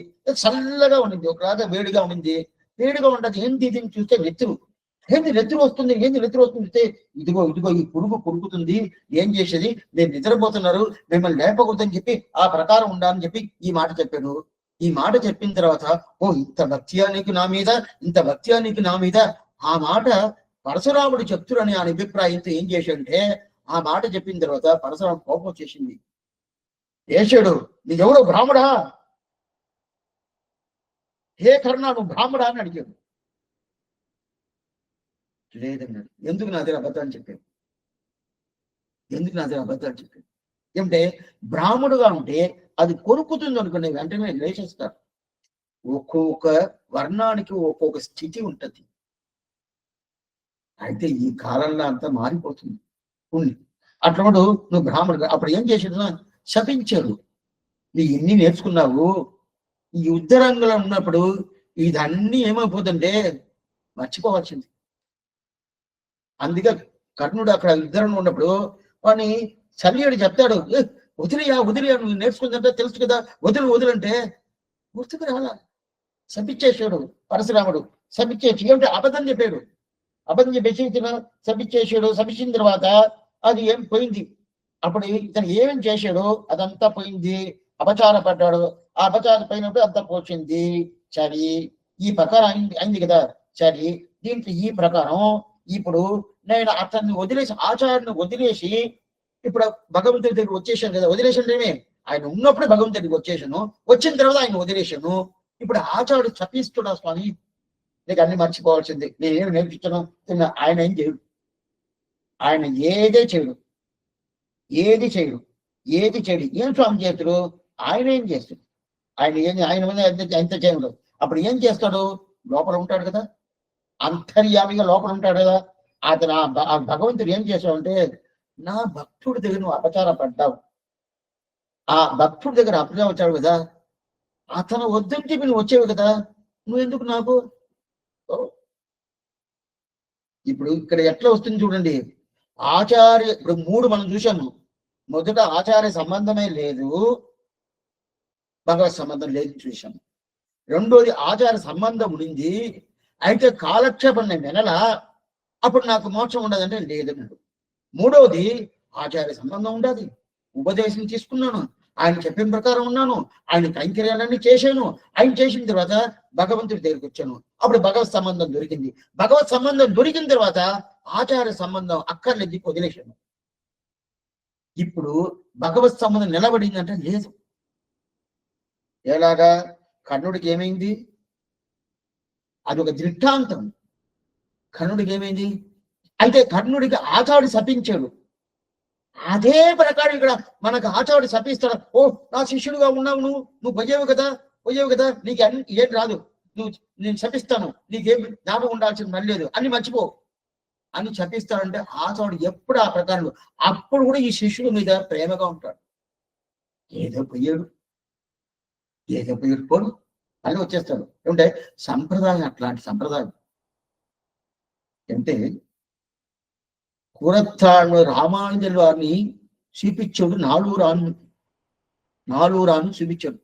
చల్లగా ఉండింది, ఒకలాగా వేడిగా ఉండింది. వేడిగా ఉండదు, ఏంటి ఇది చూస్తే నెత్తురు. నెత్తురు వస్తుంది చూస్తే ఇదిగో ఈ పురుగు కొరుకుతుంది, ఏం చేసేది, నేను నిద్రపోతున్నారు, మిమ్మల్ని లేపకూడదని చెప్పి ఆ ప్రకారం ఉండాలని చెప్పి ఈ మాట చెప్పాడు. ఈ మాట చెప్పిన తర్వాత, ఓ ఇంత భక్త్యానికి నా మీద ఆ మాట పరశురాముడు చెప్తురని ఆయన అభిప్రాయంతో ఏం చేశాడంటే, ఆ మాట చెప్పిన తర్వాత పరశురాముడు కోపం వచ్చేసింది. ఏశాడు, నీకెవడో బ్రాహ్మడా, హే కర్ణ నువ్వు బ్రాహ్మడా అని అడిగాడు. లేదన్నాడు. ఎందుకు నా దగ్గర అబద్ధాన్ని చెప్పాడు? ఏమంటే బ్రాహ్మడుగా ఉంటే అది కొరుకుతుంది అనుకునే వెంటనే లేచేస్తారు. ఒక్కొక్క వర్ణానికి ఒక్కొక్క స్థితి ఉంటది. అయితే ఈ కాలంలో అంతా మారిపోతుంది ఉంది. అట్లాంటి నువ్వు బ్రాహ్మడు, అప్పుడు ఏం చేసాడు, శపించాడు. నీ ఎన్ని నేర్చుకున్నావు, ఈ యుద్ధ రంగంలో ఉన్నప్పుడు ఇదన్నీ ఏమైపోతుంటే మర్చిపోవాల్సింది. అందుకే కర్ణుడు అక్కడ యుద్ధంలో ఉన్నప్పుడు వాడిని చల్లియడు చెప్తాడు, వదిలియా నువ్వు నేర్చుకుందంటే తెలుసు కదా, వదులంటే గుర్తుకు రాలా. శపించేసాడు పరశురాముడు. శపించేసి ఏమిటి అబద్ధం చెప్పాడు. అబద్ధం చెప్పేసి శపించేసాడు. శపించిన తర్వాత అది ఏం పోయింది. అప్పుడు ఇతను ఏమేం చేశాడో అదంతా పోయింది. అపచార పడ్డాడు. ఆ అపచారం పోయినప్పుడు అంతా పోచింది. సరి ఈ ప్రకారం అయింది కదా. సరి దీంట్లో ఈ ప్రకారం ఇప్పుడు నేను అతన్ని వదిలేసి, ఆచార్యుని వదిలేసి ఇప్పుడు భగవంతుడి దగ్గర వచ్చేసాను కదా. వదిలేసాను, ఆయన ఉన్నప్పుడే భగవంతుడి దగ్గరికి వచ్చేసాను, వచ్చిన తర్వాత ఆయన వదిలేసాను. ఇప్పుడు ఆచార్యుడు చపిస్తున్నా, స్వామి నీకు అన్ని మర్చిపోవాల్సింది, నేనేమి నేర్పించను. ఆయన ఏం చేయడు, ఆయన ఏది చేయడు. ఏం స్వామి చేస్తాడు, ఆయన ఏం చేస్తాడు, ఆయన మీద ఎంత చేయడు. అప్పుడు ఏం చేస్తాడు, లోపల ఉంటాడు కదా, అంతర్యామిగా లోపల ఉంటాడు కదా. అతను ఆ భగవంతుడు ఏం చేశాడంటే, నా భక్తుడి దగ్గర నువ్వు అపచార పడ్డావు, ఆ భక్తుడి దగ్గర అపచారం వచ్చాడు కదా, అతను వద్దంటే నువ్వు వచ్చేవి కదా, నువ్వెందుకు నాకు. ఇప్పుడు ఇక్కడ ఎట్లా వస్తుంది చూడండి. ఆచార్య ఇప్పుడు 3 మనం చూసాము. మొదట ఆచార్య సంబంధమే లేదు, భగవత్ సంబంధం లేదు చూసాము. రెండోది ఆచార్య సంబంధం ఉండింది, అయితే కాలక్షేపం నేను వినలా, అప్పుడు నాకు మోక్షం ఉండదంటే లేదన్నాడు. మూడవది ఆచార్య సంబంధం ఉండదు, ఉపదేశం తీసుకున్నాను, ఆయన చెప్పిన ప్రకారం ఉన్నాను, ఆయన కైంకర్యాలన్నీ చేశాను, ఆయన చేసిన తర్వాత భగవంతుడి దగ్గరికి వచ్చాను, అప్పుడు భగవత్ సంబంధం దొరికింది. భగవత్ సంబంధం దొరికిన తర్వాత ఆచార్య సంబంధం అక్కర్లేదు, వదిలేశాను. ఇప్పుడు భగవత్ సంబంధం నిలబడిందంటే లేదు. ఎలాగా, కర్ణుడికి ఏమైంది, అది ఒక దృష్టాంతం. కర్ణుడికి ఏమైంది, అయితే కర్ణుడికి ఆచార్యుడు శపించాడు. అదే ప్రకారం ఇక్కడ మనకు ఆచార్యుడు శపిస్తాడు. ఓ నా శిష్యుడుగా ఉన్నావు, నువ్వు పోయేవు కదా, నీకు ఏం రాదు, నేను శపిస్తాను, నీకేం జ్ఞాపకం ఉండాల్సింది మళ్ళీ లేదు, అన్ని మర్చిపో అని శపిస్తాడంటే ఆచార్యుడు ఎప్పుడు ఆ ప్రకారంలో, అప్పుడు కూడా ఈ శిష్యుడి మీద ప్రేమగా ఉంటాడు. ఏదో పోయాడు పోడు అని వచ్చేస్తాడు. ఏమంటే సంప్రదాయం అట్లాంటి సంప్రదాయం. అంటే కూరత్తాడు రామానుజుల వారిని చూపించాడు. నాలుగురాను చూపించాడు.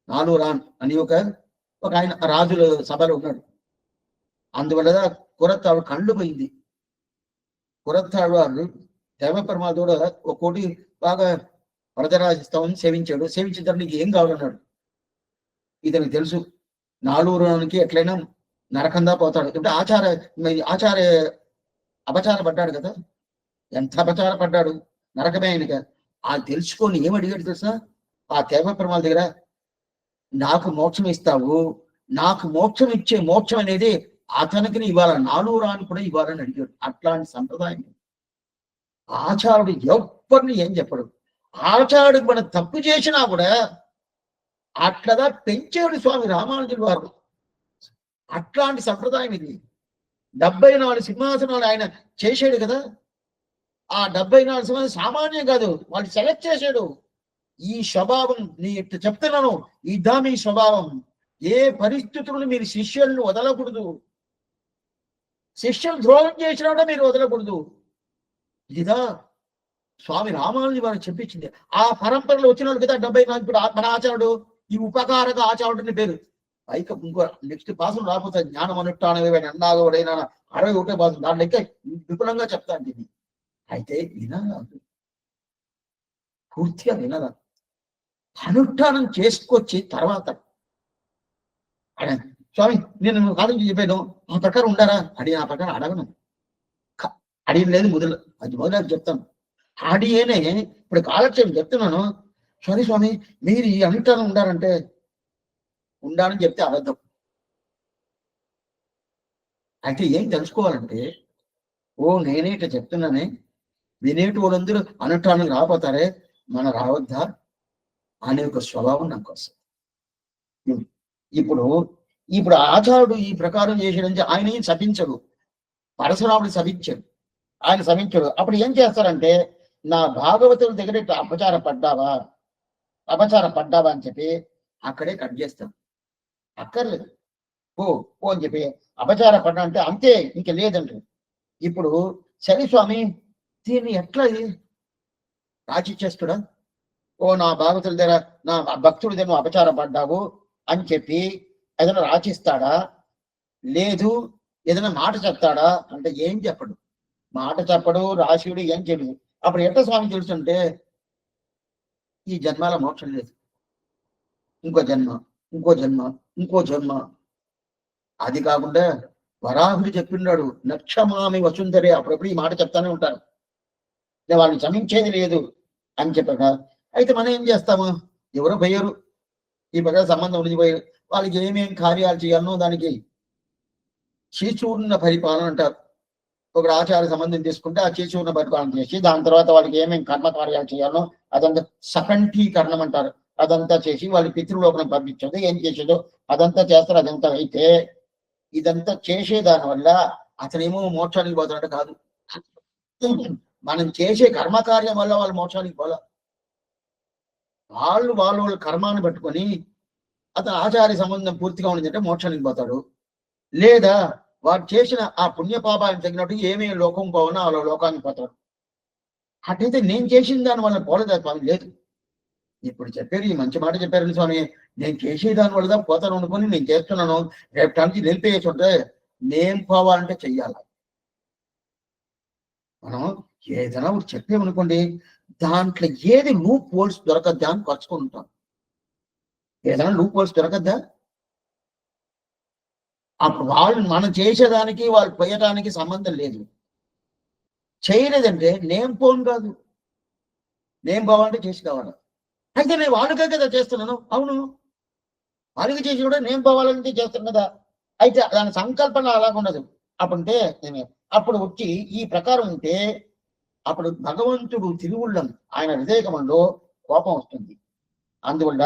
నాలుగురాన్ అని ఒక ఆయన రాజుల సభలో ఉన్నాడు. అందువల్ల కూరత్తాడు కళ్ళు పోయింది. కూరత్తాడు వారు దేవపరమాదుడు ఒక కోటి బాగా వరదరాజిస్తామని సేవించాడు. సేవించిన తర్వాత నీకు ఏం కావాలన్నాడు. ఇతనికి తెలుసు నాలుగురానికి ఎట్లయినా నరకందా పోతాడు. అంటే ఆచార్య అపచార పడ్డాడు కదా, ఎంత అపచార పడ్డాడు, నరకమే ఆయనగా. అది తెలుసుకొని ఏమడిగాడు తెలుసా ఆ దేవపరమాల దగ్గర, నాకు మోక్షం ఇస్తావు, నాకు మోక్షం ఇచ్చే మోక్షం అనేది అతనికి ఇవ్వాల, నాలుగురాని కూడా ఇవ్వాలని అడిగాడు. అట్లాంటి సంప్రదాయం. ఆచారుడు ఎవరిని ఏం చెప్పడు. ఆచారుడు మనం తప్పు చేసినా కూడా అట్లదా పెంచాడు స్వామి రామానుజుల వారు. అట్లాంటి సంప్రదాయం ఇది. 74 సింహాసనాలు ఆయన చేశాడు కదా. ఆ 74 సింహాసనం సామాన్యం కాదు, వాళ్ళు సెలెక్ట్ చేశాడు. ఈ స్వభావం నీ చెప్తున్నాను, ఇదా మీ స్వభావం. ఏ పరిస్థితులను మీరు శిష్యులను వదలకూడదు. శిష్యులు ద్రోహం చేసినా కూడా మీరు వదలకూడదు. ఇదా స్వామి రామానుజుల వారు చెప్పించింది. ఆ పరంపరలో వచ్చిన వాళ్ళు కదా 74. ఇప్పుడు మన ఆచారుడు ఈ ఉపకారక ఆచారుడిని పేరు. పైకి ఇంకో నెక్స్ట్ పాసం రాకపోతే జ్ఞానం అనుష్ఠానం అన్నాగోడైనా 61 పాసం దాని లెక్క విపులంగా చెప్తాను దీన్ని. అయితే వినరా, పూర్తిగా వినరా. అనుష్ఠానం చేసుకొచ్చి తర్వాత స్వామి నేను కాదని చెప్పాను, ఆ ప్రకారం ఉండారా అడి, ఆ ప్రకారం అడగను. అడిగిన లేదు మొదలు చెప్తాను. అడిగేనే ఇప్పుడు కాలక్షేపం చెప్తున్నాను. సరే స్వామి మీరు ఈ అనుష్ఠానం ఉండారంటే ఉండాలని చెప్తే అబద్ధం. అయితే ఏం తెలుసుకోవాలంటే, నేనే ఇట్లా చెప్తున్నానే, వినేటి వాళ్ళందరూ అనుష్ఠానం రాపోతారే, మనం రావద్దా అనే ఒక స్వభావం నాకు వస్తుంది. ఇప్పుడు ఆచారుడు ఈ ప్రకారం చేసాడంటే ఆయన ఏం శపించడు. పరశురాముడు శపించాడు, ఆయన శపించాడు. అప్పుడు ఏం చేస్తారంటే, నా భాగవతుల దగ్గర అపచార పడ్డావా అని చెప్పి అక్కడే కట్ చేస్తాం. అక్కర్లేదు ఓ అని చెప్పి అపచార పడ్డా అంటే అంతే, ఇంక లేదండి. ఇప్పుడు సరే స్వామి దీన్ని ఎట్లా రాచిచ్చేస్తుడా, నా భాగవతుల దగ్గర నా భక్తుడి దగ్గర నువ్వు అపచార పడ్డావు అని చెప్పి ఏదైనా రాచిస్తాడా, లేదు ఏదైనా మాట చెప్తాడా అంటే ఏం చెప్పడు. మాట చెప్పడు, రాశియుడు ఏం చెప్పడు. అప్పుడు ఎట్లా స్వామి తెలుసుంటే, ఈ జన్మాల మోక్షం లేదు, ఇంకో జన్మ. అది కాకుండా వరాహుడు చెప్పిన్నాడు, నక్షమామి వసుంధరే. అప్పుడప్పుడు ఈ మాట చెప్తానే ఉంటారు, నేను వాళ్ళని క్షమించేది లేదు అని చెప్పగా. అయితే మనం ఏం చేస్తాము, ఎవరో పోయారు, ఈ ప్రకార సంబంధం ఉండిపోయారు, వాళ్ళకి ఏమేం కార్యాలు చేయాలనో దానికి చీచూర్ణ పరిపాలన అంటారు. ఒక ఆచార సంబంధం తీసుకుంటే ఆ చీచూర్ణ పరిపాలన చేసి దాని తర్వాత వాళ్ళకి ఏమేమి కర్మ కార్యాలు చేయాలో అదంతా సకంఠీకరణం అంటారు. అదంతా చేసి వాళ్ళు పితృలోకం పంపించదు, ఏం చేసేదో అదంతా చేస్తారు. అదంతా అయితే ఇదంతా చేసేదాని వల్ల అతనేమో మోక్షానికి పోతాడు కాదు, మనం చేసే కర్మకార్యం వల్ల వాళ్ళు మోక్షానికి పోలే. వాళ్ళ కర్మాన్ని పట్టుకొని అతను ఆచార్య సంబంధం పూర్తిగా ఉండిందంటే మోక్షానికి పోతాడు. లేదా వాడు చేసిన ఆ పుణ్యపాపానికి తగినట్టు ఏమేమి లోకం పోవనా వాళ్ళ లోకానికి పోతాడు. అట్లయితే నేను చేసిన దాని వల్ల పోలేదా స్వామి? లేదు. ఇప్పుడు చెప్పారు, ఈ మంచి మాట చెప్పారు స్వామి, నేను చేసేదాని వల్ల పోతాను అనుకుని నేను చేస్తున్నాను, రేపటి నిలిపేసి ఉంటే నేను పోవాలంటే చెయ్యాలి. మనం ఏదైనా ఒకటి చెప్పామనుకోండి, దాంట్లో ఏది లూప్ హోల్స్ దొరకద్దా అని పరుచుకొని ఉంటాం. ఏదైనా లూప్ హోల్స్ దొరకద్దా? అప్పుడు వాళ్ళు మనం చేసేదానికి వాళ్ళు పోయటానికి సంబంధం లేదు. చేయలేదంటే నేను పోను కాదు, నేను పోవాలంటే చేసి కావాలి. అయితే నేను వాళ్ళకే కదా చేస్తున్నాను. అవును, వాళ్ళకి చేసి కూడా నేను పోవాలంటే చేస్తాను కదా. అయితే దాని సంకల్పన అలాగ ఉండదు. అప్పుడంటే అప్పుడు వచ్చి ఈ ప్రకారం ఉంటే అప్పుడు భగవంతుడు తిరువుళ్ళం ఆయన హృదయకమంలో కోపం వస్తుంది. అందువల్ల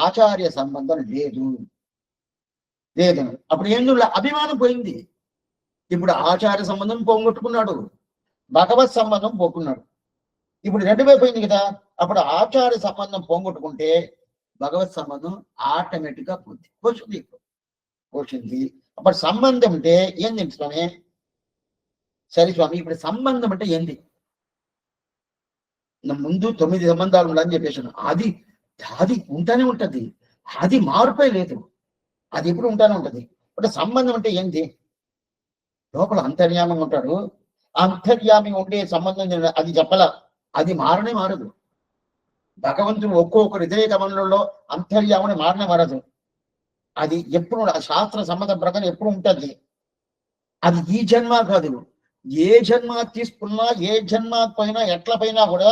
ఆచార్య సంబంధం లేదు. అప్పుడు ఏం అభిమానం పోయింది. ఇప్పుడు ఆచార్య సంబంధం పోగొట్టుకున్నాడు, భగవత్ సంబంధం పోకున్నాడు. ఇప్పుడు 2 వైపోయింది కదా. అప్పుడు ఆచార్య సంబంధం పోగొట్టుకుంటే భగవత్ సంబంధం ఆటోమేటిక్ గా పోతుంది. అప్పుడు సంబంధం అంటే ఏంది స్వామి? సరే స్వామి, ఇప్పుడు సంబంధం అంటే ఏంది? ముందు 9 సంబంధాలు ఉండాలని చెప్పేసాను. అది అది ఉంటానే ఉంటది, అది మార్పే లేదు, అది ఎప్పుడు ఉంటానే ఉంటది. అంటే సంబంధం అంటే ఏంటి? లోపల అంతర్యామంగా ఉంటాడు, అంతర్యామి ఉండే సంబంధం అది చెప్పల, అది మారనే మారదు. భగవంతుడు ఒక్కొక్క హృదయ గమనంలో అంతర్యామని మారనే మారదు. అది ఎప్పుడు శాస్త్ర సమ్మత ప్రకారం ఎప్పుడు ఉంటుంది. అది ఈ జన్మ కాదు, ఏ జన్మ తీసుకున్నా, ఏ జన్మ పైన ఎట్ల పైన కూడా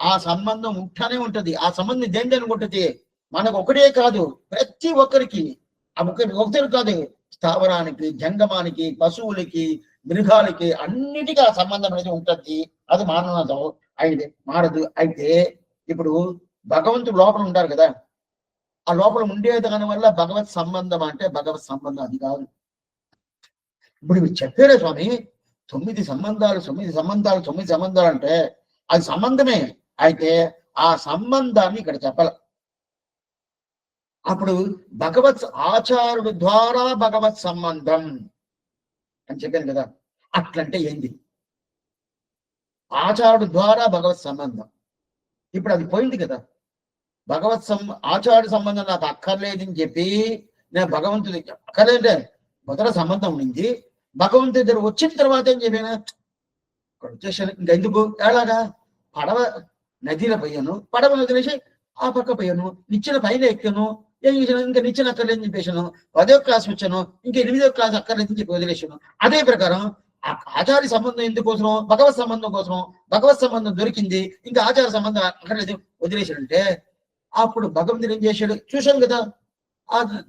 ఆ సంబంధం ఉంటానే ఉంటది. ఆ సంబంధం దేని ఉంటుంది? మనకు ఒకటే కాదు, ప్రతి ఒక్కరికి. ఒకటి కాదు, స్థావరానికి, జంగమానికి, పశువులకి, మృగాలకి, అన్నిటికీ ఆ సంబంధం అనేది ఉంటుంది. అది మానవతో అయితే మారదు. అయితే ఇప్పుడు భగవంతుడు లోపల ఉంటారు కదా, ఆ లోపల ఉండే దాని వల్ల భగవత్ సంబంధం అంటే భగవత్ సంబంధం అది కాదు. ఇప్పుడు ఇవి చెప్పారే స్వామి, 9 సంబంధాలు 9 సంబంధాలు 9 సంబంధాలు అంటే అది సంబంధమే. అయితే ఆ సంబంధాన్ని ఇక్కడ చెప్పాల. అప్పుడు భగవత్ ఆచారుడు ద్వారా భగవత్ సంబంధం అని చెప్పాను కదా. అట్లంటే ఏంది? ఆచారుడు ద్వారా భగవత్ సంబంధం. ఇప్పుడు అది పోయింది కదా. ఆచార్య సంబంధం నాకు అక్కర్లేదని చెప్పి నేను భగవంతుడి అక్కర్లేదంటే మొదట సంబంధం ఉంది, భగవంతుడి దగ్గర వచ్చిన తర్వాత ఏం చెప్పాను? ఇక్కడ వచ్చేసాను, ఇంకెందుకు? ఎలాగా? పడవ నదిలో పోయాను, పడవ వదిలేసి ఆ పక్క పోయాను, నిచ్చిన పైన ఎక్కాను, ఏం చేశాను? ఇంకా నిచ్చిన అక్కర్లేదని చెప్పేసాను. 10వ క్లాస్ వచ్చాను, ఇంకా 8వ క్లాస్ అక్కర్లేదని చెప్పి వదిలేసాను. అదే ప్రకారం ఆచార్య సంబంధం ఎందుకోసం? భగవత్ సంబంధం కోసం. భగవత్ సంబంధం దొరికింది, ఇంకా ఆచార సంబంధం అక్కర్లేదు వదిలేసాడంటే అప్పుడు భగవంతుడు ఏం చేశాడు? చూశాను కదా,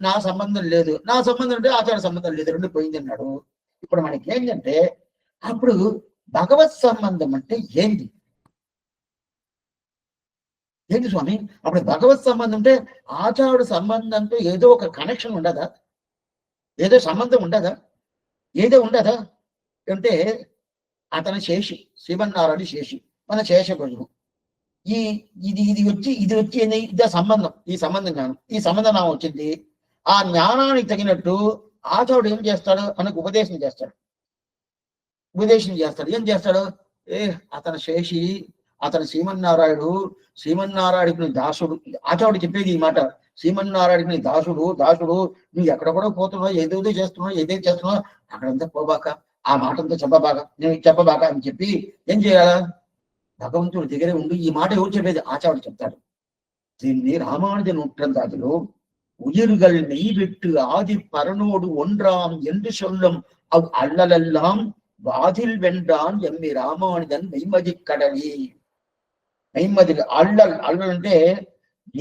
నా సంబంధం లేదు, నా సంబంధం అంటే ఆచార సంబంధం లేదు, రెండు పోయింది అన్నాడు. ఇప్పుడు మనకి ఏంటంటే అప్పుడు భగవత్ సంబంధం అంటే ఏంటి? ఏంటి స్వామి? అప్పుడు భగవత్ సంబంధం అంటే ఆచారుడు సంబంధంతో ఏదో ఒక కనెక్షన్ ఉండదా? ఏదో సంబంధం ఉండదా? ఏదో ఉండదా? అంటే అతను శేషి, శ్రీమన్నారాయణ శేషి, మన శేషభుజము. ఇది వచ్చి ఇది సంబంధం, ఈ సంబంధం జ్ఞానం, ఈ సంబంధం నా వచ్చింది. ఆ జ్ఞానానికి తగినట్టు ఆచార్యుడు ఏం చేస్తాడు? మనకు ఉపదేశం చేస్తాడు. ఏం చేస్తాడు? అతను శేషి, అతను శ్రీమన్నారాయణుడికి దాసుడు. ఆచార్యుడు చెప్పేది ఈ మాట, శ్రీమన్నారాయణుడికి దాసుడు. నువ్వు ఎక్కడెక్కడో పోతున్నావు, ఏదేదో చేస్తున్నావు, అక్కడంతా పోబాక, ఆ మాటంతా చెప్పబాక అని చెప్పి ఏం చేయాలా? భగవంతుడి దగ్గరే ఉండి ఈ మాట ఎవరు చెప్పేది? ఆచార్యుడు చెప్తాడు. దీన్ని రామానుజ నూற்றந்தாதிలో உயிர்கள் மெய்விட்டு ஆதி பரனோடு ஒன்றாம் என்று சொல்லும் அவ் அல்லலெல்லாம் வாதில் வென்றான் எம்மி రామానుజన్ మెయిమది కడలి. మెయిమది అల్లల్ అంటే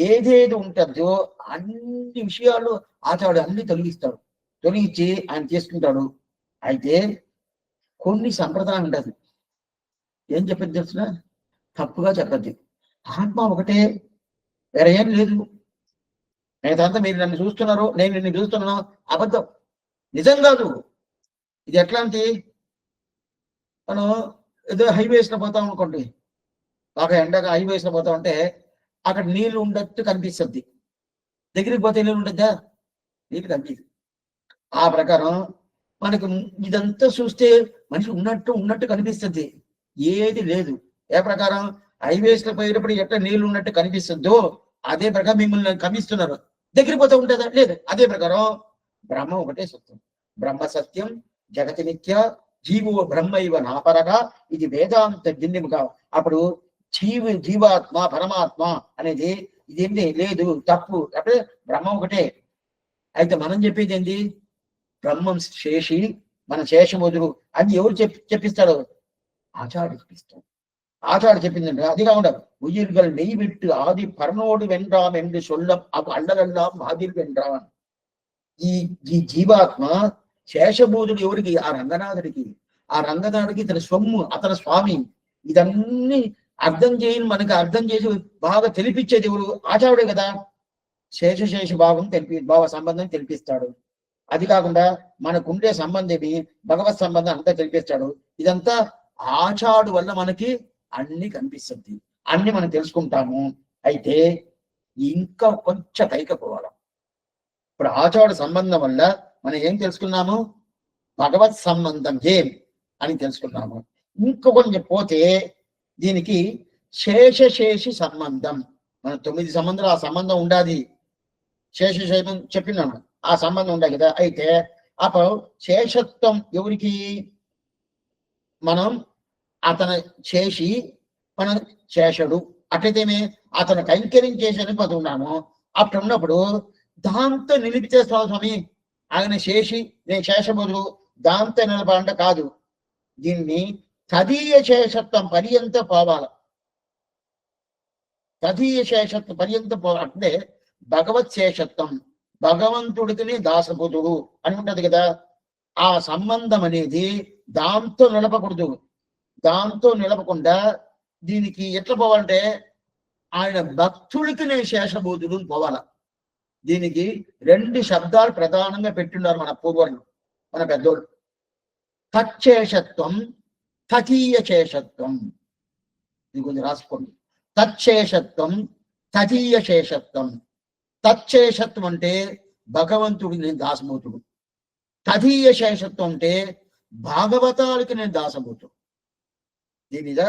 ఏదేది ఉంటుందో అన్ని విషయాలు ఆచార్యుడు అన్ని తొలగించి ఆయన చేసుకుంటాడు. అయితే కొన్ని సంప్రదాయం ఉండదు. ఏం చెప్పేది తెలుసిన? తప్పుగా చెప్పద్ది. ఆత్మ ఒకటే, వేరే ఏం లేదు. నేనంతా మీరు నన్ను చూస్తున్నారు, నేను నిన్ను చూస్తున్నాను, అబద్ధం, నిజం కాదు. ఇది ఎట్లాంటి? మనం ఏదో హైవేస్లో పోతాం అనుకోండి, బాగా ఎండగా హైవేస్లో పోతా ఉంటే అక్కడ నీళ్లు ఉండట్టు కనిపిస్తుంది, దగ్గరికి పోతే నీళ్ళు ఉండద్దా? నీళ్ళు కనిపిస్తుంది. ఆ ప్రకారం మనకు ఇదంతా చూస్తే మనిషి ఉన్నట్టు కనిపిస్తుంది, ఏది లేదు. ఏ ప్రకారం? హైవేస్ లో పోయేటప్పుడు ఎట్లా నీళ్లు ఉన్నట్టు కనిపిస్తుందో అదే ప్రకారం మిమ్మల్ని కమిస్తున్నారు, దగ్గరికి పోతే ఉంటుందా? లేదు. అదే ప్రకారం బ్రహ్మ ఒకటే సత్యం, బ్రహ్మ సత్యం, జగతి నిత్య, జీవో బ్రహ్మైవ నాపరగా, ఇది వేదాంత భిన్నముగా. అప్పుడు జీవాత్మ పరమాత్మ అనేది ఇదేంటి లేదు, తప్పు. అంటే బ్రహ్మ ఒకటే. అయితే మనం చెప్పేది ఏంటి? బ్రహ్మం శేషి, మన శేషముదురు అని ఎవరు చెప్పిస్తాడు? ఆచార్యుడు చెప్పిస్తాడు. ஆச்சார் చెప్పిందంటే అది కాకుండా உயிர்கள் நெய் விட்டு ஆதி பரனோடு வென்றாம் என்று சொல்லம் అవి అల్లలెల్లాం ఆదిల్ వెంట్రాన్. ఈ జీవాత్మ శేషభూతుడు ఎవరికి? ఆ రంగనాథుడికి. ఆ రంగనాథుడికి ఇతని సొమ్ము, అతని స్వామి. ఇదన్నీ అర్థం చేయని మనకి అర్థం చేసి బాగా తెలిపించేది ఎవరు? ఆచార్యుడే కదా. శేష భావం భావ సంబంధం తెలిపిస్తాడు. అది కాకుండా మనకుండే సంబంధం భగవత్ సంబంధం అంతా తెలిపిస్తాడు. ఇదంతా ఆచార్యుడు వల్ల మనకి అన్ని కనిపిస్తుంది. అన్ని మనం తెలుసుకుంటాము. అయితే ఇంకా కొంచెం పైకి పోవాలి. ఇప్పుడు ఆచార సంబంధం వల్ల మనం ఏం తెలుసుకున్నాము? భగవత్ సంబంధం ఏం అని తెలుసుకున్నాము. ఇంకో కొంచెం పోతే దీనికి శేషశేషి సంబంధం. మన 9 సంబంధాలు ఆ సంబంధం ఉండాలి. శేషశేషం చెప్పినాను, ఆ సంబంధం ఉండాలి కదా. అయితే అప్పుడు శేషత్వం ఎవరికి? మనం అతను చేసి మనం శేషుడు అట్లయితేనే అతను కైంకర్యం చేసేది బతుకున్నాము. అప్పుడు ఉన్నప్పుడు దాంతో నిలిపితే స్వామి ఆయన శేషి నేను శేషబుడు దాంతో నిలబడంట కాదు. దీన్ని తదీయ శేషత్వం పర్యంత పోవాలి. తదీయ శేషత్వం పర్యంత పోవాలి అంటే భగవత్ శేషత్వం, భగవంతుడికి దాసబుధుడు అని ఉంటది కదా. ఆ సంబంధం అనేది దాంతో నిలపకూడదు. దాంతో నిలపకుండా దీనికి ఎట్లా పోవాలంటే ఆయన భక్తుడికి నేను శేషబోధుడు పోవాల. దీనికి 2 శబ్దాలు ప్రధానంగా పెట్టిన్నారు మన పూర్వులు, మన పెద్దోళ్ళు. తచ్చేషత్వం, తదీయ శేషత్వం. ఇది కొంచెం రాసుకోండి. తచ్చేషత్వం, తదీయ శేషత్వం. తచ్చేషత్వం అంటే భగవంతుడికి నేను దాసబోతుడు. తదీయ శేషత్వం అంటే భాగవతాలకి నేను దాసబోతుడు. దీని మీద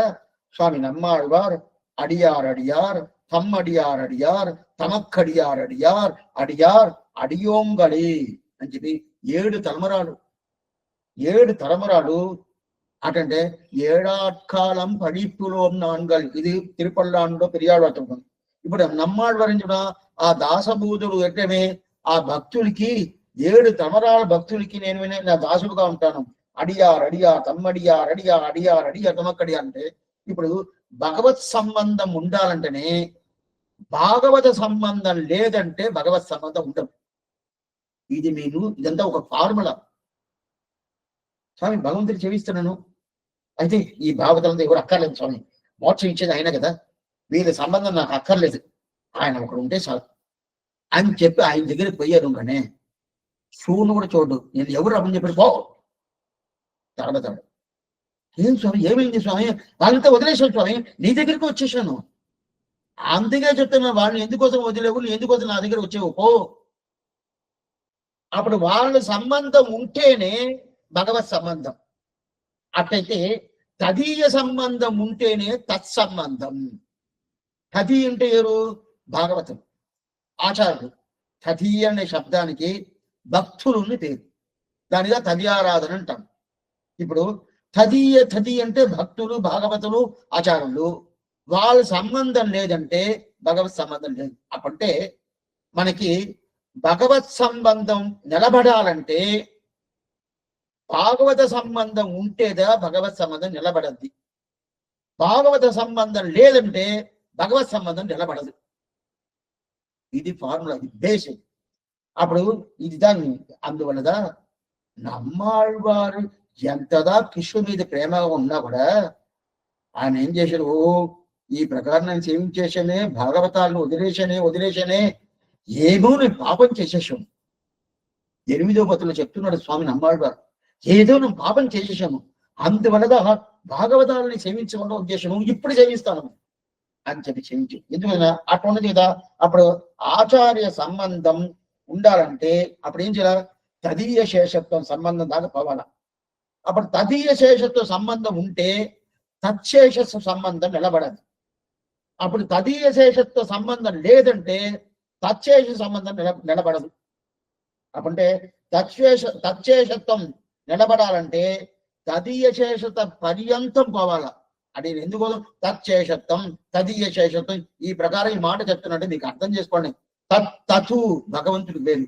స్వామి నమ్మాళ్వార్ అడియార్ అడియార్ తమ్మడియార్ అడియార్ తమక్కడియార్ అడియార్ అడియార్ అడియోంగళి అని చెప్పి 7 తలమరాలు 7 తలమరాలు అటంటే ఏడాట్కాలం పడిపులోం నాన్గల్. ఇది తిరుపల్లాండో పెరియాడు. ఇప్పుడు నమ్మాళ్వారు ఆ దాసబూతుడు ఎట్టమే ఆ భక్తులకి 7 తమరాల భక్తులకి నేను నా దాసుడుగా ఉంటాను. అడియార్ అడియార్ తమ్మడియార్ అడియార్ అడియార్ అడియార్ తమక్కడియార్ అంటే ఇప్పుడు భగవత్ సంబంధం ఉండాలంటేనే భాగవత సంబంధం లేదంటే భగవత్ సంబంధం ఉండదు. ఇది మీరు ఇదంతా ఒక ఫార్ములా. స్వామి భగవంతుడు చెవిస్తున్నాను, అయితే ఈ భాగవతంతో ఎవరు అక్కర్లేదు స్వామి, మోక్షం ఇచ్చేది ఆయన కదా, వీళ్ళ సంబంధం నాకు అక్కర్లేదు, ఆయన ఒకడు ఉంటే చాలు అని చెప్పి ఆయన దగ్గరికి పోయారు. కానీ శివుని కూడా చూడు, నేను ఎవరు రమ్మని చెప్పాడు పో తడబతాడు. ఏం స్వామి ఏమైంది స్వామి? వాళ్ళంతా వదిలేసాను స్వామి, నీ దగ్గరికి వచ్చేసాను. అందుకే చెప్తున్నా, వాళ్ళని ఎందుకోసం వదిలేవు, ఎందుకోసం నా దగ్గర వచ్చేవు పో. అప్పుడు వాళ్ళ సంబంధం ఉంటేనే భగవత్ సంబంధం. అట్లయితే తదీయ సంబంధం ఉంటేనే తత్సంబంధం. తది అంటే ఎవరు? భాగవతం ఆచార్యులు. తదీయ అనే శబ్దానికి భక్తులు పేరు, దానిగా తదీయారాధన అంటాం. ఇప్పుడు తది అంటే భక్తులు, భాగవతులు, ఆచార్యులు. వాళ్ళ సంబంధం లేదంటే భగవత్ సంబంధం లేదు. అప్పుడంటే మనకి భగవత్ సంబంధం నిలబడాలంటే భాగవత సంబంధం ఉంటేదా భగవత్ సంబంధం నిలబడద్ది. భాగవత సంబంధం లేదంటే భగవత్ సంబంధం నిలబడదు. ఇది ఫార్ములా, ఇది బేసిక్. అప్పుడు ఇది దాన్ని అందువల్లదా నమ్మాళ్వారు ఎంతదా కృష్ణుడి మీద ప్రేమగా ఉన్నా కూడా ఆయన ఏం చేశారు? ఈ ప్రకారం నేను సేవించేసానే, భాగవతాలను వదిలేశానే ఏమో నేను పాపం చేసేసాను. 8వ పత్రికలో చెప్తున్నాడు స్వామి నమ్మాళ్వారు, ఏదో నేను పాపం చేసేసాను, అందువల్ల భాగవతాలని సేవించకుండా ఉద్దేశము ఇప్పుడు సేవిస్తాను అని చెప్పి సేవించు. ఎందుకైనా అట్లా ఉన్నది కదా. అప్పుడు ఆచార్య సంబంధం ఉండాలంటే అప్పుడు ఏం చేయాలి? తదీయ శేషత్వం సంబంధం దాకా పోవాలా. అప్పుడు తదీయ శేషత్వ సంబంధం ఉంటే తచ్చేష సంబంధం నిలబడదు. అప్పుడు తదీయ శేషత్వ సంబంధం లేదంటే తచ్చేష సంబంధం నిలబడదు. అప్పుడంటే తచ్చేషత్వం నిలబడాలంటే తదీయ శేషత్వ పర్యంతం పోవాలా. అది ఎందుకోసం? తచ్చేషత్వం, తదీయ శేషత్వం. ఈ ప్రకారం ఈ మాట చెప్తున్నట్టు మీకు అర్థం చేసుకోండి. తథు భగవంతుడికి పేరు,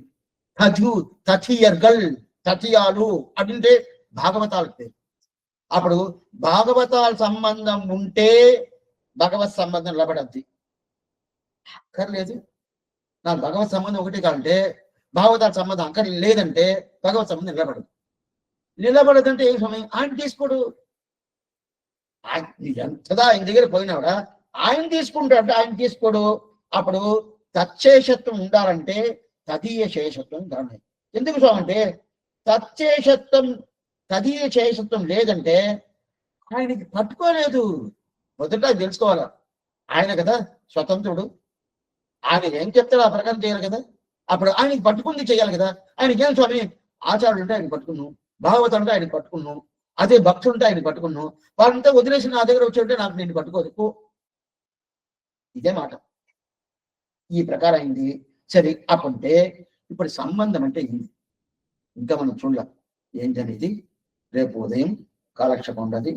తథు తథియర్గల్ తథియాలు అంటే భాగవతాలకు పేరు. అప్పుడు భాగవతాల సంబంధం ఉంటే భగవత్ సంబంధం నిలబడద్ది. అక్కర్లేదు నాకు భగవత్ సంబంధం ఒకటి కాదంటే భాగవతాల సంబంధం అక్కడ లేదంటే భగవత్ సంబంధం నిలబడదంటే ఏ సమయం? ఆయన తీసుకోడు. ఎంతదా ఆయన దగ్గర పోయినాడా ఆయన తీసుకుంటాడు, ఆయన తీసుకోడు. అప్పుడు తచ్చేషత్వం ఉండాలంటే తదీయ శేషత్వం ఉండాలి. ఎందుకు స్వామి అంటే తచ్చేషత్వం తదీయ శేషత్వం లేదంటే ఆయనకి పట్టుకోలేదు. మొదట తెలుసుకోవాలా, ఆయన కదా స్వతంత్రుడు, ఆయన ఏం చెప్తాడో ఆ ప్రకారం చేయాలి కదా. అప్పుడు ఆయనకి పట్టుకుంది చేయాలి కదా. ఆయనకి ఏం స్వామి ఆచార్యుడు ఉంటే ఆయన పట్టుకున్నాం, భాగవతం అంటే ఆయన పట్టుకున్నాం, అదే భక్తులు ఉంటే ఆయన పట్టుకున్నాం, వాళ్ళంతా వదిలేసి నా దగ్గర వచ్చి నాకు నేను పట్టుకోదు. ఇదే మాట. ఈ ప్రకారం అయింది. సరే అప్పుంటే ఇప్పుడు సంబంధం అంటే ఏంటి ఇంకా మనం చూడాలి ఏంటనేది రేపు ఉదయం కాలక్షేపం ఉండదు,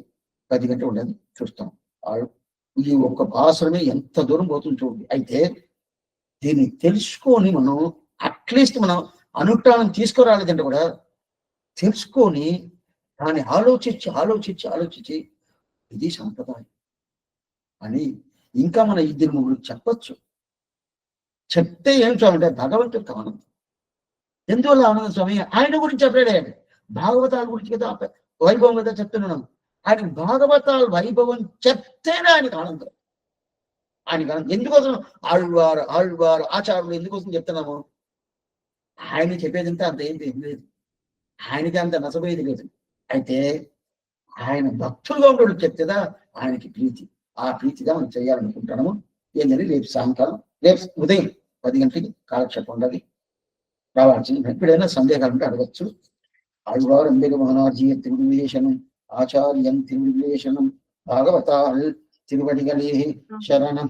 10 గంటలు ఉండదు చూస్తాం. ఈ ఒక్క భాషమే ఎంత దూరం పోతుంది చూడండి. అయితే దీన్ని తెలుసుకొని మనం అట్లీస్ట్ మనం అనుష్ఠానం తీసుకురాలేదంటే కూడా తెలుసుకొని దాన్ని ఆలోచించి ఇది సంప్రదాయం అని ఇంకా మన 2-3 చెప్పచ్చు. చెప్తే ఏం స్వామి అంటే భగవంతుడికి ఆనందం. ఎందువల్ల ఆనందం స్వామి? ఆయన గురించి చెప్పాడు. భాగవతాల గురించి కదా వైభవం కదా చెప్తున్నాను. ఆయన భాగవతాల వైభవం చెప్తేనే ఆయనకు ఆనందం. ఆయనకు ఆనందం ఎందుకోసం? ఆళ్వారు ఆచార్యులు ఎందుకోసం చెప్తున్నాము? ఆయన చెప్పేదంటే అంత ఏం లేదు, ఆయనకి అంత నచ్చబోయేది లేదు. అయితే ఆయన భక్తులుగా ఉండడు చెప్తేదా ఆయనకి ప్రీతి. ఆ ప్రీతిగా మనం చేయాలనుకుంటున్నాము. ఏంటంటే రేపు సాయంకాలం, రేపు ఉదయం 10 గంటలకి కాలక్షేపం ఉండదు. రావాల్సింది. ఎప్పుడైనా సందేహాలు ఉంటే అడగచ్చు. ఆళ్వార్ అంబిక మహనార్జీ తిరువిలేషణం, ఆచార్యం తిరువిలేషణం, భాగవతాల్ తిరువడిగలే శరణం.